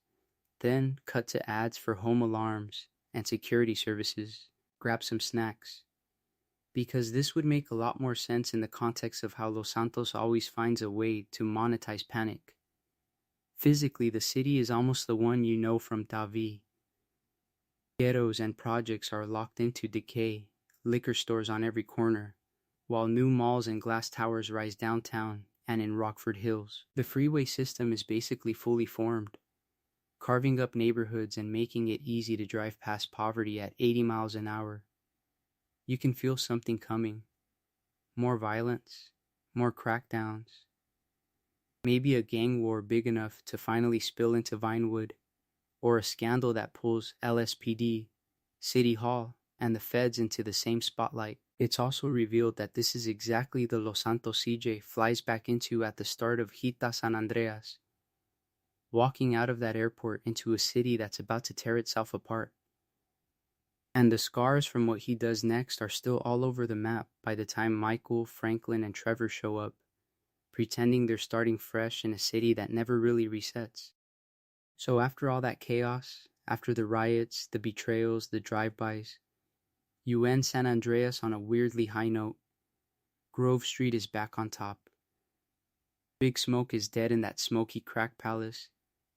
then cut to ads for home alarms and security services. Grab some snacks. Because this would make a lot more sense in the context of how Los Santos always finds a way to monetize panic. Physically, the city is almost the one you know from Davi. Ghettos and projects are locked into decay, liquor stores on every corner, while new malls and glass towers rise downtown and in Rockford Hills. The freeway system is basically fully formed, carving up neighborhoods and making it easy to drive past poverty at 80 miles an hour. You can feel something coming. More violence, more crackdowns. Maybe a gang war big enough to finally spill into Vinewood, or a scandal that pulls LSPD, City Hall, and the feds into the same spotlight. It's also revealed that this is exactly the Los Santos CJ flies back into at the start of Hita San Andreas, walking out of that airport into a city that's about to tear itself apart. And the scars from what he does next are still all over the map by the time Michael, Franklin, and Trevor show up, pretending they're starting fresh in a city that never really resets. So after all that chaos, after the riots, the betrayals, the drive-bys, you end San Andreas on a weirdly high note. Grove Street is back on top. Big Smoke is dead in that smoky crack palace.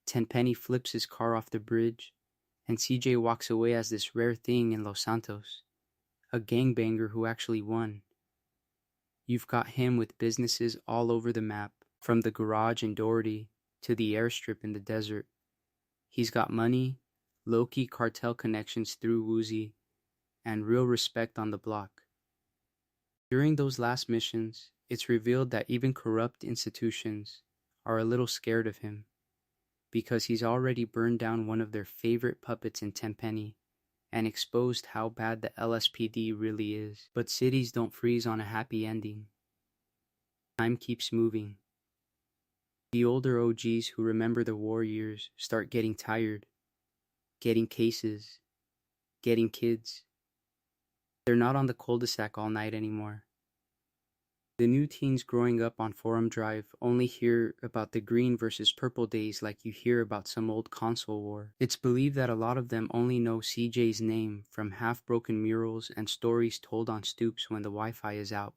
Tenpenny flips his car off the bridge, and CJ walks away as this rare thing in Los Santos, a gangbanger who actually won. You've got him with businesses all over the map, from the garage in Doherty to the airstrip in the desert. He's got money, low-key cartel connections through Woozy, and real respect on the block. During those last missions, it's revealed that even corrupt institutions are a little scared of him, because he's already burned down one of their favorite puppets in Tenpenny and exposed how bad the LSPD really is. But cities don't freeze on a happy ending. Time keeps moving. The older OGs who remember the war years start getting tired, getting cases, getting kids. They're not on the cul-de-sac all night anymore. The new teens growing up on Forum Drive only hear about the green versus purple days like you hear about some old console war. It's believed that a lot of them only know CJ's name from half-broken murals and stories told on stoops when the Wi-Fi is out.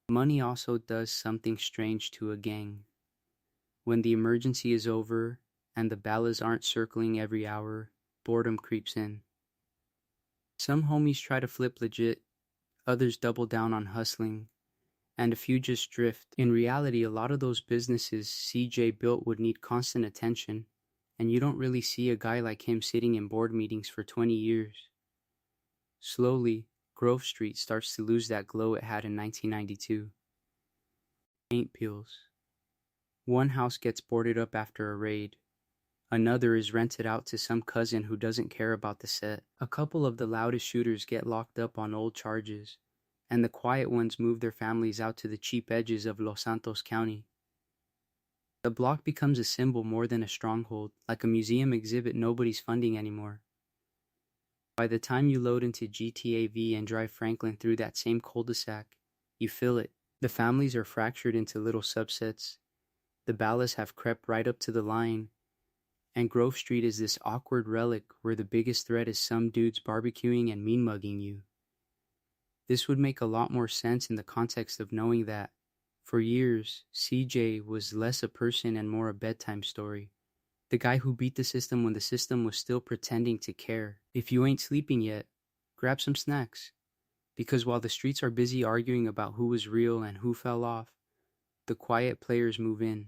Money also does something strange to a gang. When the emergency is over and the ballas aren't circling every hour, boredom creeps in. Some homies try to flip legit, others double down on hustling, and a few just drift. In reality, a lot of those businesses CJ built would need constant attention, and you don't really see a guy like him sitting in board meetings for 20 years. Slowly, Grove Street starts to lose that glow it had in 1992. Paint peels. One house gets boarded up after a raid. Another is rented out to some cousin who doesn't care about the set. A couple of the loudest shooters get locked up on old charges, and the quiet ones move their families out to the cheap edges of Los Santos County. The block becomes a symbol more than a stronghold, like a museum exhibit nobody's funding anymore. By the time you load into GTA V and drive Franklin through that same cul-de-sac, you feel it. The families are fractured into little subsets. The ballas have crept right up to the line, and Grove Street is this awkward relic where the biggest threat is some dudes barbecuing and mean-mugging you. This would make a lot more sense in the context of knowing that, For years, CJ was less a person and more a bedtime story. The guy who beat the system when the system was still pretending to care. If you ain't sleeping yet, grab some snacks. Because while the streets are busy arguing about who was real and who fell off, the quiet players move in.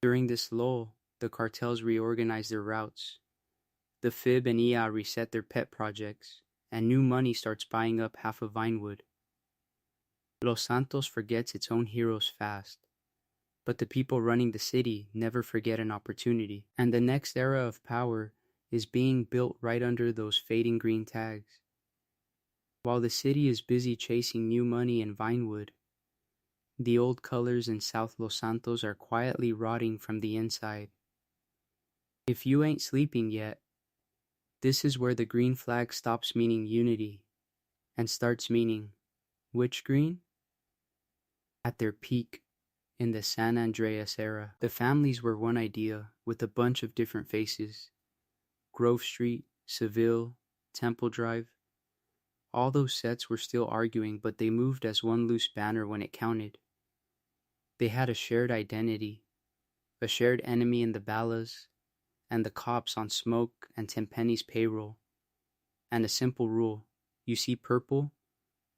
During this lull, the cartels reorganize their routes. The FIB and EA reset their pet projects, and new money starts buying up half of Vinewood. Los Santos forgets its own heroes fast, but the people running the city never forget an opportunity, and the next era of power is being built right under those fading green tags. While the city is busy chasing new money in Vinewood, the old colors in South Los Santos are quietly rotting from the inside. If you ain't sleeping yet, this is where the green flag stops meaning unity and starts meaning which green? At their peak, in the San Andreas era, the families were one idea with a bunch of different faces. Grove Street, Seville, Temple Drive. All those sets were still arguing, but they moved as one loose banner when it counted. They had a shared identity, a shared enemy in the Ballas, and the cops on Smoke and Tenpenny's payroll, and a simple rule: you see purple,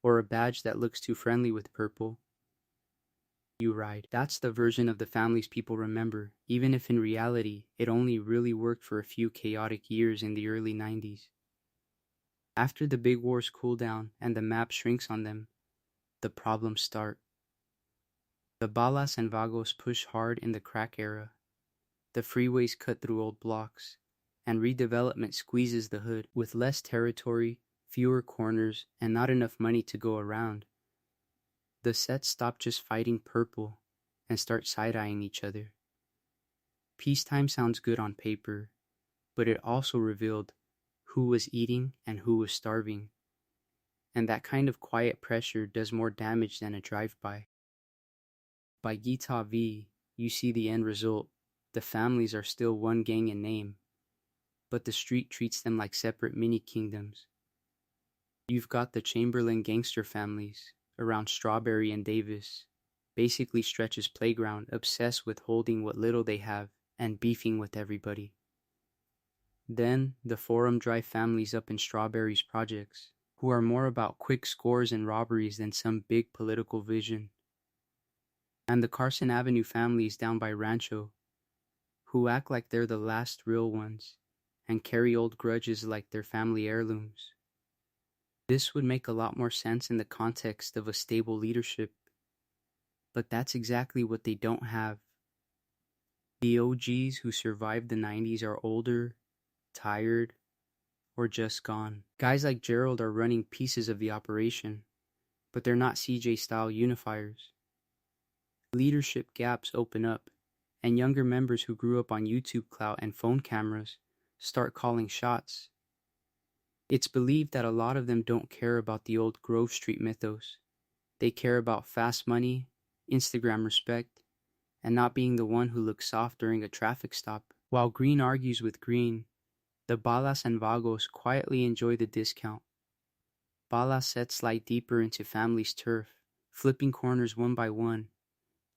or a badge that looks too friendly with purple, you ride. That's the version of the families people remember, even if in reality it only really worked for a few chaotic years in the early 90s. After the big wars cool down and the map shrinks on them, the problems start. The Ballas and Vagos push hard in the crack era. The freeways cut through old blocks, and redevelopment squeezes the hood. With less territory, fewer corners, and not enough money to go around, the sets stop just fighting purple and start side-eyeing each other. Peacetime sounds good on paper, but it also revealed who was eating and who was starving. And that kind of quiet pressure does more damage than a drive-by. By Gita V, you see the end result. The families are still one gang in name, but the street treats them like separate mini-kingdoms. You've got the Chamberlain gangster families around Strawberry and Davis, basically Stretch's playground, obsessed with holding what little they have and beefing with everybody. Then the Forum Drive families up in Strawberry's projects, who are more about quick scores and robberies than some big political vision. And the Carson Avenue families down by Rancho, who act like they're the last real ones and carry old grudges like they're family heirlooms. This would make a lot more sense in the context of a stable leadership, but that's exactly what they don't have. The OGs who survived the 90s are older, tired, or just gone. Guys like Gerald are running pieces of the operation, but they're not CJ-style unifiers. Leadership gaps open up, and younger members who grew up on YouTube clout and phone cameras start calling shots. It's believed that a lot of them don't care about the old Grove Street mythos. They care about fast money, Instagram respect, and not being the one who looks soft during a traffic stop. While Green argues with Green, the Ballas and Vagos quietly enjoy the discount. Ballas sets slide deeper into family's turf, flipping corners one by one,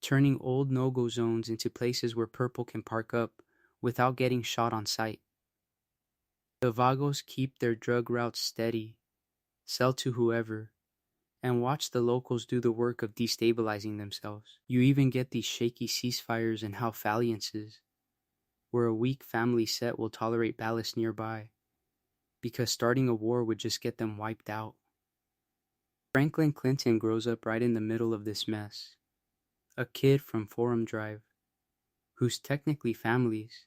turning old no-go zones into places where purple can park up without getting shot on sight. The Vagos keep their drug routes steady, sell to whoever, and watch the locals do the work of destabilizing themselves. You even get these shaky ceasefires and half-alliances, where a weak family set will tolerate ballast nearby, because starting a war would just get them wiped out. Franklin Clinton grows up right in the middle of this mess, a kid from Forum Drive, who's technically families,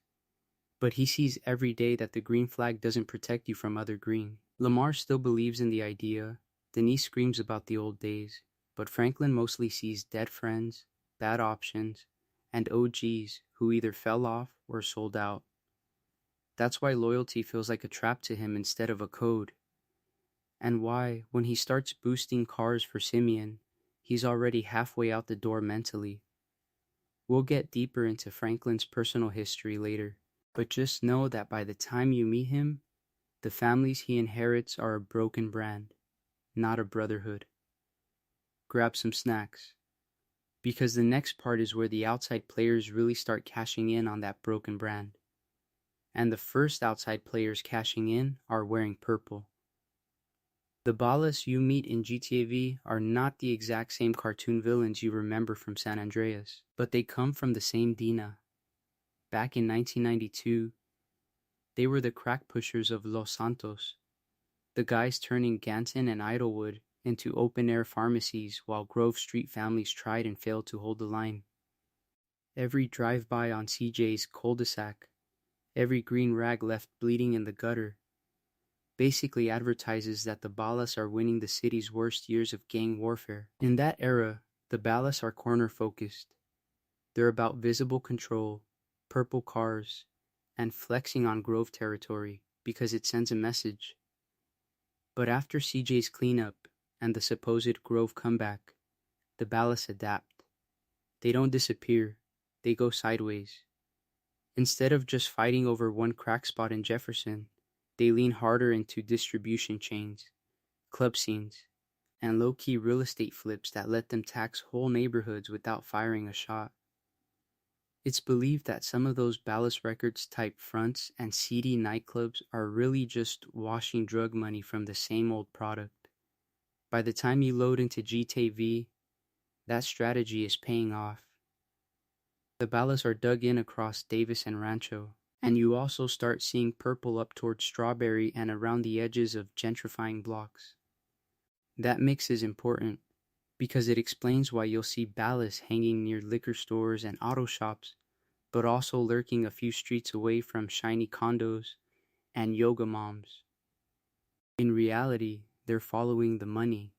but he sees every day that the green flag doesn't protect you from other green. Lamar still believes in the idea, Denise screams about the old days, but Franklin mostly sees dead friends, bad options, and OGs who either fell off or sold out. That's why loyalty feels like a trap to him instead of a code. And why, when he starts boosting cars for Simeon, he's already halfway out the door mentally. We'll get deeper into Franklin's personal history later, but just know that by the time you meet him, the families he inherits are a broken brand, not a brotherhood. Grab some snacks. Because the next part is where the outside players really start cashing in on that broken brand. And the first outside players cashing in are wearing purple. The Balas you meet in GTA V are not the exact same cartoon villains you remember from San Andreas, but they come from the same Dina. Back in 1992, they were the crack pushers of Los Santos, the guys turning Ganton and Idlewood into open-air pharmacies while Grove Street families tried and failed to hold the line. Every drive-by on CJ's cul-de-sac, every green rag left bleeding in the gutter, basically advertises that the Balas are winning the city's worst years of gang warfare. In that era, the Balas are corner-focused. They're about visible control, purple cars, and flexing on Grove territory because it sends a message. But after CJ's cleanup and the supposed Grove comeback, the Balas adapt. They don't disappear, they go sideways. Instead of just fighting over one crack spot in Jefferson, they lean harder into distribution chains, club scenes, and low-key real estate flips that let them tax whole neighborhoods without firing a shot. It's believed that some of those Ballas Records type fronts and seedy nightclubs are really just washing drug money from the same old product. By the time you load into GTA V, that strategy is paying off. The Ballas are dug in across Davis and Rancho, and you also start seeing purple up towards Strawberry and around the edges of gentrifying blocks. That mix is important because it explains why you'll see Ballas hanging near liquor stores and auto shops, but also lurking a few streets away from shiny condos and yoga moms. In reality, they're following the money,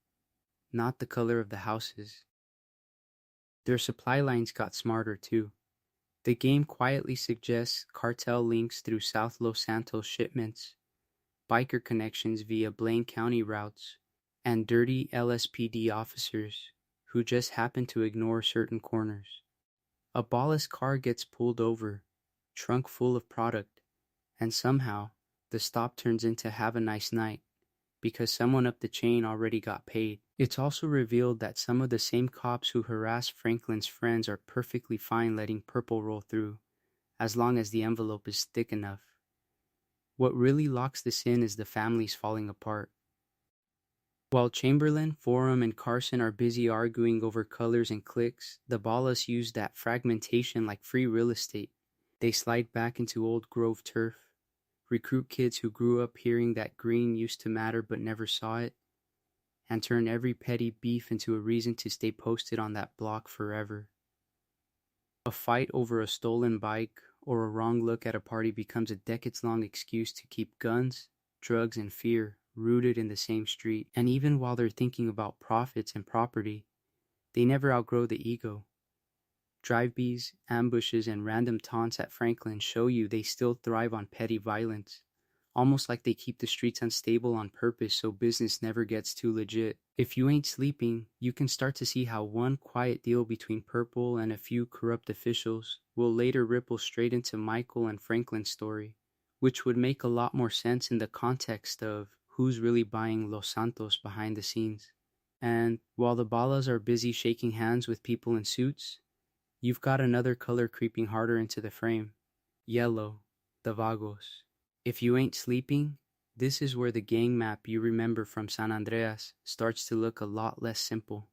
not the color of the houses. Their supply lines got smarter too. The game quietly suggests cartel links through South Los Santos shipments, biker connections via Blaine County routes, and dirty LSPD officers who just happen to ignore certain corners. A Ballas car gets pulled over, trunk full of product, and somehow the stop turns into have a nice night because someone up the chain already got paid. It's also revealed that some of the same cops who harass Franklin's friends are perfectly fine letting purple roll through, as long as the envelope is thick enough. What really locks this in is the families falling apart. While Chamberlain, Forum, and Carson are busy arguing over colors and cliques, the Ballas use that fragmentation like free real estate. They slide back into old Grove turf, recruit kids who grew up hearing that green used to matter but never saw it, and turn every petty beef into a reason to stay posted on that block forever. A fight over a stolen bike or a wrong look at a party becomes a decades-long excuse to keep guns, drugs, and fear rooted in the same street. And even while they're thinking about profits and property, they never outgrow the ego. Drive-bys, ambushes, and random taunts at Franklin show you they still thrive on petty violence, almost like they keep the streets unstable on purpose so business never gets too legit. If you ain't sleeping, you can start to see how one quiet deal between Purple and a few corrupt officials will later ripple straight into Michael and Franklin's story, which would make a lot more sense in the context of who's really buying Los Santos behind the scenes. And while the Ballas are busy shaking hands with people in suits, you've got another color creeping harder into the frame. Yellow, the Vagos. If you ain't sleeping, this is where the gang map you remember from San Andreas starts to look a lot less simple.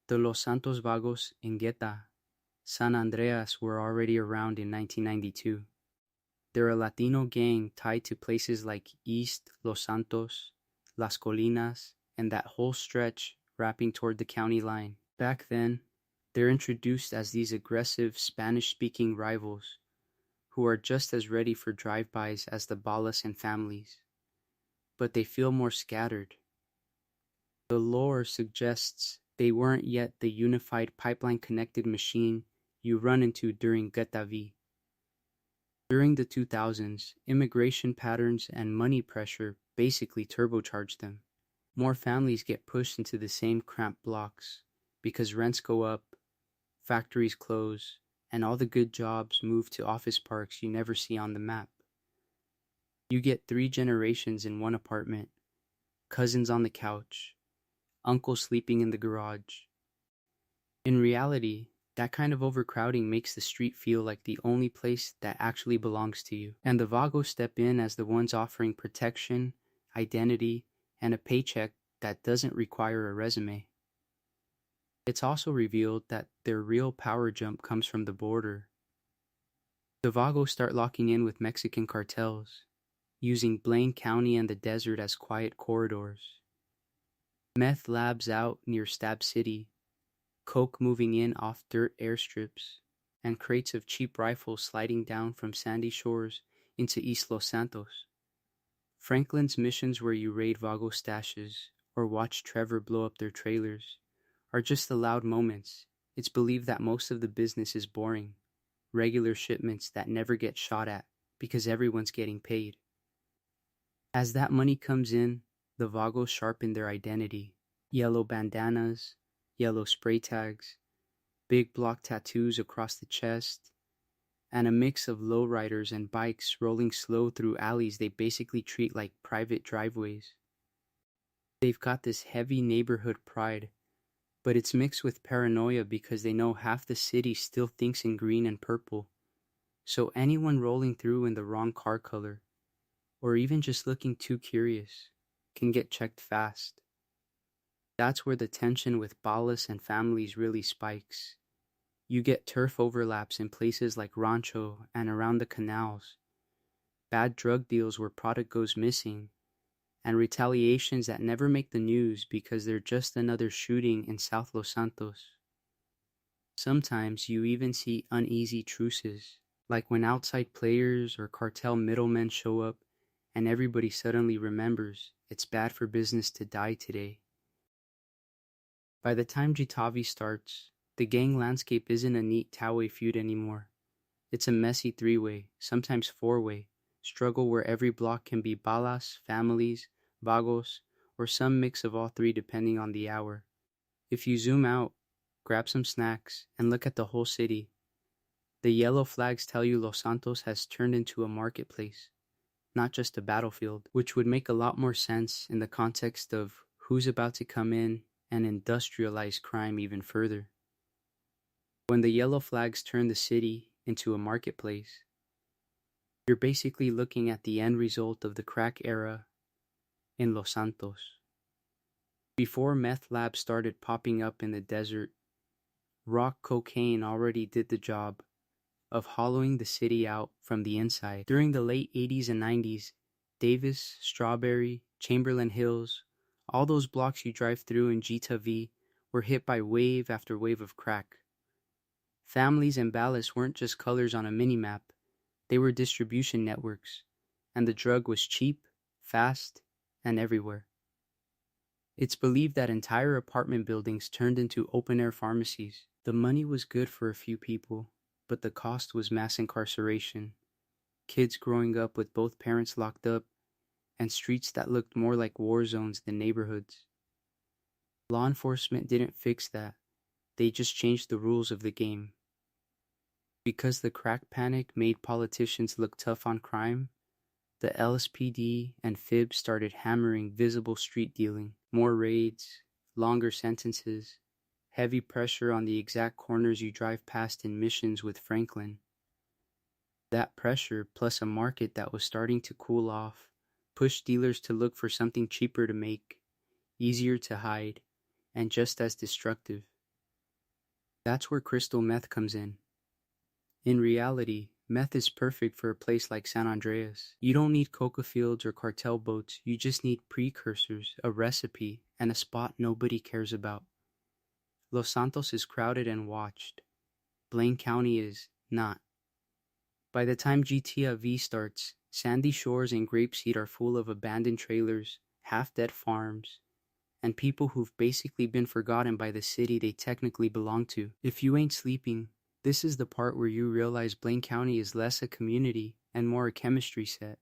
The Los Santos Vagos in Guetta, San Andreas were already around in 1992. They're a Latino gang tied to places like East Los Santos, Las Colinas, and that whole stretch wrapping toward the county line. Back then, they're introduced as these aggressive Spanish-speaking rivals who are just as ready for drive-bys as the Ballas and families, but they feel more scattered. The lore suggests they weren't yet the unified pipeline-connected machine you run into during Getavi. During the 2000s, immigration patterns and money pressure basically turbocharged them. More families get pushed into the same cramped blocks because rents go up, factories close, and all the good jobs move to office parks you never see on the map. You get 3 generations in one apartment, cousins on the couch, uncle sleeping in the garage. In reality, that kind of overcrowding makes the street feel like the only place that actually belongs to you. And the Vagos step in as the ones offering protection, identity, and a paycheck that doesn't require a resume. It's also revealed that their real power jump comes from the border. The Vagos start locking in with Mexican cartels, using Blaine County and the desert as quiet corridors. Meth labs out near Stab City, coke moving in off dirt airstrips, and crates of cheap rifles sliding down from sandy shores into East Los Santos. Franklin's missions, where you raid Vago stashes or watch Trevor blow up their trailers, are just the loud moments. It's believed that most of the business is boring, regular shipments that never get shot at because everyone's getting paid. As that money comes in, the Vagos sharpen their identity. Yellow bandanas, yellow spray tags, big block tattoos across the chest, and a mix of lowriders and bikes rolling slow through alleys they basically treat like private driveways. They've got this heavy neighborhood pride, but it's mixed with paranoia because they know half the city still thinks in green and purple. So anyone rolling through in the wrong car color, or even just looking too curious, can get checked fast. That's where the tension with balas and families really spikes. You get turf overlaps in places like Rancho and around the canals, bad drug deals where product goes missing, and retaliations that never make the news because they're just another shooting in South Los Santos. Sometimes you even see uneasy truces, like when outside players or cartel middlemen show up and everybody suddenly remembers it's bad for business to die today. By the time Jitavi starts, the gang landscape isn't a neat two-way feud anymore. It's a messy three-way, sometimes four-way, struggle where every block can be balas, families, vagos, or some mix of all three depending on the hour. If you zoom out, grab some snacks, and look at the whole city, the yellow flags tell you Los Santos has turned into a marketplace, not just a battlefield, which would make a lot more sense in the context of who's about to come in and industrialize crime even further. When the yellow flags turn the city into a marketplace, you're basically looking at the end result of the crack era in Los Santos. Before meth labs started popping up in the desert, rock cocaine already did the job of hollowing the city out from the inside. During the late 80s and 90s, Davis, Strawberry, Chamberlain Hills, all those blocks you drive through in G-to-V were hit by wave after wave of crack. Families and ballasts weren't just colors on a minimap, they were distribution networks, and the drug was cheap, fast, and everywhere. It's believed that entire apartment buildings turned into open-air pharmacies. The money was good for a few people, but the cost was mass incarceration, kids growing up with both parents locked up, and streets that looked more like war zones than neighborhoods. Law enforcement didn't fix that, they just changed the rules of the game. Because the crack panic made politicians look tough on crime, the LSPD and FIB started hammering visible street dealing, more raids, longer sentences, heavy pressure on the exact corners you drive past in missions with Franklin. That pressure, plus a market that was starting to cool off, pushed dealers to look for something cheaper to make, easier to hide, and just as destructive. That's where crystal meth comes in. In reality, meth is perfect for a place like San Andreas. You don't need coca fields or cartel boats, you just need precursors, a recipe, and a spot nobody cares about. Los Santos is crowded and watched. Blaine County is not. By the time GTA-V starts, sandy shores and Grapeseed are full of abandoned trailers, half-dead farms, and people who've basically been forgotten by the city they technically belong to. If you ain't sleeping, this is the part where you realize Blaine County is less a community and more a chemistry set.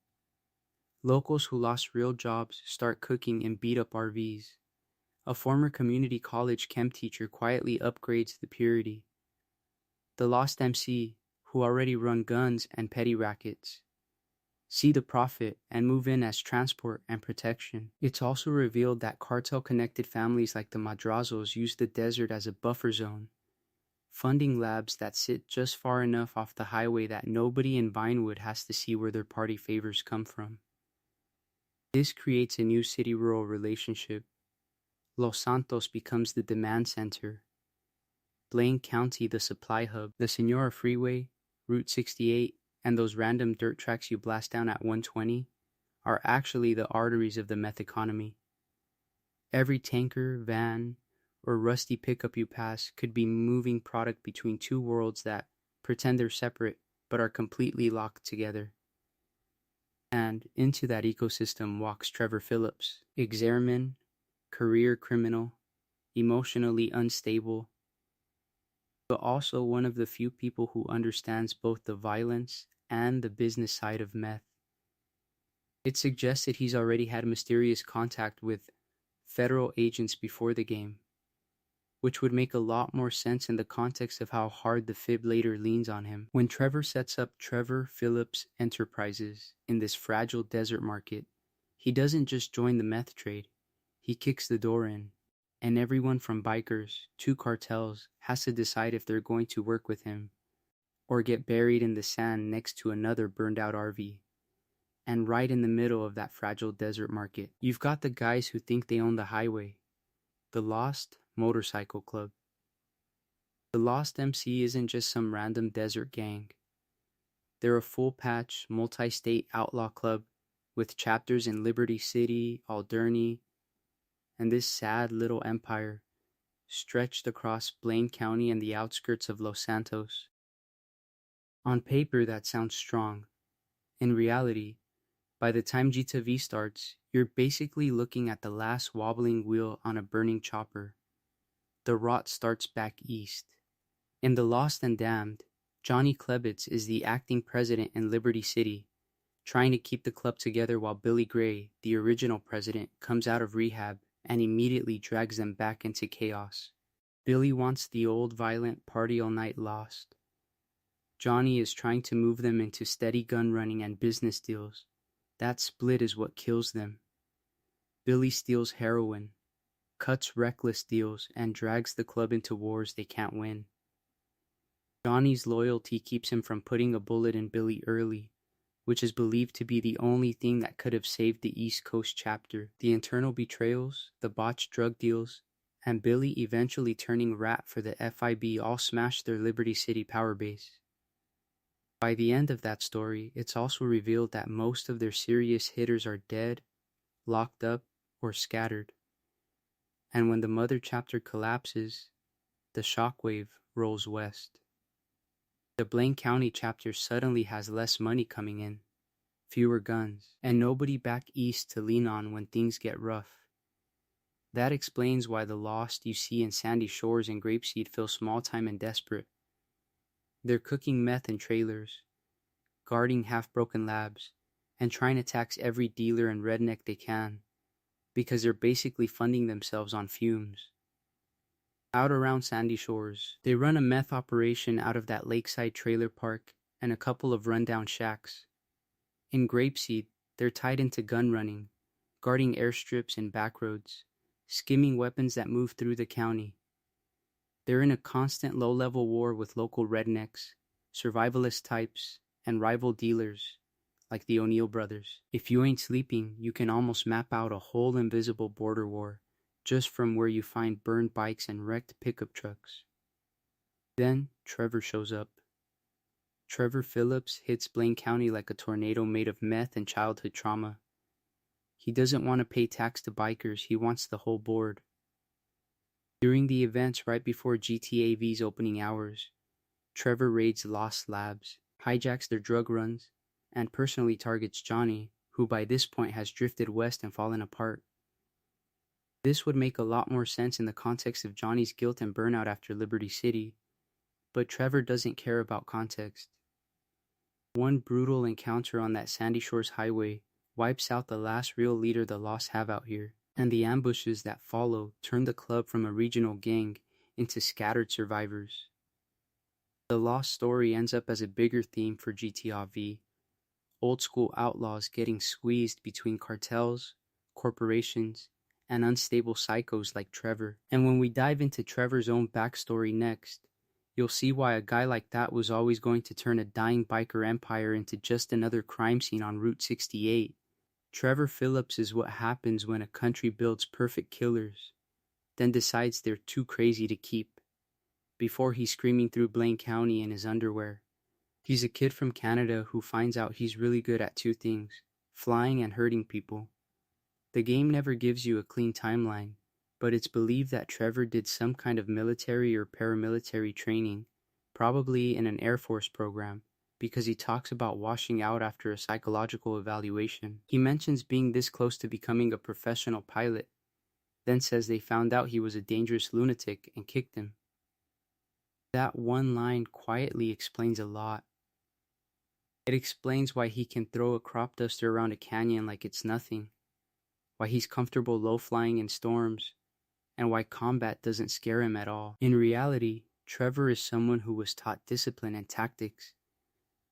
Locals who lost real jobs start cooking in beat-up RVs. A former community college chem teacher quietly upgrades the purity. The lost MC, who already run guns and petty rackets, see the profit and move in as transport and protection. It's also revealed that cartel-connected families like the Madrazos use the desert as a buffer zone, funding labs that sit just far enough off the highway that nobody in Vinewood has to see where their party favors come from. This creates a new city-rural relationship. Los Santos becomes the demand center, Blaine County the supply hub. The Senora Freeway, Route 68, and those random dirt tracks you blast down at 120 are actually the arteries of the meth economy. Every tanker, van, or rusty pickup you pass could be moving product between two worlds that pretend they're separate but are completely locked together. And into that ecosystem walks Trevor Phillips, exairman, career criminal, emotionally unstable, but also one of the few people who understands both the violence and the business side of meth. It suggested he's already had mysterious contact with federal agents before the game, which would make a lot more sense in the context of how hard the fib later leans on him. When Trevor sets up Trevor Phillips Enterprises in this fragile desert market, he doesn't just join the meth trade, he kicks the door in. And everyone from bikers to cartels has to decide if they're going to work with him or get buried in the sand next to another burned out RV. And right in the middle of that fragile desert market, you've got the guys who think they own the highway, the Lost Motorcycle Club. The Lost MC isn't just some random desert gang. They're a full-patch, multi-state outlaw club with chapters in Liberty City, Alderney, and this sad little empire stretched across Blaine County and the outskirts of Los Santos. On paper, that sounds strong. In reality, by the time GTV starts, you're basically looking at the last wobbling wheel on a burning chopper. The rot starts back east. In The Lost and Damned, Johnny Klebitz is the acting president in Liberty City, trying to keep the club together while Billy Gray, the original president, comes out of rehab and immediately drags them back into chaos. Billy wants the old violent party all night Lost. Johnny is trying to move them into steady gun running and business deals. That split is what kills them. Billy steals heroin, cuts reckless deals, and drags the club into wars they can't win. Johnny's loyalty keeps him from putting a bullet in Billy early, which is believed to be the only thing that could have saved the East Coast chapter. The internal betrayals, the botched drug deals, and Billy eventually turning rat for the FIB all smashed their Liberty City power base. By the end of that story, it's also revealed that most of their serious hitters are dead, locked up, or scattered. And when the mother chapter collapses, the shockwave rolls west. The Blaine County chapter suddenly has less money coming in, fewer guns, and nobody back east to lean on when things get rough. That explains why the Lost you see in Sandy Shores and Grapeseed feel small-time and desperate. They're cooking meth in trailers, guarding half-broken labs, and trying to tax every dealer and redneck they can, because they're basically funding themselves on fumes. Out around Sandy Shores, they run a meth operation out of that lakeside trailer park and a couple of rundown shacks. In Grapeseed, they're tied into gun running, guarding airstrips and back roads, skimming weapons that move through the county. They're in a constant low-level war with local rednecks, survivalist types, and rival dealers, like the O'Neill brothers. If you ain't sleeping, you can almost map out a whole invisible border war just from where you find burned bikes and wrecked pickup trucks. Then Trevor shows up. Trevor Phillips hits Blaine County like a tornado made of meth and childhood trauma. He doesn't want to pay tax to bikers, he wants the whole board. During the events right before GTA V's opening hours, Trevor raids Lost Labs, hijacks their drug runs, and personally targets Johnny, who by this point has drifted west and fallen apart. This would make a lot more sense in the context of Johnny's guilt and burnout after Liberty City, but Trevor doesn't care about context. One brutal encounter on that Sandy Shores highway wipes out the last real leader the Lost have out here, and the ambushes that follow turn the club from a regional gang into scattered survivors. The Lost story ends up as a bigger theme for GTA V, old school outlaws getting squeezed between cartels, corporations, and unstable psychos like Trevor. And when we dive into Trevor's own backstory next, You'll see why a guy like that was always going to turn a dying biker empire into just another crime scene on Route 68. Trevor Phillips is what happens when a country builds perfect killers, then decides they're too crazy to keep, before he's screaming through Blaine County in his underwear. He's a kid from Canada who finds out he's really good at two things: flying and hurting people. The game never gives you a clean timeline, but it's believed that Trevor did some kind of military or paramilitary training, probably in an Air Force program, because he talks about washing out after a psychological evaluation. He mentions being this close to becoming a professional pilot, then says they found out he was a dangerous lunatic and kicked him. That one line quietly explains a lot. It explains why he can throw a crop duster around a canyon like it's nothing, why he's comfortable low-flying in storms, and why combat doesn't scare him at all. In reality, Trevor is someone who was taught discipline and tactics,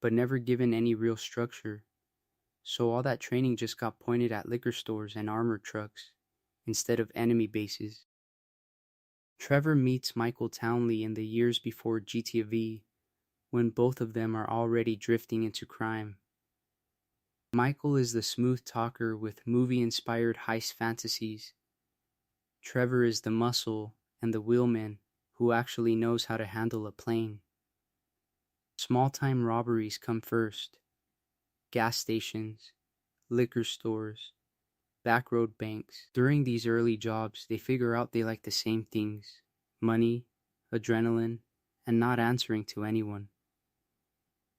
but never given any real structure, so all that training just got pointed at liquor stores and armored trucks, instead of enemy bases. Trevor meets Michael Townley in the years before GTA V, when both of them are already drifting into crime. Michael is the smooth talker with movie-inspired heist fantasies. Trevor is the muscle and the wheelman who actually knows how to handle a plane. Small-time robberies come first. Gas stations, liquor stores, backroad banks. During these early jobs, they figure out they like the same things: money, adrenaline, and not answering to anyone.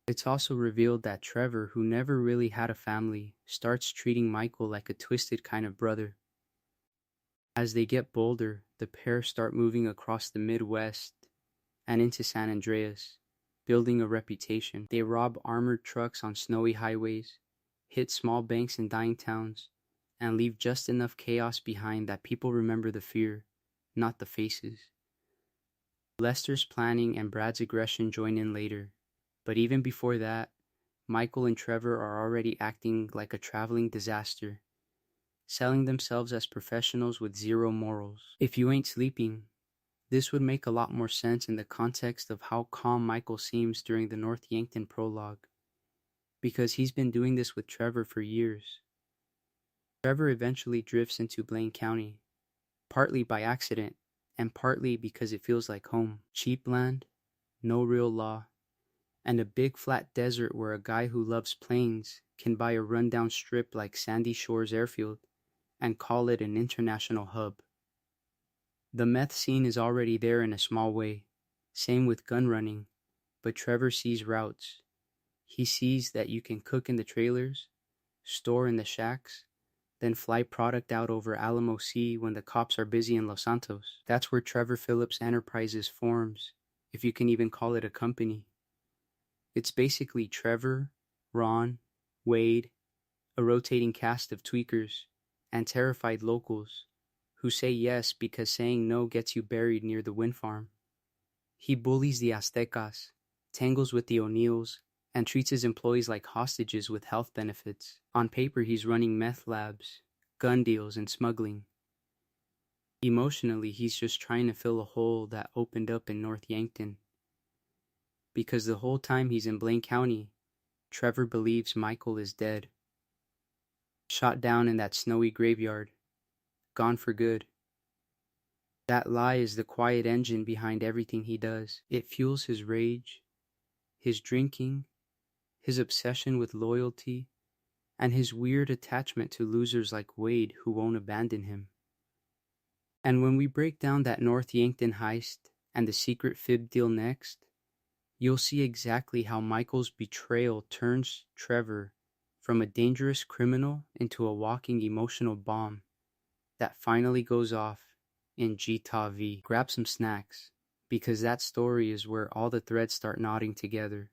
It's also revealed that Trevor, who never really had a family, starts treating Michael like a twisted kind of brother. As they get bolder, the pair start moving across the Midwest and into San Andreas, building a reputation. They rob armored trucks on snowy highways, hit small banks in dying towns, and leave just enough chaos behind that people remember the fear, not the faces. Lester's planning and Brad's aggression join in later, but even before that, Michael and Trevor are already acting like a traveling disaster, selling themselves as professionals with zero morals. If you ain't sleeping, this would make a lot more sense in the context of how calm Michael seems during the North Yankton prologue, because he's been doing this with Trevor for years. Trevor eventually drifts into Blaine County, partly by accident, and partly because it feels like home. Cheap land, no real law, and a big flat desert where a guy who loves planes can buy a rundown strip like Sandy Shores Airfield and call it an international hub. The meth scene is already there in a small way, same with gun running, but Trevor sees routes. He sees that you can cook in the trailers, store in the shacks, then fly product out over Alamo Sea when the cops are busy in Los Santos. That's where Trevor Phillips Enterprises forms, if you can even call it a company. It's basically Trevor, Ron, Wade, a rotating cast of tweakers, and terrified locals who say yes because saying no gets you buried near the wind farm. He bullies the Aztecas, tangles with the O'Neills, and treats his employees like hostages with health benefits. On paper, he's running meth labs, gun deals, and smuggling. Emotionally, he's just trying to fill a hole that opened up in North Yankton. Because the whole time he's in Blaine County, Trevor believes Michael is dead. Shot down in that snowy graveyard. Gone for good. That lie is the quiet engine behind everything he does. It fuels his rage, his drinking, his obsession with loyalty, and his weird attachment to losers like Wade who won't abandon him. And when we break down that North Yankton heist and the secret fib deal next, you'll see exactly how Michael's betrayal turns Trevor from a dangerous criminal into a walking emotional bomb that finally goes off in GTA V. Grab some snacks, because that story is where all the threads start knotting together.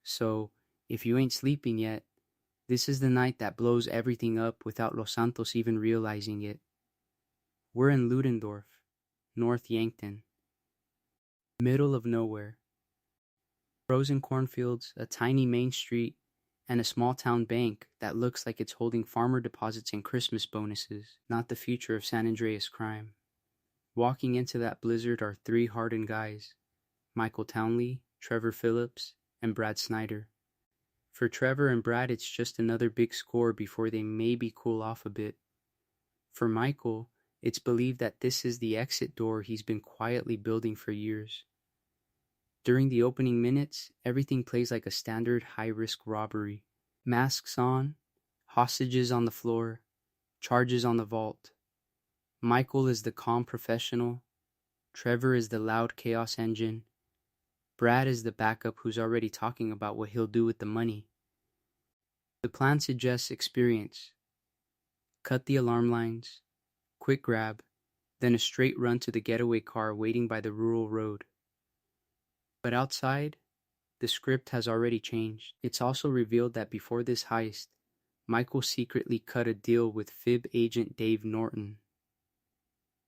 So, if you ain't sleeping yet, this is the night that blows everything up without Los Santos even realizing it. We're in Ludendorff, North Yankton. Middle of nowhere. Frozen cornfields, a tiny main street, and a small-town bank that looks like it's holding farmer deposits and Christmas bonuses, not the future of San Andreas crime. Walking into that blizzard are three hardened guys, Michael Townley, Trevor Phillips, and Brad Snyder. For Trevor and Brad, it's just another big score before they maybe cool off a bit. For Michael, it's believed that this is the exit door he's been quietly building for years. During the opening minutes, everything plays like a standard high-risk robbery. Masks on, hostages on the floor, charges on the vault. Michael is the calm professional, Trevor is the loud chaos engine, Brad is the backup who's already talking about what he'll do with the money. The plan suggests experience. Cut the alarm lines, quick grab, then a straight run to the getaway car waiting by the rural road. But outside, the script has already changed. It's also revealed that before this heist, Michael secretly cut a deal with FIB agent Dave Norton.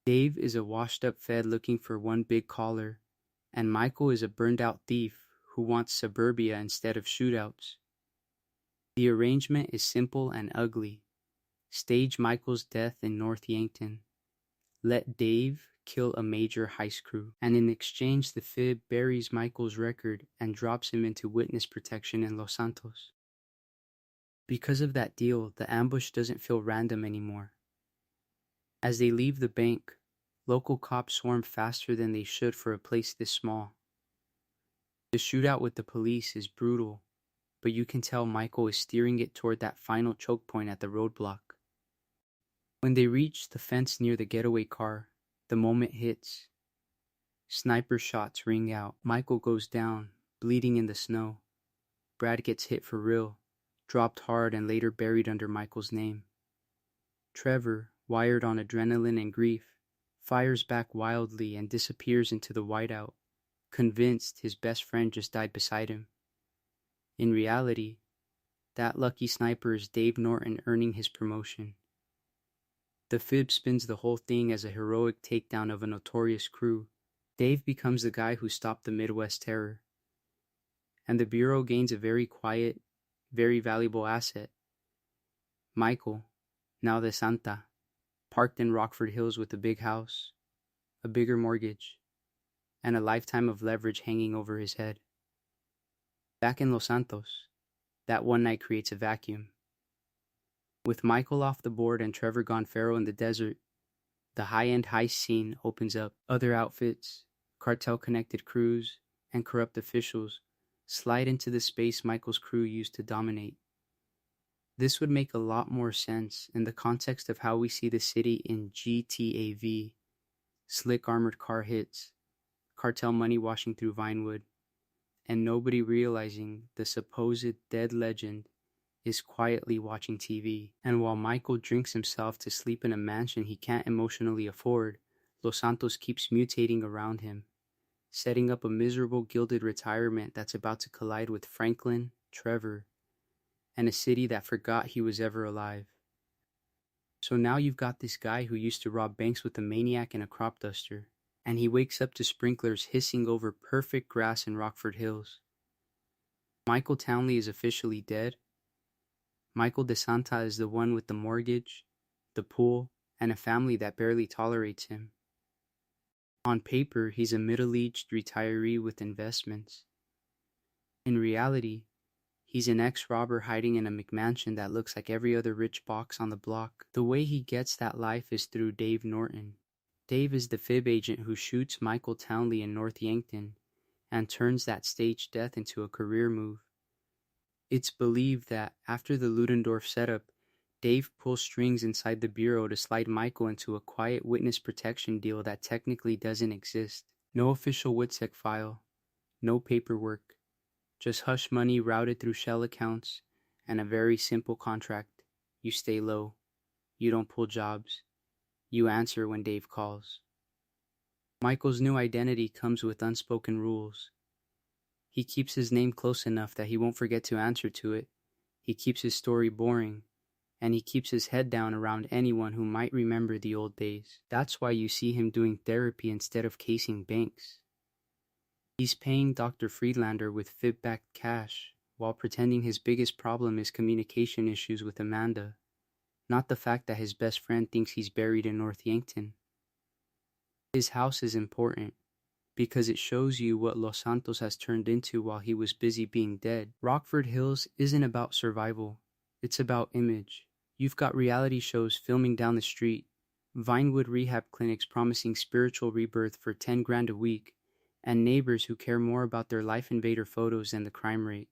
Dave is a washed-up Fed looking for one big collar, and Michael is a burned-out thief who wants suburbia instead of shootouts. The arrangement is simple and ugly. Stage Michael's death in North Yankton. Let Dave kill a major heist crew, and in exchange the FIB buries Michael's record and drops him into witness protection in Los Santos. Because of that deal, the ambush doesn't feel random anymore. As they leave the bank, local cops swarm faster than they should for a place this small. The shootout with the police is brutal, but you can tell Michael is steering it toward that final choke point at the roadblock. When they reach the fence near the getaway car, the moment hits. Sniper shots ring out. Michael goes down, bleeding in the snow. Brad gets hit for real, dropped hard and later buried under Michael's name. Trevor, wired on adrenaline and grief, fires back wildly and disappears into the whiteout, convinced his best friend just died beside him. In reality, that lucky sniper is Dave Norton earning his promotion. The FIB spins the whole thing as a heroic takedown of a notorious crew. Dave becomes the guy who stopped the Midwest Terror. And the Bureau gains a very quiet, very valuable asset. Michael, now the Santa, parked in Rockford Hills with a big house, a bigger mortgage, and a lifetime of leverage hanging over his head. Back in Los Santos, that one night creates a vacuum. With Michael off the board and Trevor gone feral in the desert, the high-end heist scene opens up. Other outfits, cartel-connected crews, and corrupt officials slide into the space Michael's crew used to dominate. This would make a lot more sense in the context of how we see the city in GTA-V. Slick armored car hits, cartel money washing through Vinewood, and nobody realizing the supposed dead legend is quietly watching TV. And while Michael drinks himself to sleep in a mansion he can't emotionally afford, Los Santos keeps mutating around him, setting up a miserable gilded retirement that's about to collide with Franklin, Trevor, and a city that forgot he was ever alive. So now you've got this guy who used to rob banks with a maniac and a crop duster, and he wakes up to sprinklers hissing over perfect grass in Rockford Hills. Michael Townley is officially dead. Michael DeSanta is the one with the mortgage, the pool, and a family that barely tolerates him. On paper, he's a middle-aged retiree with investments. In reality, he's an ex-robber hiding in a McMansion that looks like every other rich box on the block. The way he gets that life is through Dave Norton. Dave is the FIB agent who shoots Michael Townley in North Yankton and turns that staged death into a career move. It's believed that after the Ludendorff setup, Dave pulls strings inside the Bureau to slide Michael into a quiet witness protection deal that technically doesn't exist. No official WITSEC file, no paperwork, just hush money routed through shell accounts, and a very simple contract. You stay low. You don't pull jobs. You answer when Dave calls. Michael's new identity comes with unspoken rules. He keeps his name close enough that he won't forget to answer to it. He keeps his story boring, and he keeps his head down around anyone who might remember the old days. That's why you see him doing therapy instead of casing banks. He's paying Dr. Friedlander with FIB-backed cash, while pretending his biggest problem is communication issues with Amanda, not the fact that his best friend thinks he's buried in North Yankton. His house is important, because it shows you what Los Santos has turned into while he was busy being dead. Rockford Hills isn't about survival, it's about image. You've got reality shows filming down the street, Vinewood rehab clinics promising spiritual rebirth for 10 grand a week, and neighbors who care more about their life invader photos than the crime rate.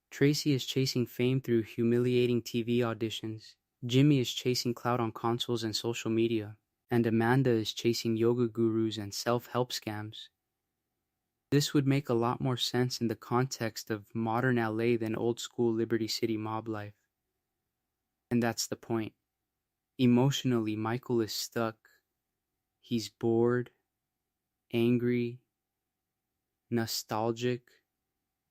Tracy is chasing fame through humiliating TV auditions, Jimmy is chasing clout on consoles and social media, and Amanda is chasing yoga gurus and self-help scams. This would make a lot more sense in the context of modern LA than old-school Liberty City mob life. And that's the point. Emotionally, Michael is stuck. He's bored, angry, nostalgic,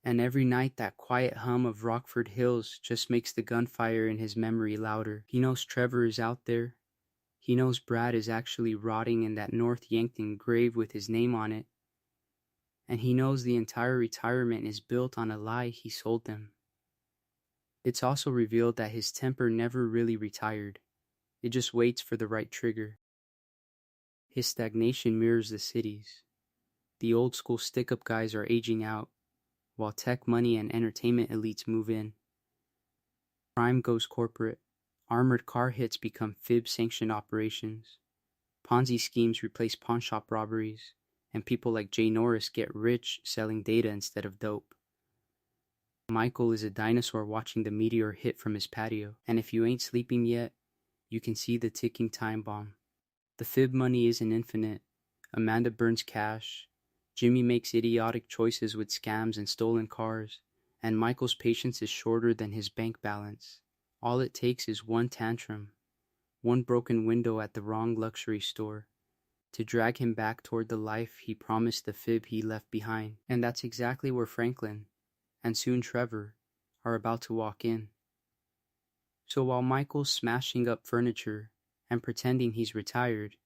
and every night that quiet hum of Rockford Hills just makes the gunfire in his memory louder. He knows Trevor is out there. He knows Brad is actually rotting in that North Yankton grave with his name on it. And he knows the entire retirement is built on a lie he sold them. It's also revealed that his temper never really retired. It just waits for the right trigger. His stagnation mirrors the city's. The old school stick-up guys are aging out, while tech money and entertainment elites move in. Crime goes corporate. Armored car hits become FIB-sanctioned operations. Ponzi schemes replace pawnshop robberies, and people like Jay Norris get rich selling data instead of dope. Michael is a dinosaur watching the meteor hit from his patio, and if you ain't sleeping yet, you can see the ticking time bomb. The FIB money isn't infinite. Amanda burns cash, Jimmy makes idiotic choices with scams and stolen cars, and Michael's patience is shorter than his bank balance. All it takes is one tantrum, one broken window at the wrong luxury store, to drag him back toward the life he promised the FIB he left behind. And that's exactly where Franklin, and soon Trevor, are about to walk in. So while Michael's smashing up furniture and pretending he's retired,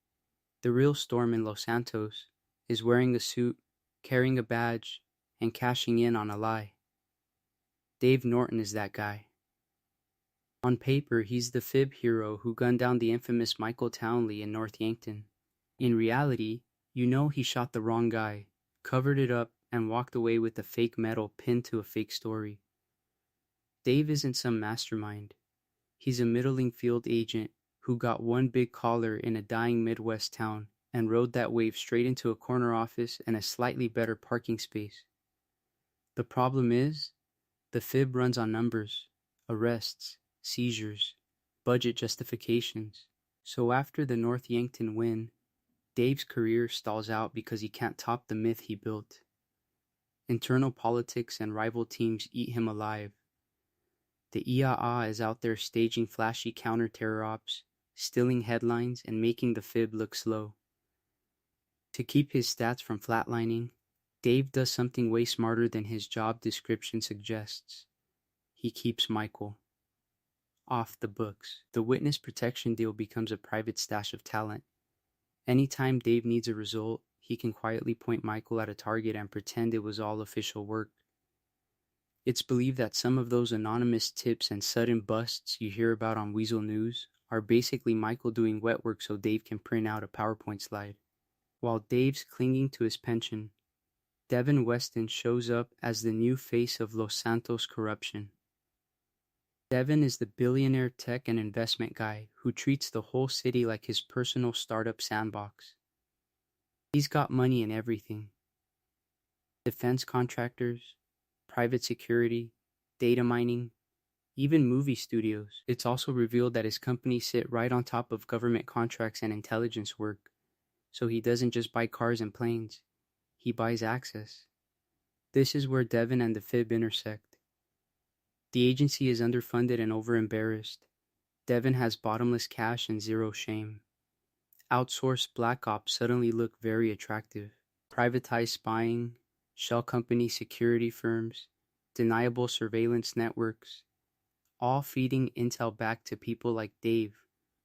the real storm in Los Santos is wearing a suit, carrying a badge, and cashing in on a lie. Dave Norton is that guy. On paper, he's the FIB hero who gunned down the infamous Michael Townley in North Yankton. In reality, you know he shot the wrong guy, covered it up, and walked away with a fake medal pinned to a fake story. Dave isn't some mastermind. He's a middling field agent who got one big collar in a dying Midwest town and rode that wave straight into a corner office and a slightly better parking space. The problem is, the FIB runs on numbers, arrests, seizures, budget justifications. So after the North Yankton win, Dave's career stalls out because he can't top the myth he built. Internal politics and rival teams eat him alive. The IAA is out there staging flashy counter-terror ops, stealing headlines, and making the FIB look slow. To keep his stats from flatlining, Dave does something way smarter than his job description suggests. He keeps Michael off the books. The witness protection deal becomes a private stash of talent. Anytime Dave needs a result, he can quietly point Michael at a target and pretend it was all official work. It's believed that some of those anonymous tips and sudden busts you hear about on Weasel News are basically Michael doing wet work so Dave can print out a PowerPoint slide. While Dave's clinging to his pension, Devin Weston shows up as the new face of Los Santos corruption. Devin is the billionaire tech and investment guy who treats the whole city like his personal startup sandbox. He's got money in everything. Defense contractors, private security, data mining, even movie studios. It's also revealed that his companies sit right on top of government contracts and intelligence work, so he doesn't just buy cars and planes, he buys access. This is where Devin and the FIB intersect. The agency is underfunded and over-embarrassed. Devin has bottomless cash and zero shame. Outsourced black ops suddenly look very attractive. Privatized spying, shell company security firms, deniable surveillance networks, all feeding intel back to people like Dave,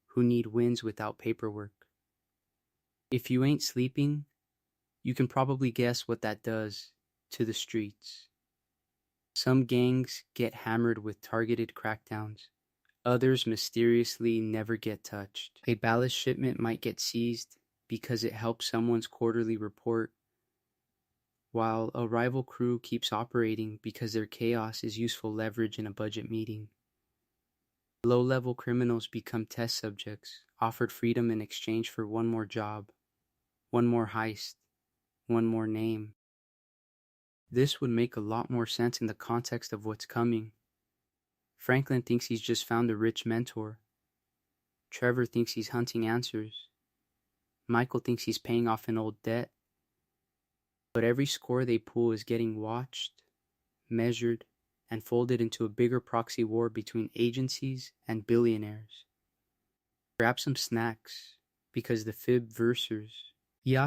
who need wins without paperwork. If you ain't sleeping, you can probably guess what that does to the streets. Some gangs get hammered with targeted crackdowns. Others mysteriously never get touched. A ballast shipment might get seized because it helps someone's quarterly report, while a rival crew keeps operating because their chaos is useful leverage in a budget meeting. Low-level criminals become test subjects, offered freedom in exchange for one more job, one more heist, one more name. This would make a lot more sense in the context of what's coming. Franklin thinks he's just found a rich mentor. Trevor thinks he's hunting answers. Michael thinks he's paying off an old debt. But every score they pull is getting watched, measured, and folded into a bigger proxy war between agencies and billionaires. Grab some snacks, because the fib-versers.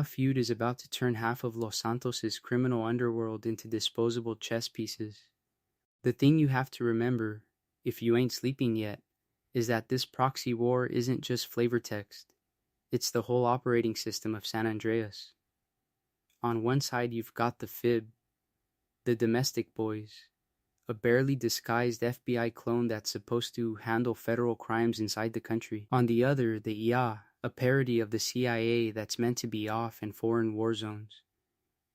Feud is about to turn half of Los Santos' criminal underworld into disposable chess pieces. The thing you have to remember, if you ain't sleeping yet, is that this proxy war isn't just flavor text. It's the whole operating system of San Andreas. On one side you've got the fib, the domestic boys, a barely disguised FBI clone that's supposed to handle federal crimes inside the country. On the other, the IA, a parody of the CIA that's meant to be off in foreign war zones,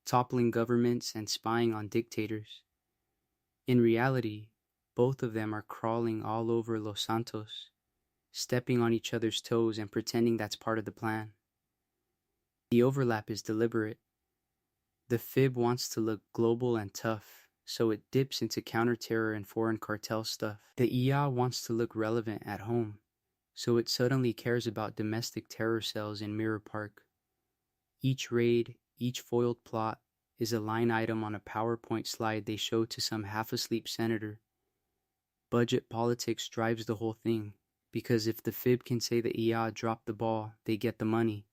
toppling governments and spying on dictators. In reality, both of them are crawling all over Los Santos, stepping on each other's toes and pretending that's part of the plan. The overlap is deliberate. The fib wants to look global and tough, so it dips into counter-terror and foreign cartel stuff. The IA wants to look relevant at home, so it suddenly cares about domestic terror cells in Mirror Park. Each raid, each foiled plot, is a line item on a PowerPoint slide they show to some half-asleep senator. Budget politics drives the whole thing, because if the fib can say the IA dropped the ball, they get the money.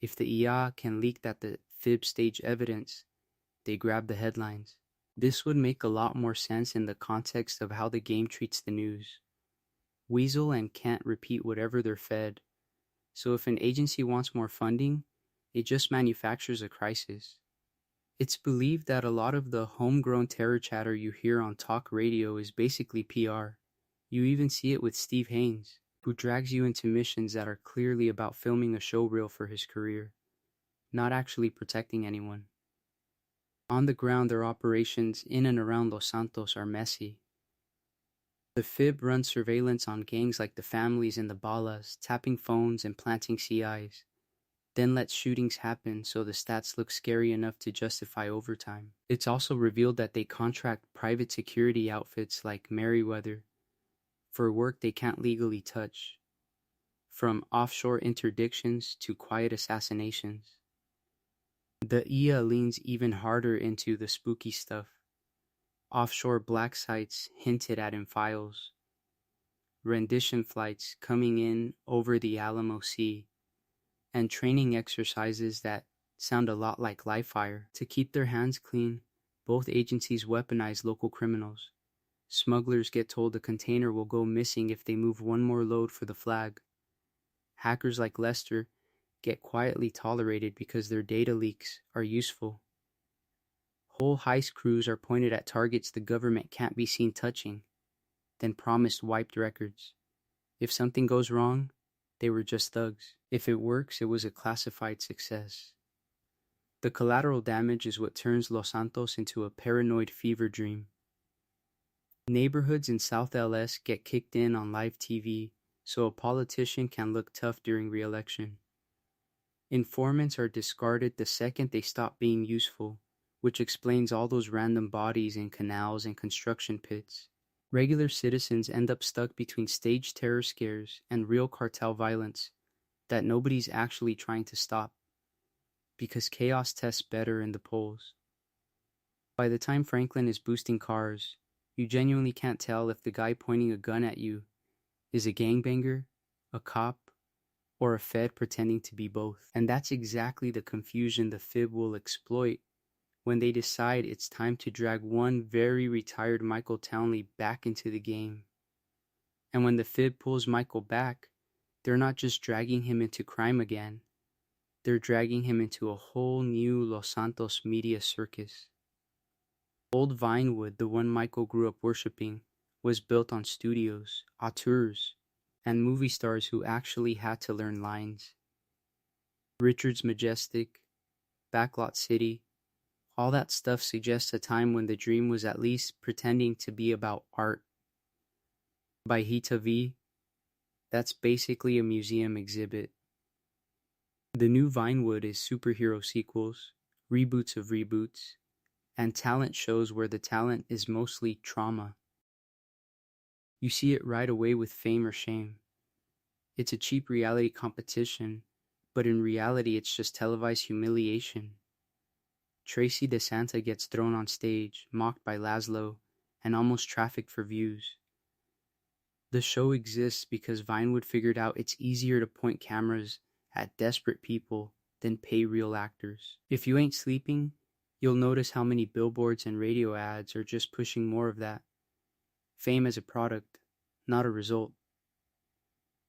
If the IA can leak that the fib stage evidence, they grab the headlines. This would make a lot more sense in the context of how the game treats the news. Weasel and Kent repeat whatever they're fed, so if an agency wants more funding, it just manufactures a crisis. It's believed that a lot of the homegrown terror chatter you hear on talk radio is basically PR. You even see it with Steve Haynes, who drags you into missions that are clearly about filming a show reel for his career, not actually protecting anyone. On the ground, their operations in and around Los Santos are messy. The fib runs surveillance on gangs like the families in the Balas, tapping phones and planting CIs, then lets shootings happen so the stats look scary enough to justify overtime. It's also revealed that they contract private security outfits like Merriweather for work they can't legally touch, from offshore interdictions to quiet assassinations. The IA leans even harder into the spooky stuff. Offshore black sites hinted at in files, rendition flights coming in over the Alamo Sea, and training exercises that sound a lot like live fire. To keep their hands clean, both agencies weaponize local criminals. Smugglers get told a container will go missing if they move one more load for the flag. Hackers like Lester get quietly tolerated because their data leaks are useful. Whole heist crews are pointed at targets the government can't be seen touching, then promised wiped records. If something goes wrong, they were just thugs. If it works, it was a classified success. The collateral damage is what turns Los Santos into a paranoid fever dream. Neighborhoods in South LS get kicked in on live TV so a politician can look tough during re-election. Informants are discarded the second they stop being useful, which explains all those random bodies in canals and construction pits. Regular citizens end up stuck between staged terror scares and real cartel violence that nobody's actually trying to stop, because chaos tests better in the polls. By the time Franklin is boosting cars, you genuinely can't tell if the guy pointing a gun at you is a gangbanger, a cop, or a fed pretending to be both. And that's exactly the confusion the fib will exploit when they decide it's time to drag one very retired Michael Townley back into the game. And when the fib pulls Michael back, they're not just dragging him into crime again, they're dragging him into a whole new Los Santos media circus. Old Vinewood, the one Michael grew up worshipping, was built on studios, auteurs, and movie stars who actually had to learn lines. Richard's Majestic, Backlot City, All that stuff suggests a time when the dream was at least pretending to be about art. By Hita V, that's basically a museum exhibit. The new Vinewood is superhero sequels, reboots of reboots, and talent shows where the talent is mostly trauma. You see it right away with Fame or Shame. It's a cheap reality competition, but in reality it's just televised humiliation. Tracy DeSanta gets thrown on stage, mocked by Laszlo, and almost trafficked for views. The show exists because Vinewood figured out it's easier to point cameras at desperate people than pay real actors. If you ain't sleeping, you'll notice how many billboards and radio ads are just pushing more of that. Fame as a product, not a result.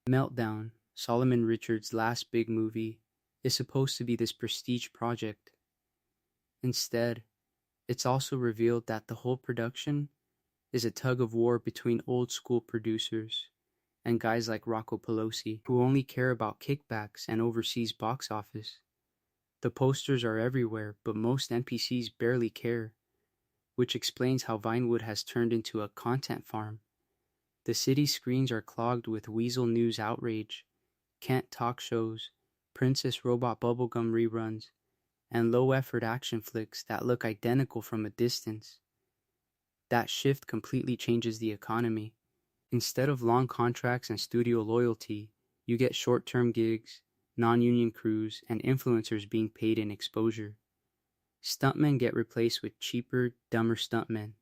Meltdown, Solomon Richards' last big movie, is supposed to be this prestige project. Instead, it's also revealed that the whole production is a tug of war between old school producers and guys like Rocco Pelosi, who only care about kickbacks and overseas box office. The posters are everywhere, but most NPCs barely care, which explains how Vinewood has turned into a content farm. The city screens are clogged with Weasel News outrage, Kent talk shows, Princess Robot bubblegum reruns, and low-effort action flicks that look identical from a distance. That shift completely changes the economy. Instead of long contracts and studio loyalty, you get short-term gigs, non-union crews, and influencers being paid in exposure. Stuntmen get replaced with cheaper, dumber stuntmen.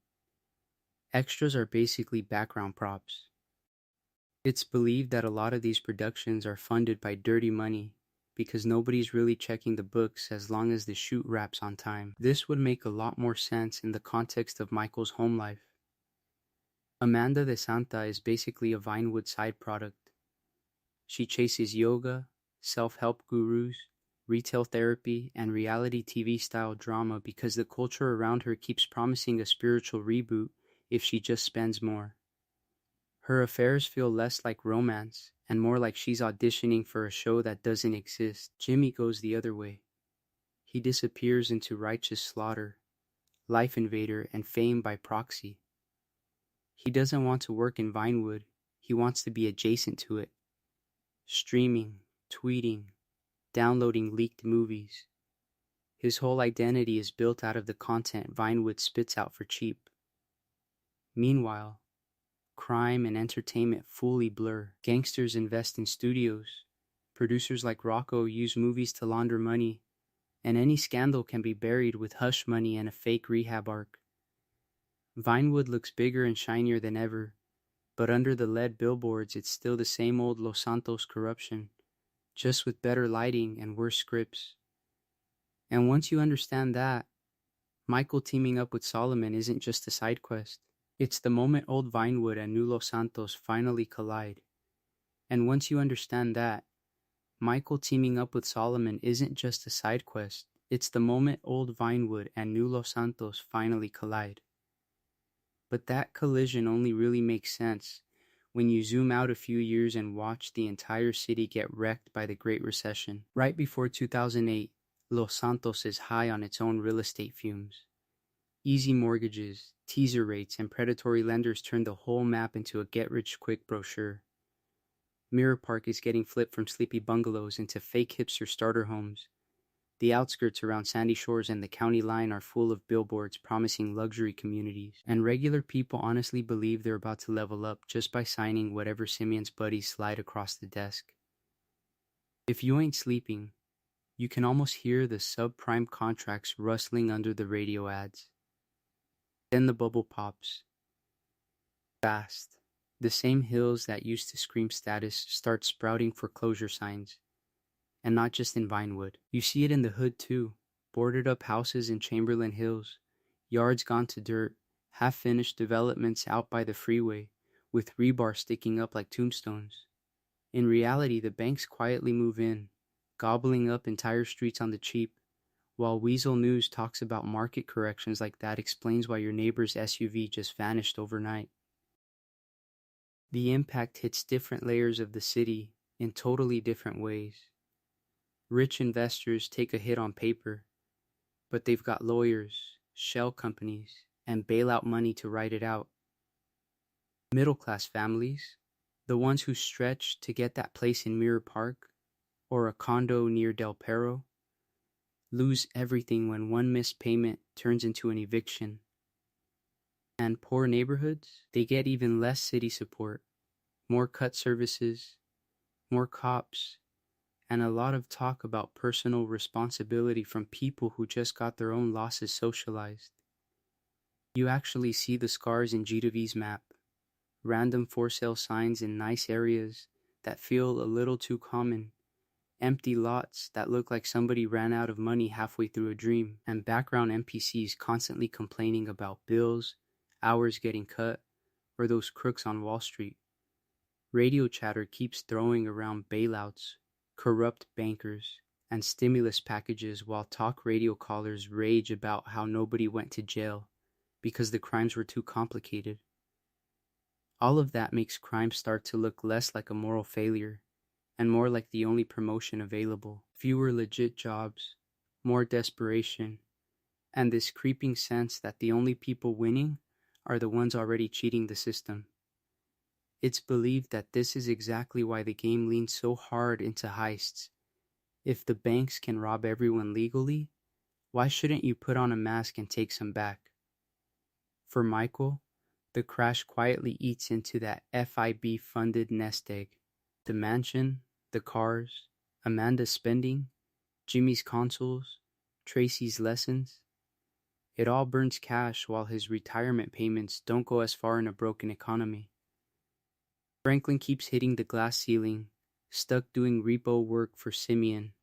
Extras are basically background props. It's believed that a lot of these productions are funded by dirty money because nobody's really checking the books as long as the shoot wraps on time. This would make a lot more sense in the context of Michael's home life. Amanda DeSanta is basically a Vinewood side product. She chases yoga, self-help gurus, retail therapy, and reality TV-style drama because the culture around her keeps promising a spiritual reboot if she just spends more. Her affairs feel less like romance and more like she's auditioning for a show that doesn't exist. Jimmy goes the other way. He disappears into righteous slaughter, Life Invader, and Fame by proxy. He doesn't want to work in Vinewood, he wants to be adjacent to it. Streaming, tweeting, downloading leaked movies. His whole identity is built out of the content Vinewood spits out for cheap. Meanwhile, crime and entertainment fully blur. Gangsters invest in studios. Producers like Rocco use movies to launder money, and any scandal can be buried with hush money and a fake rehab arc. Vinewood looks bigger and shinier than ever, but under the LED billboards it's still the same old Los Santos corruption, just with better lighting and worse scripts. And once you understand that, Michael teaming up with Solomon isn't just a side quest. It's the moment old Vinewood and new Los Santos finally collide. And once you understand that, Michael teaming up with Solomon isn't just a side quest. It's the moment old Vinewood and new Los Santos finally collide. But that collision only really makes sense when you zoom out a few years and watch the entire city get wrecked by the Great Recession. Right before 2008, Los Santos is high on its own real estate fumes. Easy mortgages, teaser rates, and predatory lenders turn the whole map into a get-rich-quick brochure. Mirror Park is getting flipped from sleepy bungalows into fake hipster starter homes. The outskirts around Sandy Shores and the county line are full of billboards promising luxury communities, and regular people honestly believe they're about to level up just by signing whatever Simeon's buddies slide across the desk. If you ain't sleeping, you can almost hear the subprime contracts rustling under the radio ads. Then the bubble pops. Fast. The same hills that used to scream status start sprouting foreclosure signs. And not just in Vinewood. You see it in the hood too. Boarded up houses in Chamberlain Hills, yards gone to dirt, half-finished developments out by the freeway, with rebar sticking up like tombstones. In reality, the banks quietly move in, gobbling up entire streets on the cheap, while Weasel News talks about market corrections like that explains why your neighbor's SUV just vanished overnight. The impact hits different layers of the city in totally different ways. Rich investors take a hit on paper. but they've got lawyers, shell companies, and bailout money to ride it out. Middle-class families, the ones who stretch to get that place in Mirror Park or a condo near Del Perro, lose everything when one missed payment turns into an eviction. And poor neighborhoods, they get even less city support, more cut services, more cops, and a lot of talk about personal responsibility from people who just got their own losses socialized. You actually see the scars in GW's map, random for sale signs in nice areas that feel a little too common, empty lots that look like somebody ran out of money halfway through a dream, and background NPCs constantly complaining about bills, hours getting cut, or those crooks on Wall Street. Radio chatter keeps throwing around bailouts, corrupt bankers, and stimulus packages while talk radio callers rage about how nobody went to jail because the crimes were too complicated. All of that makes crime start to look less like a moral failure and more like the only promotion available. Fewer legit jobs, more desperation, and this creeping sense that the only people winning are the ones already cheating the system. It's believed that this is exactly why the game leans so hard into heists. If the banks can rob everyone legally, why shouldn't you put on a mask and take some back? For Michael, the crash quietly eats into that FIB-funded nest egg. The mansion, the cars, Amanda's spending, Jimmy's consoles, Tracy's lessons. It all burns cash while his retirement payments don't go as far in a broken economy. Franklin keeps hitting the glass ceiling, stuck doing repo work for Simeon,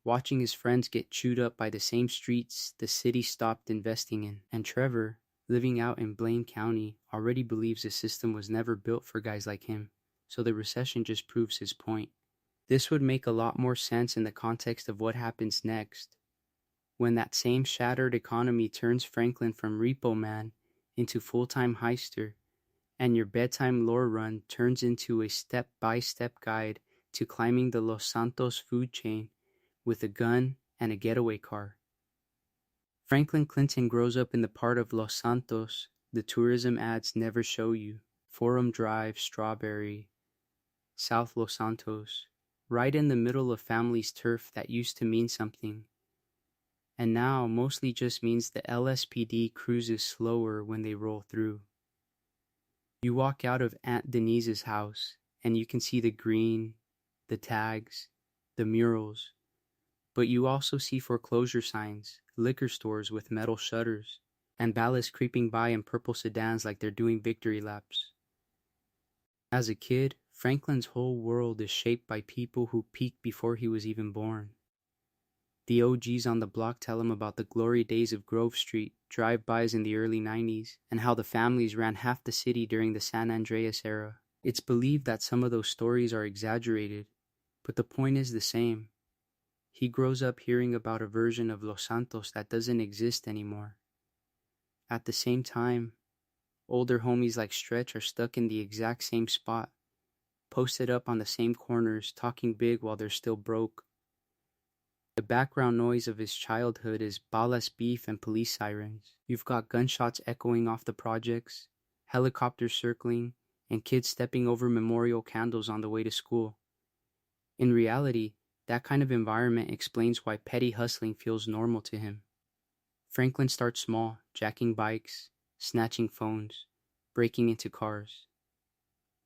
watching his friends get chewed up by the same streets the city stopped investing in. And Trevor, living out in Blaine County, already believes the system was never built for guys like him, so the recession just proves his point. This would make a lot more sense in the context of what happens next, when that same shattered economy turns Franklin from repo man into full-time heister, and your bedtime lore run turns into a step-by-step guide to climbing the Los Santos food chain with a gun and a getaway car. Franklin Clinton grows up in the part of Los Santos the tourism ads never show you. Forum Drive, Strawberry, South Los Santos, right in the middle of family's turf that used to mean something, and now mostly just means the LSPD cruises slower when they roll through. You walk out of Aunt Denise's house, and you can see the green, the tags, the murals, but you also see foreclosure signs, liquor stores with metal shutters, and ballasts creeping by in purple sedans like they're doing victory laps. As a kid, Franklin's whole world is shaped by people who peaked before he was even born. The OGs on the block tell him about the glory days of Grove Street, drive-bys in the early 90s, and how the families ran half the city during the San Andreas era. It's believed that some of those stories are exaggerated, but the point is the same. He grows up hearing about a version of Los Santos that doesn't exist anymore. At the same time, older homies like Stretch are stuck in the exact same spot, posted up on the same corners, talking big while they're still broke. The background noise of his childhood is balas beef and police sirens. You've got gunshots echoing off the projects, helicopters circling, and kids stepping over memorial candles on the way to school. In reality, that kind of environment explains why petty hustling feels normal to him. Franklin starts small, jacking bikes, snatching phones, breaking into cars.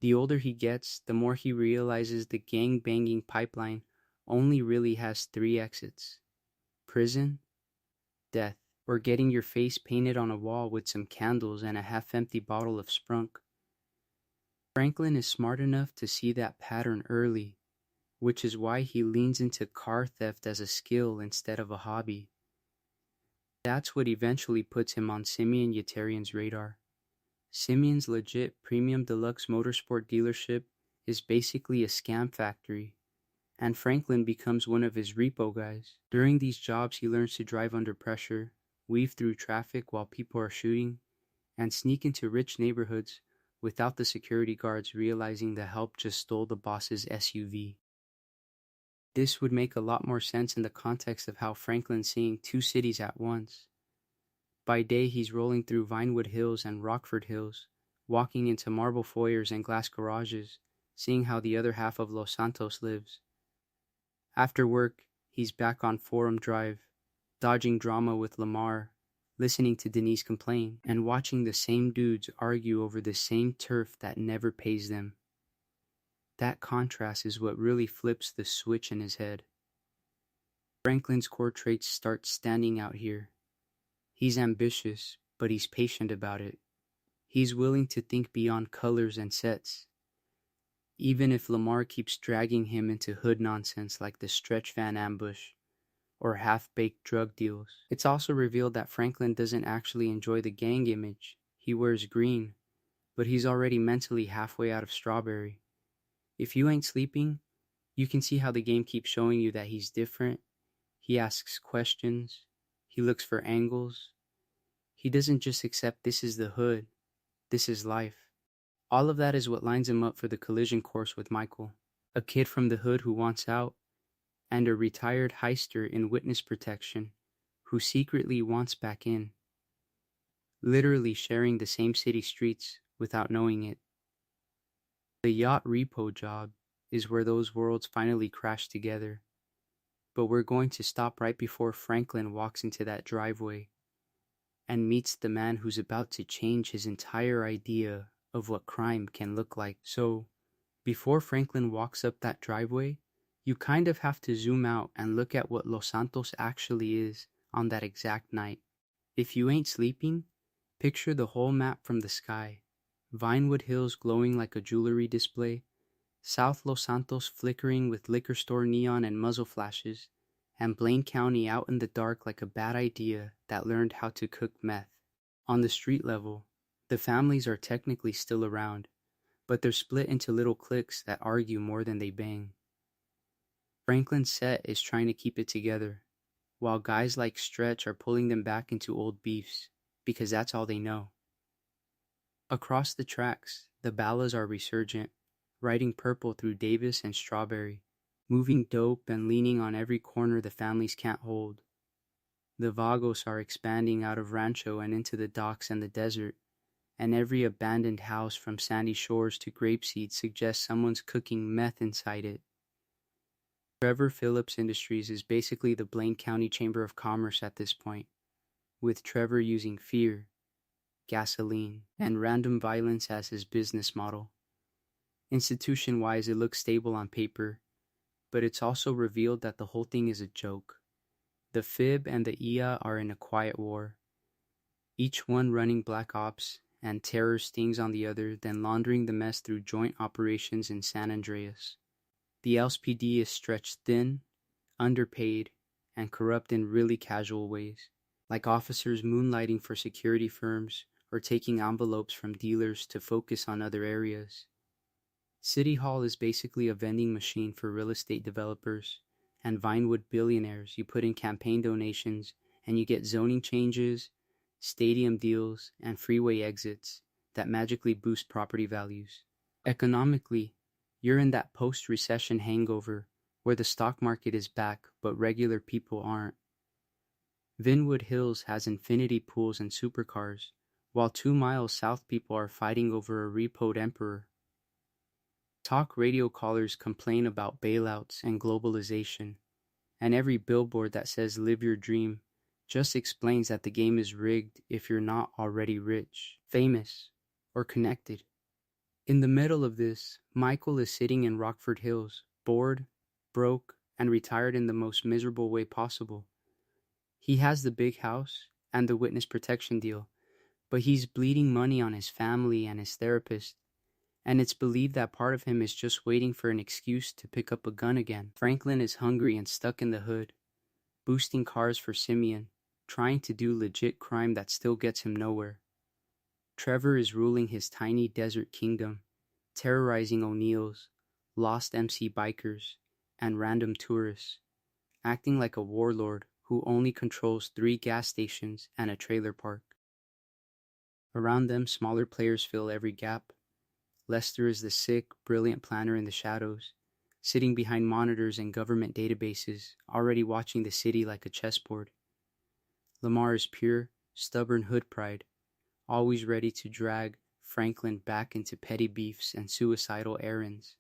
The older he gets, the more he realizes the gang-banging pipeline only really has 3 exits: prison, death, or getting your face painted on a wall with some candles and a half-empty bottle of Sprunk. Franklin is smart enough to see that pattern early, which is why he leans into car theft as a skill instead of a hobby. That's what eventually puts him on Simeon Yetarian's radar. Simeon's legit premium deluxe motorsport dealership is basically a scam factory, and Franklin becomes one of his repo guys. During these jobs, he learns to drive under pressure, weave through traffic while people are shooting, and sneak into rich neighborhoods without the security guards realizing the help just stole the boss's SUV. This would make a lot more sense in the context of how Franklin's seeing two cities at once. By day, he's rolling through Vinewood Hills and Rockford Hills, walking into marble foyers and glass garages, seeing how the other half of Los Santos lives. After work, he's back on Forum Drive, dodging drama with Lamar, listening to Denise complain, and watching the same dudes argue over the same turf that never pays them. That contrast is what really flips the switch in his head. Franklin's core traits start standing out here. He's ambitious, but he's patient about it. He's willing to think beyond colors and sets, even if Lamar keeps dragging him into hood nonsense like the stretch van ambush or half-baked drug deals. It's also revealed that Franklin doesn't actually enjoy the gang image. He wears green, but he's already mentally halfway out of Strawberry. If you ain't sleeping, you can see how the game keeps showing you that he's different. He asks questions. He looks for angles. He doesn't just accept this is the hood. This is life. All of that is what lines him up for the collision course with Michael, a kid from the hood who wants out, and a retired heister in witness protection who secretly wants back in. Literally sharing the same city streets without knowing it. The yacht repo job is where those worlds finally crash together. But we're going to stop right before Franklin walks into that driveway and meets the man who's about to change his entire idea of what crime can look like. So, before Franklin walks up that driveway, you kind of have to zoom out and look at what Los Santos actually is on that exact night. If you ain't sleeping, picture the whole map from the sky. Vinewood Hills glowing like a jewelry display, South Los Santos flickering with liquor store neon and muzzle flashes, and Blaine County out in the dark like a bad idea that learned how to cook meth. On the street level, the families are technically still around, but they're split into little cliques that argue more than they bang. Franklin's set is trying to keep it together, while guys like Stretch are pulling them back into old beefs, because that's all they know. Across the tracks, the Ballas are resurgent, riding purple through Davis and Strawberry, moving dope and leaning on every corner the families can't hold. The Vagos are expanding out of Rancho and into the docks and the desert, and every abandoned house from sandy shores to Grapeseed suggests someone's cooking meth inside it. Trevor Phillips Industries is basically the Blaine County Chamber of Commerce at this point, with Trevor using fear, gasoline, and random violence as his business model. Institution-wise, it looks stable on paper, but it's also revealed that the whole thing is a joke. The Fib and the IA are in a quiet war, each one running black ops and terror stings on the other, then laundering the mess through joint operations in San Andreas. The LSPD is stretched thin, underpaid, and corrupt in really casual ways, like officers moonlighting for security firms or taking envelopes from dealers to focus on other areas. City Hall is basically a vending machine for real estate developers and Vinewood billionaires. You put in campaign donations and you get zoning changes, stadium deals, and freeway exits that magically boost property values. Economically, you're in that post-recession hangover where the stock market is back but regular people aren't. Vinewood Hills has infinity pools and supercars, while 2 miles south people are fighting over a repoed emperor. Talk radio callers complain about bailouts and globalization, and every billboard that says live your dream just explains that the game is rigged if you're not already rich, famous, or connected. In the middle of this, Michael is sitting in Rockford Hills, bored, broke, and retired in the most miserable way possible. He has the big house and the witness protection deal, but he's bleeding money on his family and his therapist, and it's believed that part of him is just waiting for an excuse to pick up a gun again. Franklin is hungry and stuck in the hood, boosting cars for Simeon, trying to do legit crime that still gets him nowhere. Trevor is ruling his tiny desert kingdom, terrorizing O'Neills, lost MC bikers, and random tourists, acting like a warlord who only controls 3 gas stations and a trailer park. Around them, smaller players fill every gap. Lester is the sick, brilliant planner in the shadows, sitting behind monitors and government databases, already watching the city like a chessboard. Lamar is pure, stubborn hood pride, always ready to drag Franklin back into petty beefs and suicidal errands.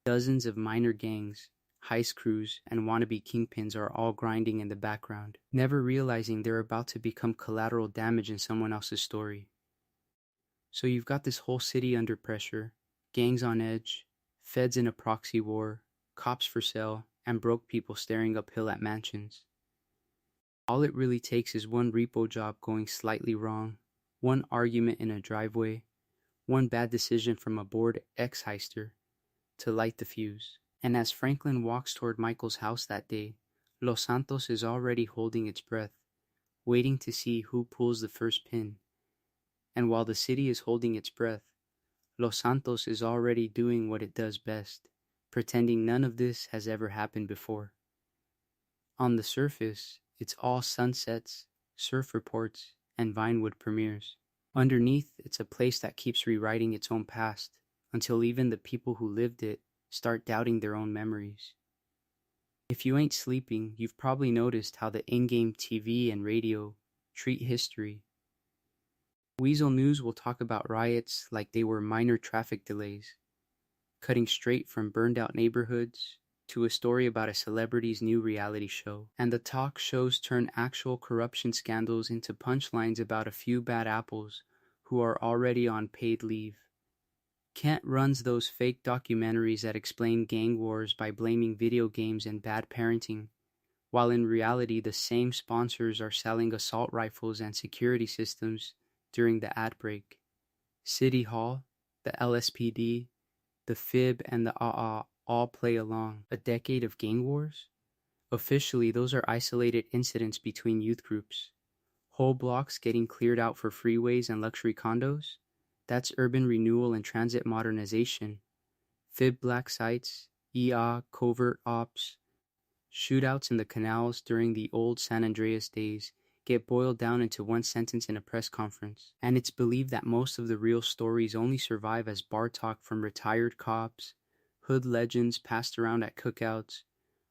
Dozens of minor gangs, heist crews, and wannabe kingpins are all grinding in the background, never realizing they're about to become collateral damage in someone else's story. So you've got this whole city under pressure, gangs on edge, feds in a proxy war, cops for sale, and broke people staring uphill at mansions. All it really takes is one repo job going slightly wrong, one argument in a driveway, one bad decision from a bored ex-heister to light the fuse. And as Franklin walks toward Michael's house that day, Los Santos is already holding its breath, waiting to see who pulls the first pin. And while the city is holding its breath, Los Santos is already doing what it does best, pretending none of this has ever happened before. On the surface, it's all sunsets, surf reports, and Vinewood premieres. Underneath, it's a place that keeps rewriting its own past, until even the people who lived it start doubting their own memories. If you ain't sleeping, you've probably noticed how the in-game TV and radio treat history. Weasel News will talk about riots like they were minor traffic delays, cutting straight from burned-out neighborhoods to a story about a celebrity's new reality show. And the talk shows turn actual corruption scandals into punchlines about a few bad apples who are already on paid leave. Kent runs those fake documentaries that explain gang wars by blaming video games and bad parenting, while in reality the same sponsors are selling assault rifles and security systems during the ad break. City Hall, the LSPD, the FIB, and the AA all play along. A decade of gang wars? Officially, those are isolated incidents between youth groups. Whole blocks getting cleared out for freeways and luxury condos? That's urban renewal and transit modernization. FIB black sites, EA covert ops, shootouts in the canals during the old San Andreas days get boiled down into one sentence in a press conference. And it's believed that most of the real stories only survive as bar talk from retired cops, hood legends passed around at cookouts,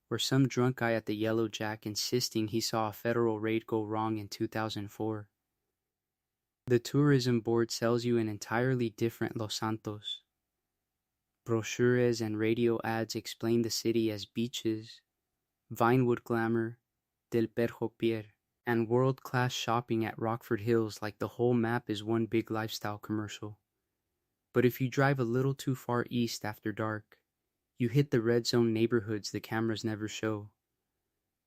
or some drunk guy at the Yellow Jack insisting he saw a federal raid go wrong in 2004. The tourism board sells you an entirely different Los Santos. Brochures and radio ads explain the city as beaches, Vinewood glamour, Del Perjo Pier, and world-class shopping at Rockford Hills like the whole map is one big lifestyle commercial. But if you drive a little too far east after dark, you hit the red zone neighborhoods the cameras never show.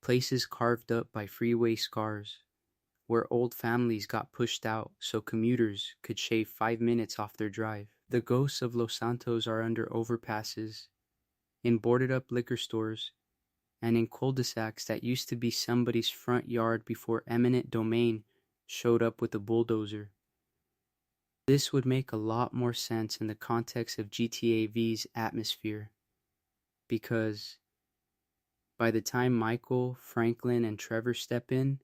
Places carved up by freeway scars, where old families got pushed out so commuters could shave 5 minutes off their drive. The ghosts of Los Santos are under overpasses, in boarded-up liquor stores, and in cul-de-sacs that used to be somebody's front yard before eminent domain showed up with a bulldozer. This would make a lot more sense in the context of GTA V's atmosphere, because by the time Michael, Franklin, and Trevor step in,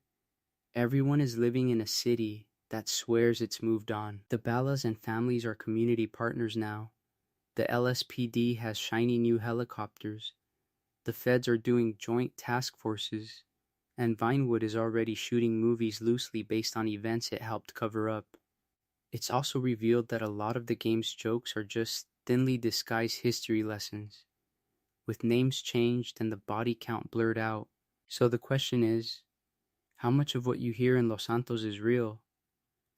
everyone is living in a city that swears it's moved on. The Ballas and families are community partners now. The LSPD has shiny new helicopters. The feds are doing joint task forces. And Vinewood is already shooting movies loosely based on events it helped cover up. It's also revealed that a lot of the game's jokes are just thinly disguised history lessons, with names changed and the body count blurred out. So the question is, how much of what you hear in Los Santos is real,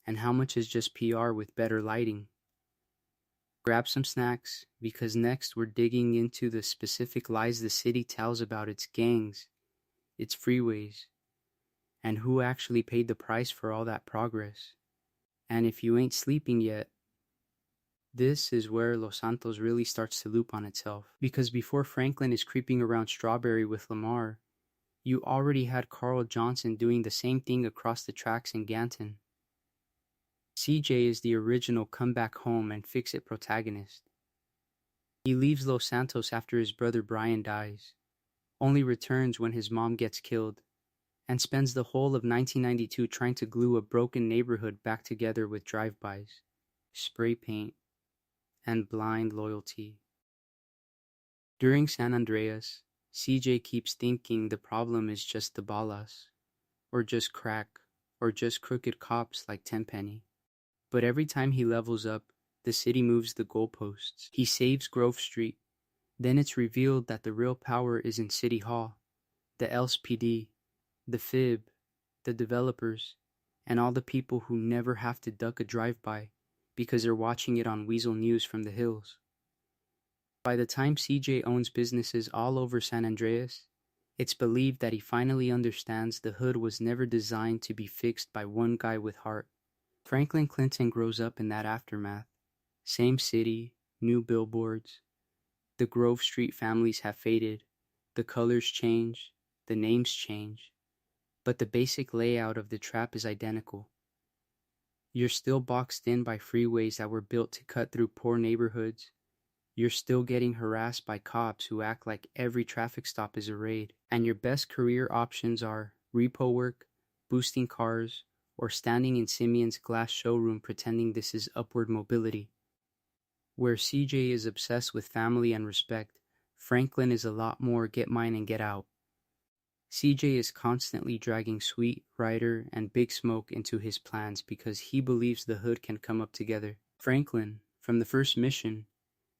and how much is just PR with better lighting? Grab some snacks, because next we're digging into the specific lies the city tells about its gangs, its freeways, and who actually paid the price for all that progress. And if you ain't sleeping yet, this is where Los Santos really starts to loop on itself. Because before Franklin is creeping around Strawberry with Lamar, you already had Carl Johnson doing the same thing across the tracks in Ganton. CJ is the original come back home and fix it protagonist. He leaves Los Santos after his brother Brian dies, only returns when his mom gets killed, and spends the whole of 1992 trying to glue a broken neighborhood back together with drive-bys, spray paint, and blind loyalty. During San Andreas, CJ keeps thinking the problem is just the balas, or just crack, or just crooked cops like Tenpenny. But every time he levels up, the city moves the goalposts. He saves Grove Street. Then it's revealed that the real power is in City Hall, the LSPD, the FIB, the developers, and all the people who never have to duck a drive-by because they're watching it on Weasel News from the hills. By the time CJ owns businesses all over San Andreas, it's believed that he finally understands the hood was never designed to be fixed by one guy with heart. Franklin Clinton grows up in that aftermath. Same city, new billboards. The Grove Street families have faded. The colors change, the names change. But the basic layout of the trap is identical. You're still boxed in by freeways that were built to cut through poor neighborhoods. You're still getting harassed by cops who act like every traffic stop is a raid. And your best career options are repo work, boosting cars, or standing in Simeon's glass showroom pretending this is upward mobility. Where CJ is obsessed with family and respect, Franklin is a lot more get mine and get out. CJ is constantly dragging Sweet, Ryder, and Big Smoke into his plans because he believes the hood can come up together. Franklin, from the first mission,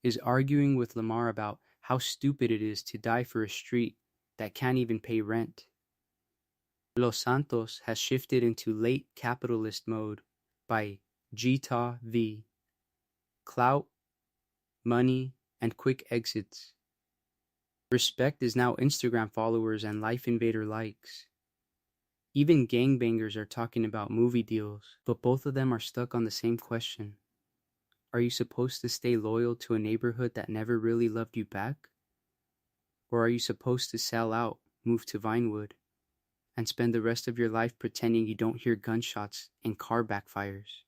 is arguing with Lamar about how stupid it is to die for a street that can't even pay rent. Los Santos has shifted into late capitalist mode by GTA V. Clout, money, and quick exits. Respect is now Instagram followers and Life Invader likes. Even gangbangers are talking about movie deals, but both of them are stuck on the same question. Are you supposed to stay loyal to a neighborhood that never really loved you back? Or are you supposed to sell out, move to Vinewood, and spend the rest of your life pretending you don't hear gunshots and car backfires?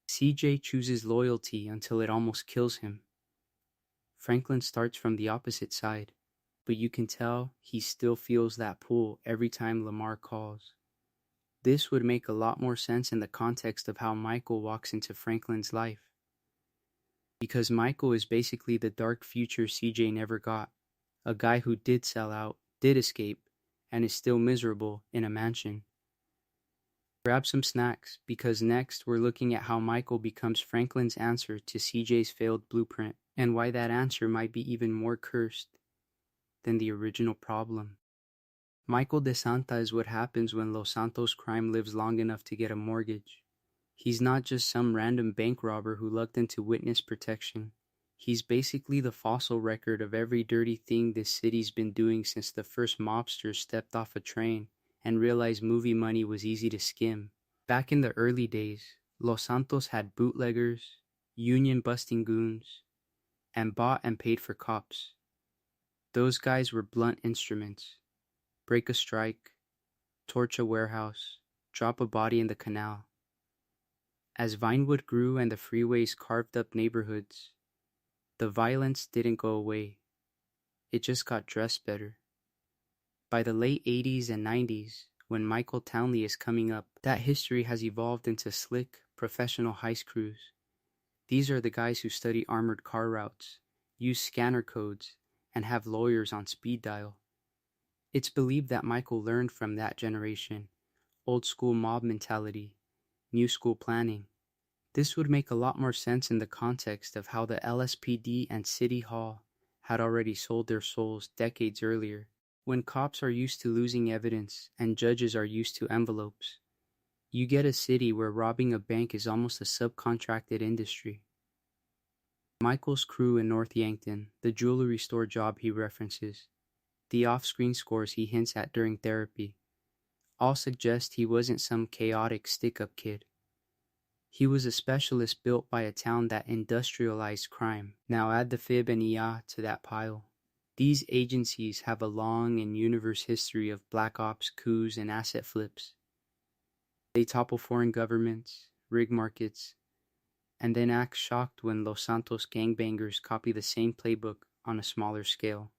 CJ chooses loyalty until it almost kills him. Franklin starts from the opposite side, but you can tell he still feels that pull every time Lamar calls. This would make a lot more sense in the context of how Michael walks into Franklin's life. Because Michael is basically the dark future CJ never got, a guy who did sell out, did escape, and is still miserable in a mansion. Grab some snacks, because next we're looking at how Michael becomes Franklin's answer to CJ's failed blueprint, and why that answer might be even more cursed than the original problem. Michael DeSanta is what happens when Los Santos crime lives long enough to get a mortgage. He's not just some random bank robber who lucked into witness protection. He's basically the fossil record of every dirty thing this city's been doing since the first mobsters stepped off a train and realized movie money was easy to skim. Back in the early days, Los Santos had bootleggers, union-busting goons, and bought and paid for cops. Those guys were blunt instruments. Break a strike, torch a warehouse, drop a body in the canal. As Vinewood grew and the freeways carved up neighborhoods, the violence didn't go away. It just got dressed better. By the late 80s and 90s, when Michael Townley is coming up, that history has evolved into slick, professional heist crews. These are the guys who study armored car routes, use scanner codes, and have lawyers on speed dial. It's believed that Michael learned from that generation, old school mob mentality, new school planning. This would make a lot more sense in the context of how the LSPD and City Hall had already sold their souls decades earlier. When cops are used to losing evidence and judges are used to envelopes, you get a city where robbing a bank is almost a subcontracted industry. Michael's crew in North Yankton, the jewelry store job he references, the off-screen scores he hints at during therapy, all suggest he wasn't some chaotic stick-up kid. He was a specialist built by a town that industrialized crime. Now add the FIB and EA to that pile. These agencies have a long and universe history of black ops, coups, and asset flips. They topple foreign governments, rig markets, and then act shocked when Los Santos gangbangers copy the same playbook on a smaller scale.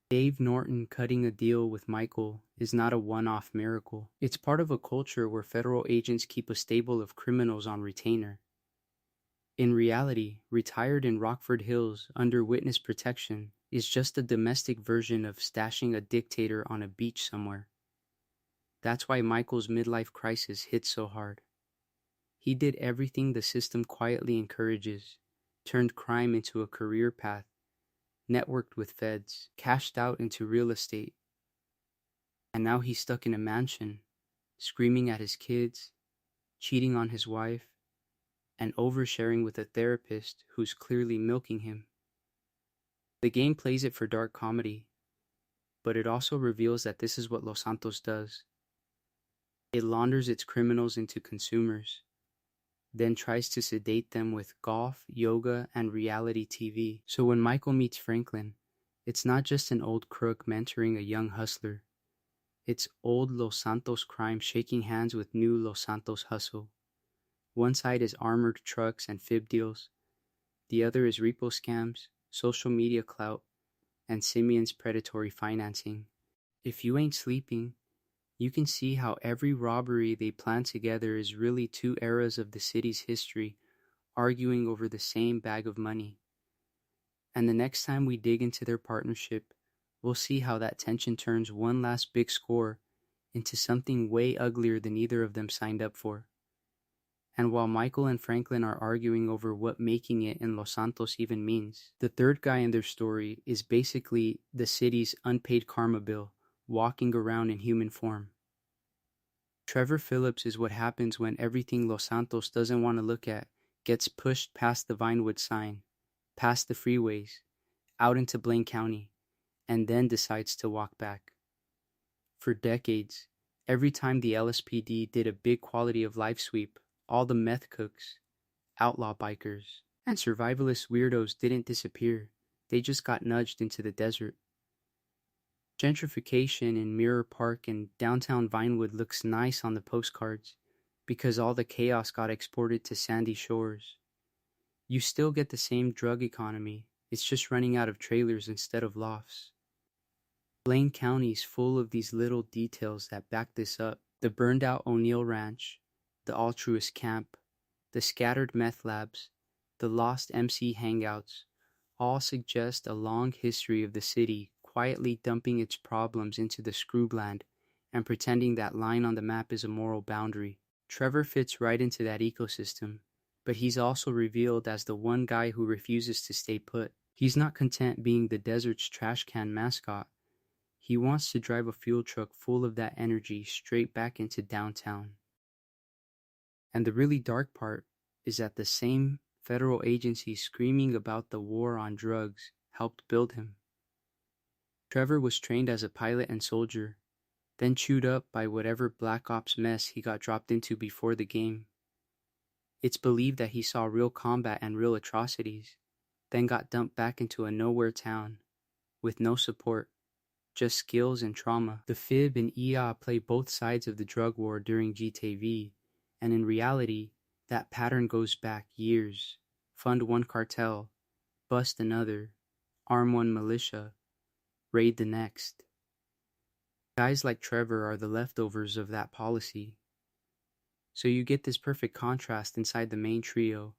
Dave Norton cutting a deal with Michael is not a one-off miracle. It's part of a culture where federal agents keep a stable of criminals on retainer. In reality, retired in Rockford Hills under witness protection is just a domestic version of stashing a dictator on a beach somewhere. That's why Michael's midlife crisis hits so hard. He did everything the system quietly encourages, turned crime into a career path, networked with feds, cashed out into real estate, and now he's stuck in a mansion, screaming at his kids, cheating on his wife, and oversharing with a therapist who's clearly milking him. The game plays it for dark comedy, but it also reveals that this is what Los Santos does. It launders its criminals into consumers, then tries to sedate them with golf, yoga, and reality TV. So when Michael meets Franklin, it's not just an old crook mentoring a young hustler. It's old Los Santos crime shaking hands with new Los Santos hustle. One side is armored trucks and fib deals. The other is repo scams, social media clout, and Simeon's predatory financing. If you ain't sleeping, you can see how every robbery they plan together is really two eras of the city's history arguing over the same bag of money. And the next time we dig into their partnership, we'll see how that tension turns one last big score into something way uglier than either of them signed up for. And while Michael and Franklin are arguing over what making it in Los Santos even means, the third guy in their story is basically the city's unpaid karma bill, walking around in human form. Trevor Phillips is what happens when everything Los Santos doesn't want to look at gets pushed past the Vinewood sign, past the freeways, out into Blaine County, and then decides to walk back. For decades, every time the LSPD did a big quality of life sweep, all the meth cooks, outlaw bikers, and survivalist weirdos didn't disappear. They just got nudged into the desert. Gentrification in Mirror Park and downtown Vinewood looks nice on the postcards because all the chaos got exported to sandy shores. You still get the same drug economy, it's just running out of trailers instead of lofts. Blaine County's full of these little details that back this up. The burned out O'Neill Ranch, the altruist camp, the scattered meth labs, the lost MC hangouts, all suggest a long history of the city quietly dumping its problems into the scrubland and pretending that line on the map is a moral boundary. Trevor fits right into that ecosystem, but he's also revealed as the one guy who refuses to stay put. He's not content being the desert's trash can mascot. He wants to drive a fuel truck full of that energy straight back into downtown. And the really dark part is that the same federal agency screaming about the war on drugs helped build him. Trevor was trained as a pilot and soldier, then chewed up by whatever Black Ops mess he got dropped into before the game. It's believed that he saw real combat and real atrocities, then got dumped back into a nowhere town, with no support, just skills and trauma. The Fib and EA play both sides of the drug war during GTV, and in reality, that pattern goes back years. Fund one cartel, bust another, arm one militia, raid the next. Guys like Trevor are the leftovers of that policy. So you get this perfect contrast inside the main trio.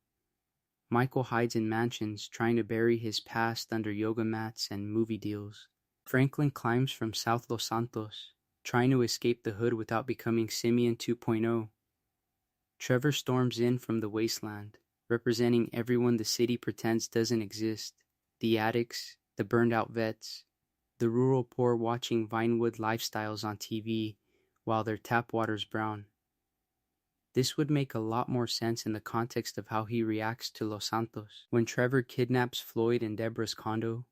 Michael hides in mansions trying to bury his past under yoga mats and movie deals. Franklin climbs from South Los Santos, trying to escape the hood without becoming Simeon 2.0. Trevor storms in from the wasteland, representing everyone the city pretends doesn't exist. The addicts, the burned out vets, the rural poor watching Vinewood lifestyles on TV while their tap water's brown. This would make a lot more sense in the context of how he reacts to Los Santos. When Trevor kidnaps Floyd and Deborah's condo,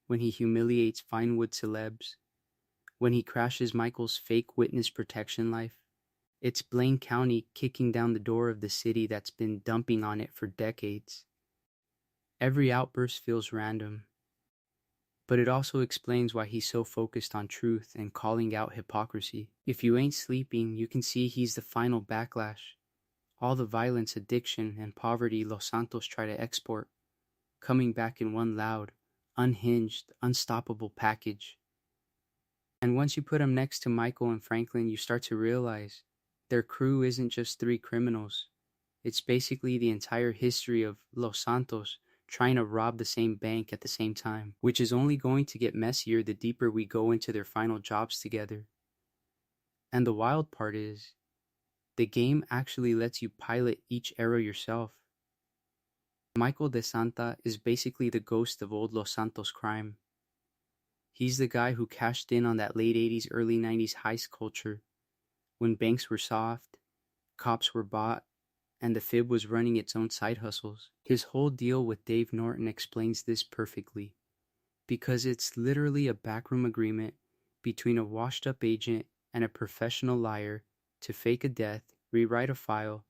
when he humiliates Vinewood celebs, when he crashes Michael's fake witness protection life, it's Blaine County kicking down the door of the city that's been dumping on it for decades. Every outburst feels random, but it also explains why he's so focused on truth and calling out hypocrisy. If you ain't sleeping, you can see he's the final backlash. All the violence, addiction, and poverty Los Santos try to export, coming back in one loud, unhinged, unstoppable package. And once you put him next to Michael and Franklin, you start to realize their crew isn't just three criminals. It's basically the entire history of Los Santos trying to rob the same bank at the same time, which is only going to get messier the deeper we go into their final jobs together. And the wild part is, the game actually lets you pilot each era yourself. Michael De Santa is basically the ghost of old Los Santos crime. He's the guy who cashed in on that late 80s, early 90s heist culture, when banks were soft, cops were bought, and the Fib was running its own side hustles. His whole deal with Dave Norton explains this perfectly, because it's literally a backroom agreement between a washed-up agent and a professional liar to fake a death, rewrite a file,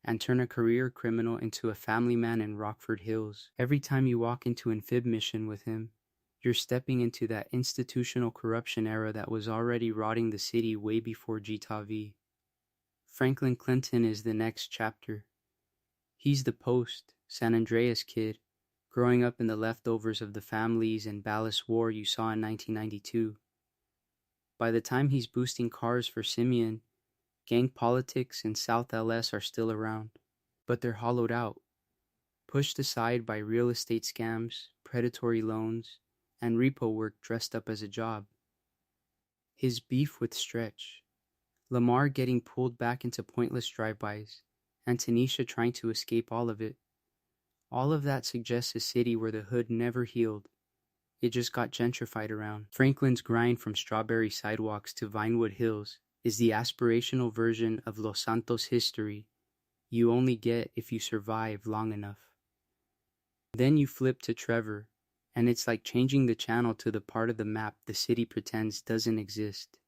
and turn a career criminal into a family man in Rockford Hills. Every time you walk into an Fib mission with him, you're stepping into that institutional corruption era that was already rotting the city way before GTA V. Franklin Clinton is the next chapter. He's the post-San Andreas kid, growing up in the leftovers of the families and Ballas War you saw in 1992. By the time he's boosting cars for Simeon, gang politics in South LS are still around, but they're hollowed out, pushed aside by real estate scams, predatory loans, and repo work dressed up as a job. His beef with Stretch, Lamar getting pulled back into pointless drive-bys, and Tanisha trying to escape all of it. All of that suggests a city where the hood never healed. It just got gentrified around. Franklin's grind from Strawberry Sidewalks to Vinewood Hills is the aspirational version of Los Santos history you only get if you survive long enough. Then you flip to Trevor, and it's like changing the channel to the part of the map the city pretends doesn't exist.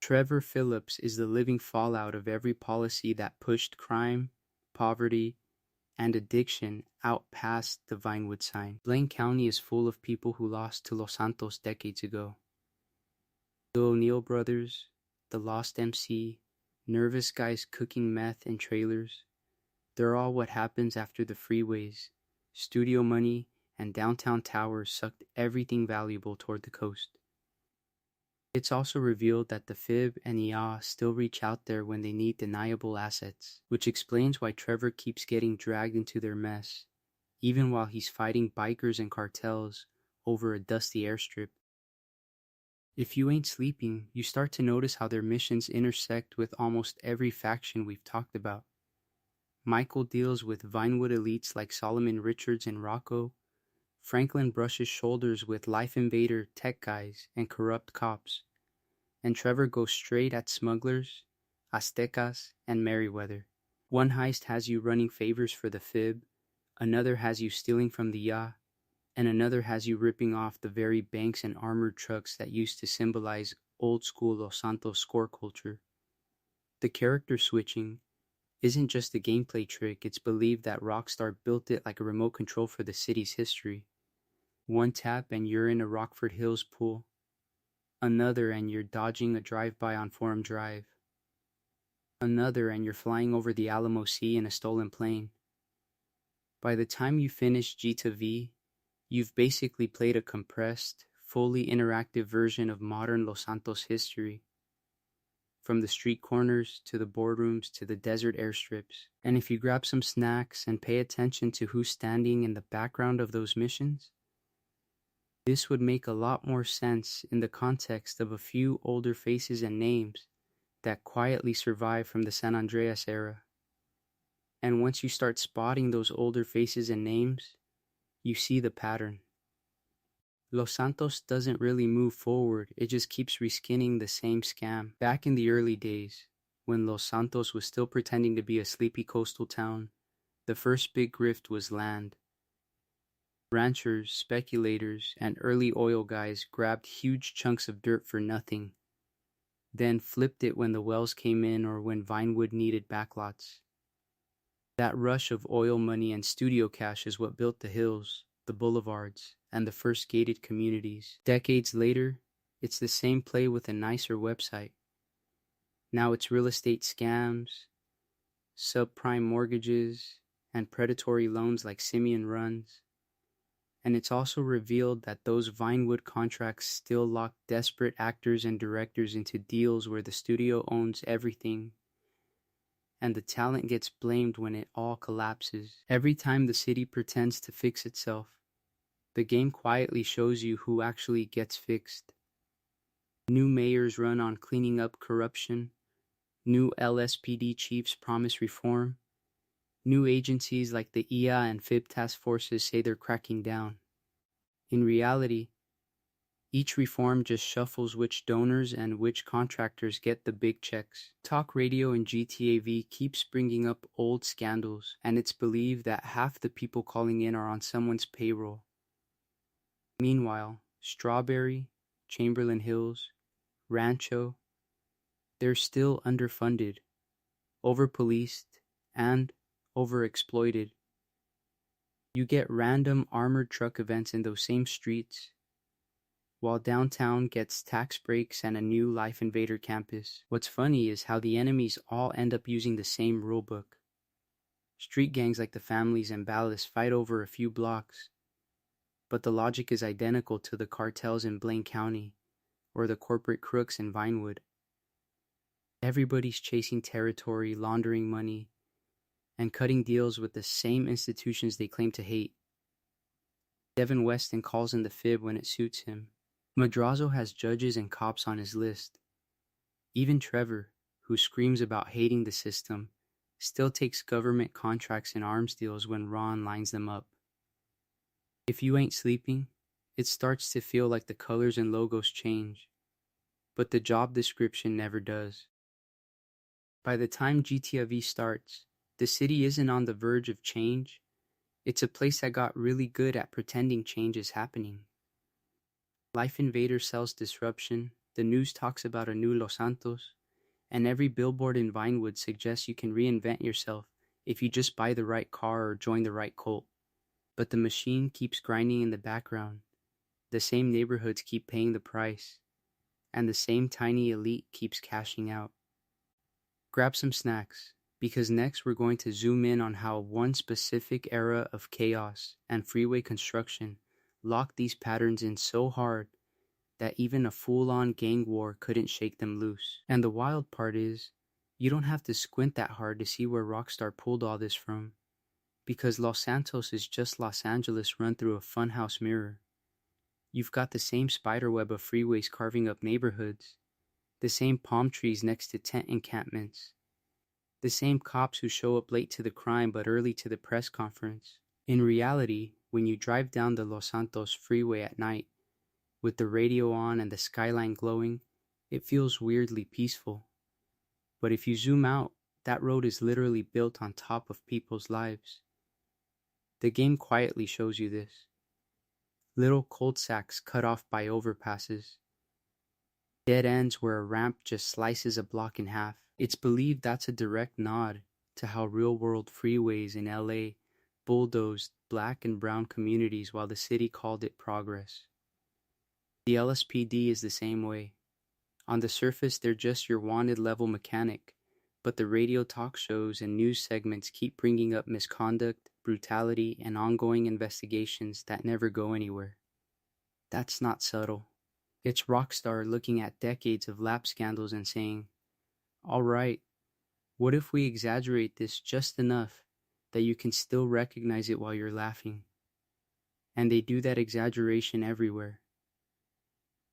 Trevor Phillips is the living fallout of every policy that pushed crime, poverty, and addiction out past the Vinewood sign. Blaine County is full of people who lost to Los Santos decades ago. The O'Neill brothers, the Lost MC, nervous guys cooking meth in trailers, they're all what happens after the freeways, studio money, and downtown towers sucked everything valuable toward the coast. It's also revealed that the Fib and IA still reach out there when they need deniable assets, which explains why Trevor keeps getting dragged into their mess, even while he's fighting bikers and cartels over a dusty airstrip. If you ain't sleeping, you start to notice how their missions intersect with almost every faction we've talked about. Michael deals with Vinewood elites like Solomon Richards and Rocco. Franklin brushes shoulders with Life Invader tech guys and corrupt cops. And Trevor goes straight at smugglers, Aztecas, and Merryweather. One heist has you running favors for the Fib, another has you stealing from the Ya, and another has you ripping off the very banks and armored trucks that used to symbolize old-school Los Santos score culture. The character switching isn't just a gameplay trick, it's believed that Rockstar built it like a remote control for the city's history. One tap and you're in a Rockford Hills pool. Another and you're dodging a drive-by on Forum Drive. Another and you're flying over the Alamo Sea in a stolen plane. By the time you finish G to V, you've basically played a compressed, fully interactive version of modern Los Santos history. From the street corners to the boardrooms to the desert airstrips. And if you grab some snacks and pay attention to who's standing in the background of those missions, this would make a lot more sense in the context of a few older faces and names that quietly survived from the San Andreas era. And once you start spotting those older faces and names, you see the pattern. Los Santos doesn't really move forward, it just keeps reskinning the same scam. Back in the early days, when Los Santos was still pretending to be a sleepy coastal town, the first big grift was land. Ranchers, speculators, and early oil guys grabbed huge chunks of dirt for nothing, then flipped it when the wells came in or when Vinewood needed backlots. That rush of oil money and studio cash is what built the hills, the boulevards, and the first gated communities. Decades later, it's the same play with a nicer website. Now it's real estate scams, subprime mortgages, and predatory loans like Simeon runs. And it's also revealed that those Vinewood contracts still lock desperate actors and directors into deals where the studio owns everything, and the talent gets blamed when it all collapses. Every time the city pretends to fix itself, the game quietly shows you who actually gets fixed. New mayors run on cleaning up corruption, new LSPD chiefs promise reform, new agencies like the IA and FIB task forces say they're cracking down. In reality, each reform just shuffles which donors and which contractors get the big checks. Talk radio in GTA V keeps bringing up old scandals, and it's believed that half the people calling in are on someone's payroll. Meanwhile, Strawberry, Chamberlain Hills, Rancho, they're still underfunded, overpoliced, and overexploited. You get random armored truck events in those same streets, while downtown gets tax breaks and a new Life Invader campus. What's funny is how the enemies all end up using the same rulebook. Street gangs like the Families and Ballas fight over a few blocks, but the logic is identical to the cartels in Blaine County or the corporate crooks in Vinewood. Everybody's chasing territory, laundering money, and cutting deals with the same institutions they claim to hate. Devin Weston calls in the fib when it suits him. Madrazo has judges and cops on his list. Even Trevor, who screams about hating the system, still takes government contracts and arms deals when Ron lines them up. If you ain't sleeping, it starts to feel like the colors and logos change, but the job description never does. By the time GTA V starts, the city isn't on the verge of change. It's a place that got really good at pretending change is happening. Life Invader sells disruption, the news talks about a new Los Santos, and every billboard in Vinewood suggests you can reinvent yourself if you just buy the right car or join the right cult. But the machine keeps grinding in the background. The same neighborhoods keep paying the price, and the same tiny elite keeps cashing out. Grab some snacks, because next we're going to zoom in on how one specific era of chaos and freeway construction locked these patterns in so hard that even a full-on gang war couldn't shake them loose. And the wild part is, you don't have to squint that hard to see where Rockstar pulled all this from, because Los Santos is just Los Angeles run through a funhouse mirror. You've got the same spiderweb of freeways carving up neighborhoods, the same palm trees next to tent encampments, the same cops who show up late to the crime but early to the press conference. In reality, when you drive down the Los Santos freeway at night, with the radio on and the skyline glowing, it feels weirdly peaceful. But if you zoom out, that road is literally built on top of people's lives. The game quietly shows you this. Little cul-de-sacs cut off by overpasses. Dead ends where a ramp just slices a block in half. It's believed that's a direct nod to how real-world freeways in LA bulldozed black and brown communities while the city called it progress. The LSPD is the same way. On the surface, they're just your wanted level mechanic, but the radio talk shows and news segments keep bringing up misconduct, brutality, and ongoing investigations that never go anywhere. That's not subtle. It's Rockstar looking at decades of lap scandals and saying, all right, what if we exaggerate this just enough that you can still recognize it while you're laughing? And they do that exaggeration everywhere.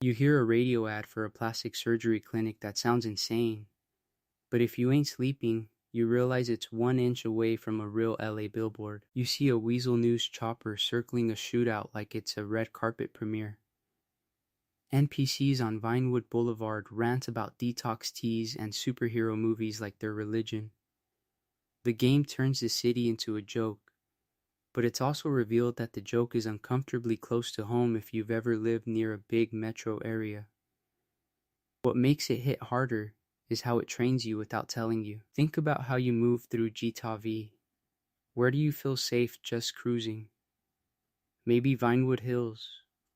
You hear a radio ad for a plastic surgery clinic that sounds insane, but if you ain't sleeping, you realize it's 1 inch away from a real LA billboard. You see a Weasel News chopper circling a shootout like it's a red carpet premiere. NPCs on Vinewood Boulevard rant about detox teas and superhero movies like their religion. The game turns the city into a joke, but it's also revealed that the joke is uncomfortably close to home if you've ever lived near a big metro area. What makes it hit harder is how it trains you without telling you. Think about how you move through GTA V. Where do you feel safe just cruising? Maybe Vinewood Hills,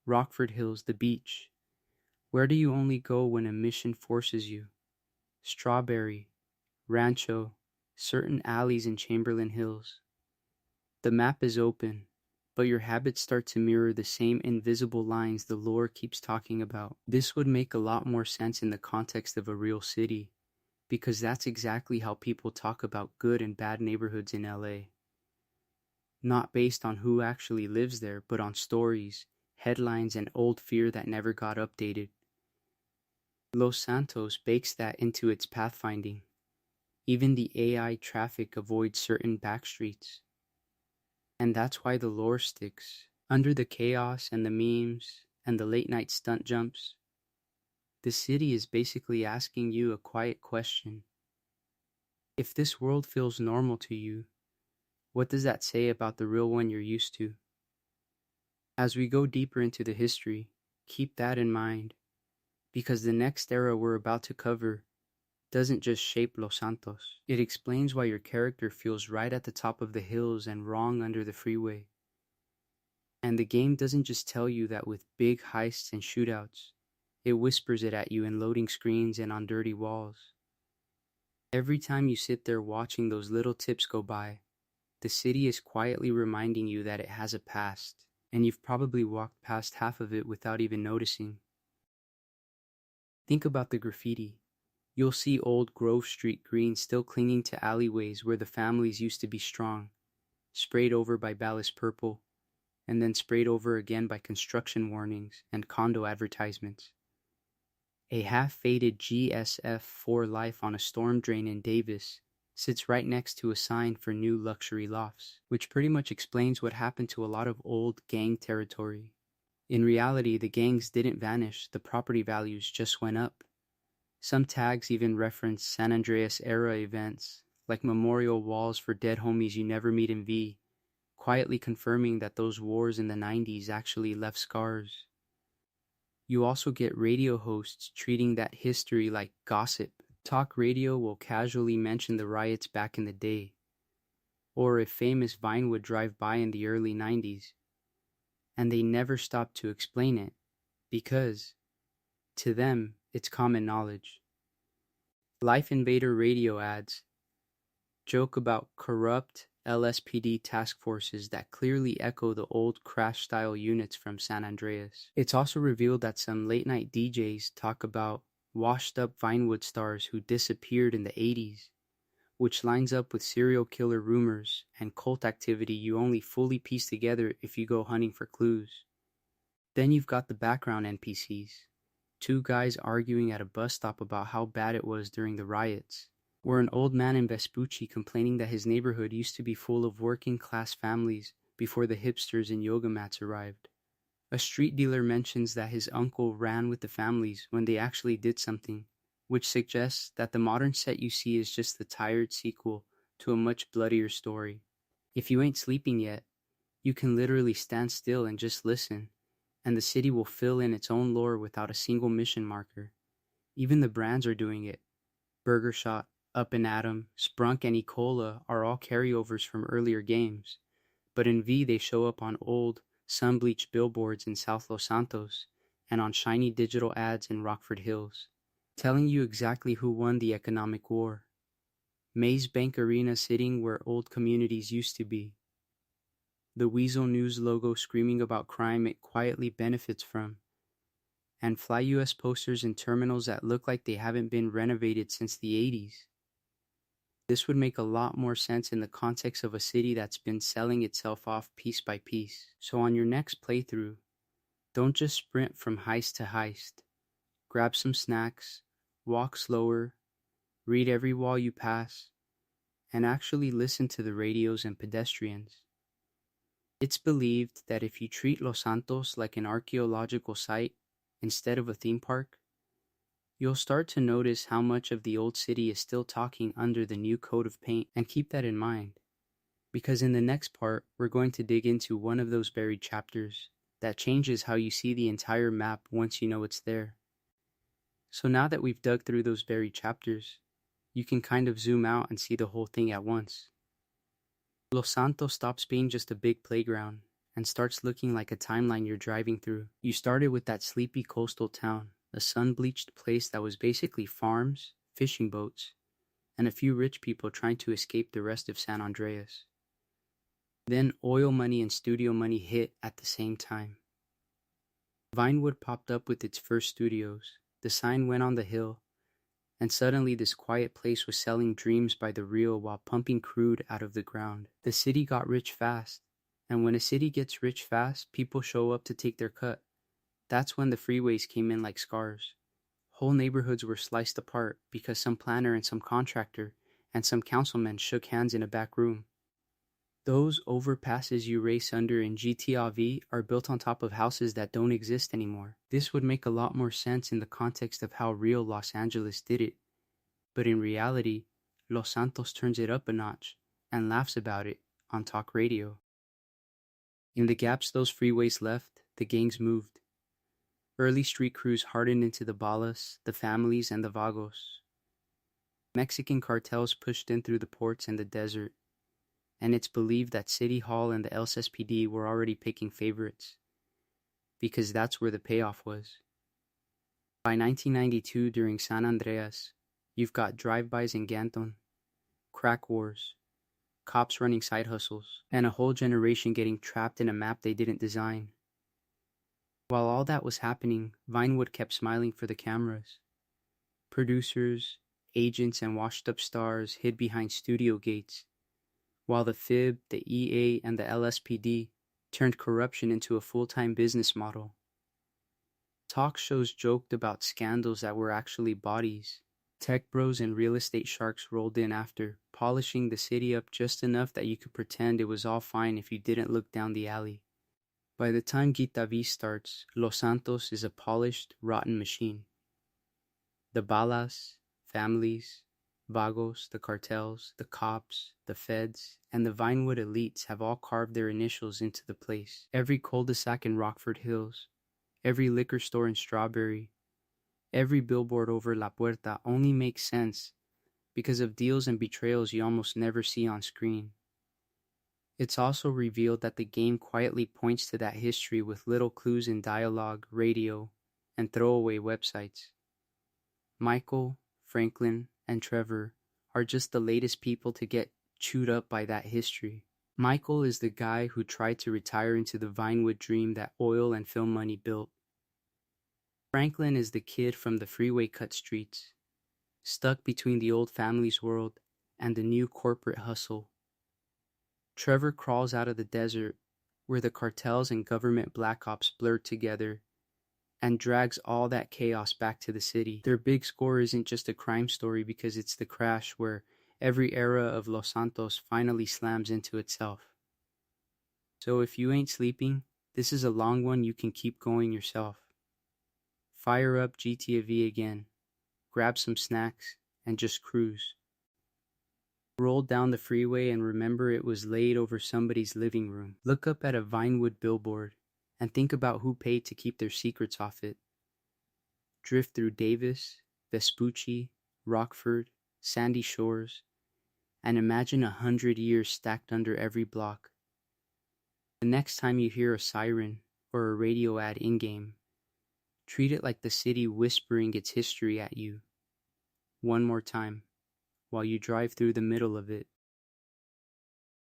Rockford Hills, the beach. Where do you only go when a mission forces you? Strawberry, Rancho, certain alleys in Chamberlain Hills. The map is open, but your habits start to mirror the same invisible lines the lore keeps talking about. This would make a lot more sense in the context of a real city, because that's exactly how people talk about good and bad neighborhoods in LA. Not based on who actually lives there, but on stories, headlines, and old fear that never got updated. Los Santos bakes that into its pathfinding. Even the AI traffic avoids certain back streets. And that's why the lore sticks. Under the chaos and the memes and the late night stunt jumps, the city is basically asking you a quiet question. If this world feels normal to you, what does that say about the real one you're used to? As we go deeper into the history, keep that in mind, because the next era we're about to cover doesn't just shape Los Santos. It explains why your character feels right at the top of the hills and wrong under the freeway. And the game doesn't just tell you that with big heists and shootouts. It whispers it at you in loading screens and on dirty walls. Every time you sit there watching those little tips go by, the city is quietly reminding you that it has a past, and you've probably walked past half of it without even noticing. Think about the graffiti. You'll see old Grove Street green still clinging to alleyways where the families used to be strong, sprayed over by ballast purple, and then sprayed over again by construction warnings and condo advertisements. A half-faded GSF 4 Life on a storm drain in Davis sits right next to a sign for new luxury lofts, which pretty much explains what happened to a lot of old gang territory. In reality, the gangs didn't vanish, the property values just went up. Some tags even reference San Andreas-era events, like memorial walls for dead homies you never meet in V, quietly confirming that those wars in the 90s actually left scars. You also get radio hosts treating that history like gossip. Talk radio will casually mention the riots back in the day, or a famous Vine would drive by in the early 90s, and they never stop to explain it, because, to them, it's common knowledge. Life Invader radio ads joke about corrupt LSPD task forces that clearly echo the old crash-style units from San Andreas. It's also revealed that some late-night DJs talk about washed-up Vinewood stars who disappeared in the 80s, which lines up with serial killer rumors and cult activity you only fully piece together if you go hunting for clues. Then you've got the background NPCs, two guys arguing at a bus stop about how bad it was during the riots, or an old man in Vespucci complaining that his neighborhood used to be full of working-class families before the hipsters and yoga mats arrived. A street dealer mentions that his uncle ran with the families when they actually did something, which suggests that the modern set you see is just the tired sequel to a much bloodier story. If you ain't sleeping yet, you can literally stand still and just listen, and the city will fill in its own lore without a single mission marker. Even the brands are doing it. Burger Shot, Up and Atom, Sprunk, and Ecola are all carryovers from earlier games, but in V they show up on old, sun-bleached billboards in South Los Santos and on shiny digital ads in Rockford Hills, telling you exactly who won the economic war. Maze Bank Arena sitting where old communities used to be. The Weasel News logo screaming about crime it quietly benefits from, and Fly US posters in terminals that look like they haven't been renovated since the 80s. This would make a lot more sense in the context of a city that's been selling itself off piece by piece. So on your next playthrough, don't just sprint from heist to heist. Grab some snacks, walk slower, read every wall you pass, and actually listen to the radios and pedestrians. It's believed that if you treat Los Santos like an archaeological site instead of a theme park, you'll start to notice how much of the old city is still talking under the new coat of paint, and keep that in mind, because in the next part, we're going to dig into one of those buried chapters that changes how you see the entire map once you know it's there. So now that we've dug through those buried chapters, you can kind of zoom out and see the whole thing at once. Los Santos stops being just a big playground and starts looking like a timeline you're driving through. You started with that sleepy coastal town, a sun-bleached place that was basically farms, fishing boats, and a few rich people trying to escape the rest of San Andreas. Then oil money and studio money hit at the same time. Vinewood popped up with its first studios, the sign went on the hill, and suddenly this quiet place was selling dreams by the reel while pumping crude out of the ground. The city got rich fast, and when a city gets rich fast, people show up to take their cut. That's when the freeways came in like scars. Whole neighborhoods were sliced apart because some planner and some contractor and some councilman shook hands in a back room. Those overpasses you race under in GTA V are built on top of houses that don't exist anymore. This would make a lot more sense in the context of how real Los Angeles did it. But in reality, Los Santos turns it up a notch and laughs about it on talk radio. In the gaps those freeways left, the gangs moved. Early street crews hardened into the balas, the families, and the vagos. Mexican cartels pushed in through the ports and the desert, and it's believed that City Hall and the LSPD were already picking favorites, because that's where the payoff was. By 1992, during San Andreas, you've got drive-bys in Ganton, crack wars, cops running side hustles, and a whole generation getting trapped in a map they didn't design. While all that was happening, Vinewood kept smiling for the cameras. Producers, agents, and washed-up stars hid behind studio gates, while the FIB, the EA, and the LSPD turned corruption into a full-time business model. Talk shows joked about scandals that were actually bodies. Tech bros and real estate sharks rolled in after, polishing the city up just enough that you could pretend it was all fine if you didn't look down the alley. By the time GTA V starts, Los Santos is a polished, rotten machine. The balas, families, vagos, the cartels, the cops, the feds, and the Vinewood elites have all carved their initials into the place. Every cul-de-sac in Rockford Hills, every liquor store in Strawberry, every billboard over La Puerta only makes sense because of deals and betrayals you almost never see on screen. It's also revealed that the game quietly points to that history with little clues in dialogue, radio, and throwaway websites. Michael, Franklin, and Trevor are just the latest people to get chewed up by that history. Michael is the guy who tried to retire into the Vinewood dream that oil and film money built. Franklin is the kid from the freeway cut streets, stuck between the old family's world and the new corporate hustle. Trevor crawls out of the desert, where the cartels and government black ops blurred together, and drags all that chaos back to the city. Their big score isn't just a crime story because it's the crash where every era of Los Santos finally slams into itself. So if you ain't sleeping, this is a long one you can keep going yourself. Fire up GTA V again, grab some snacks, and just cruise. Roll down the freeway and remember it was laid over somebody's living room. Look up at a Vinewood billboard and think about who paid to keep their secrets off it. Drift through Davis, Vespucci, Rockford, Sandy Shores, and imagine 100 years stacked under every block. The next time you hear a siren or a radio ad in-game, treat it like the city whispering its history at you. One more time, while you drive through the middle of it.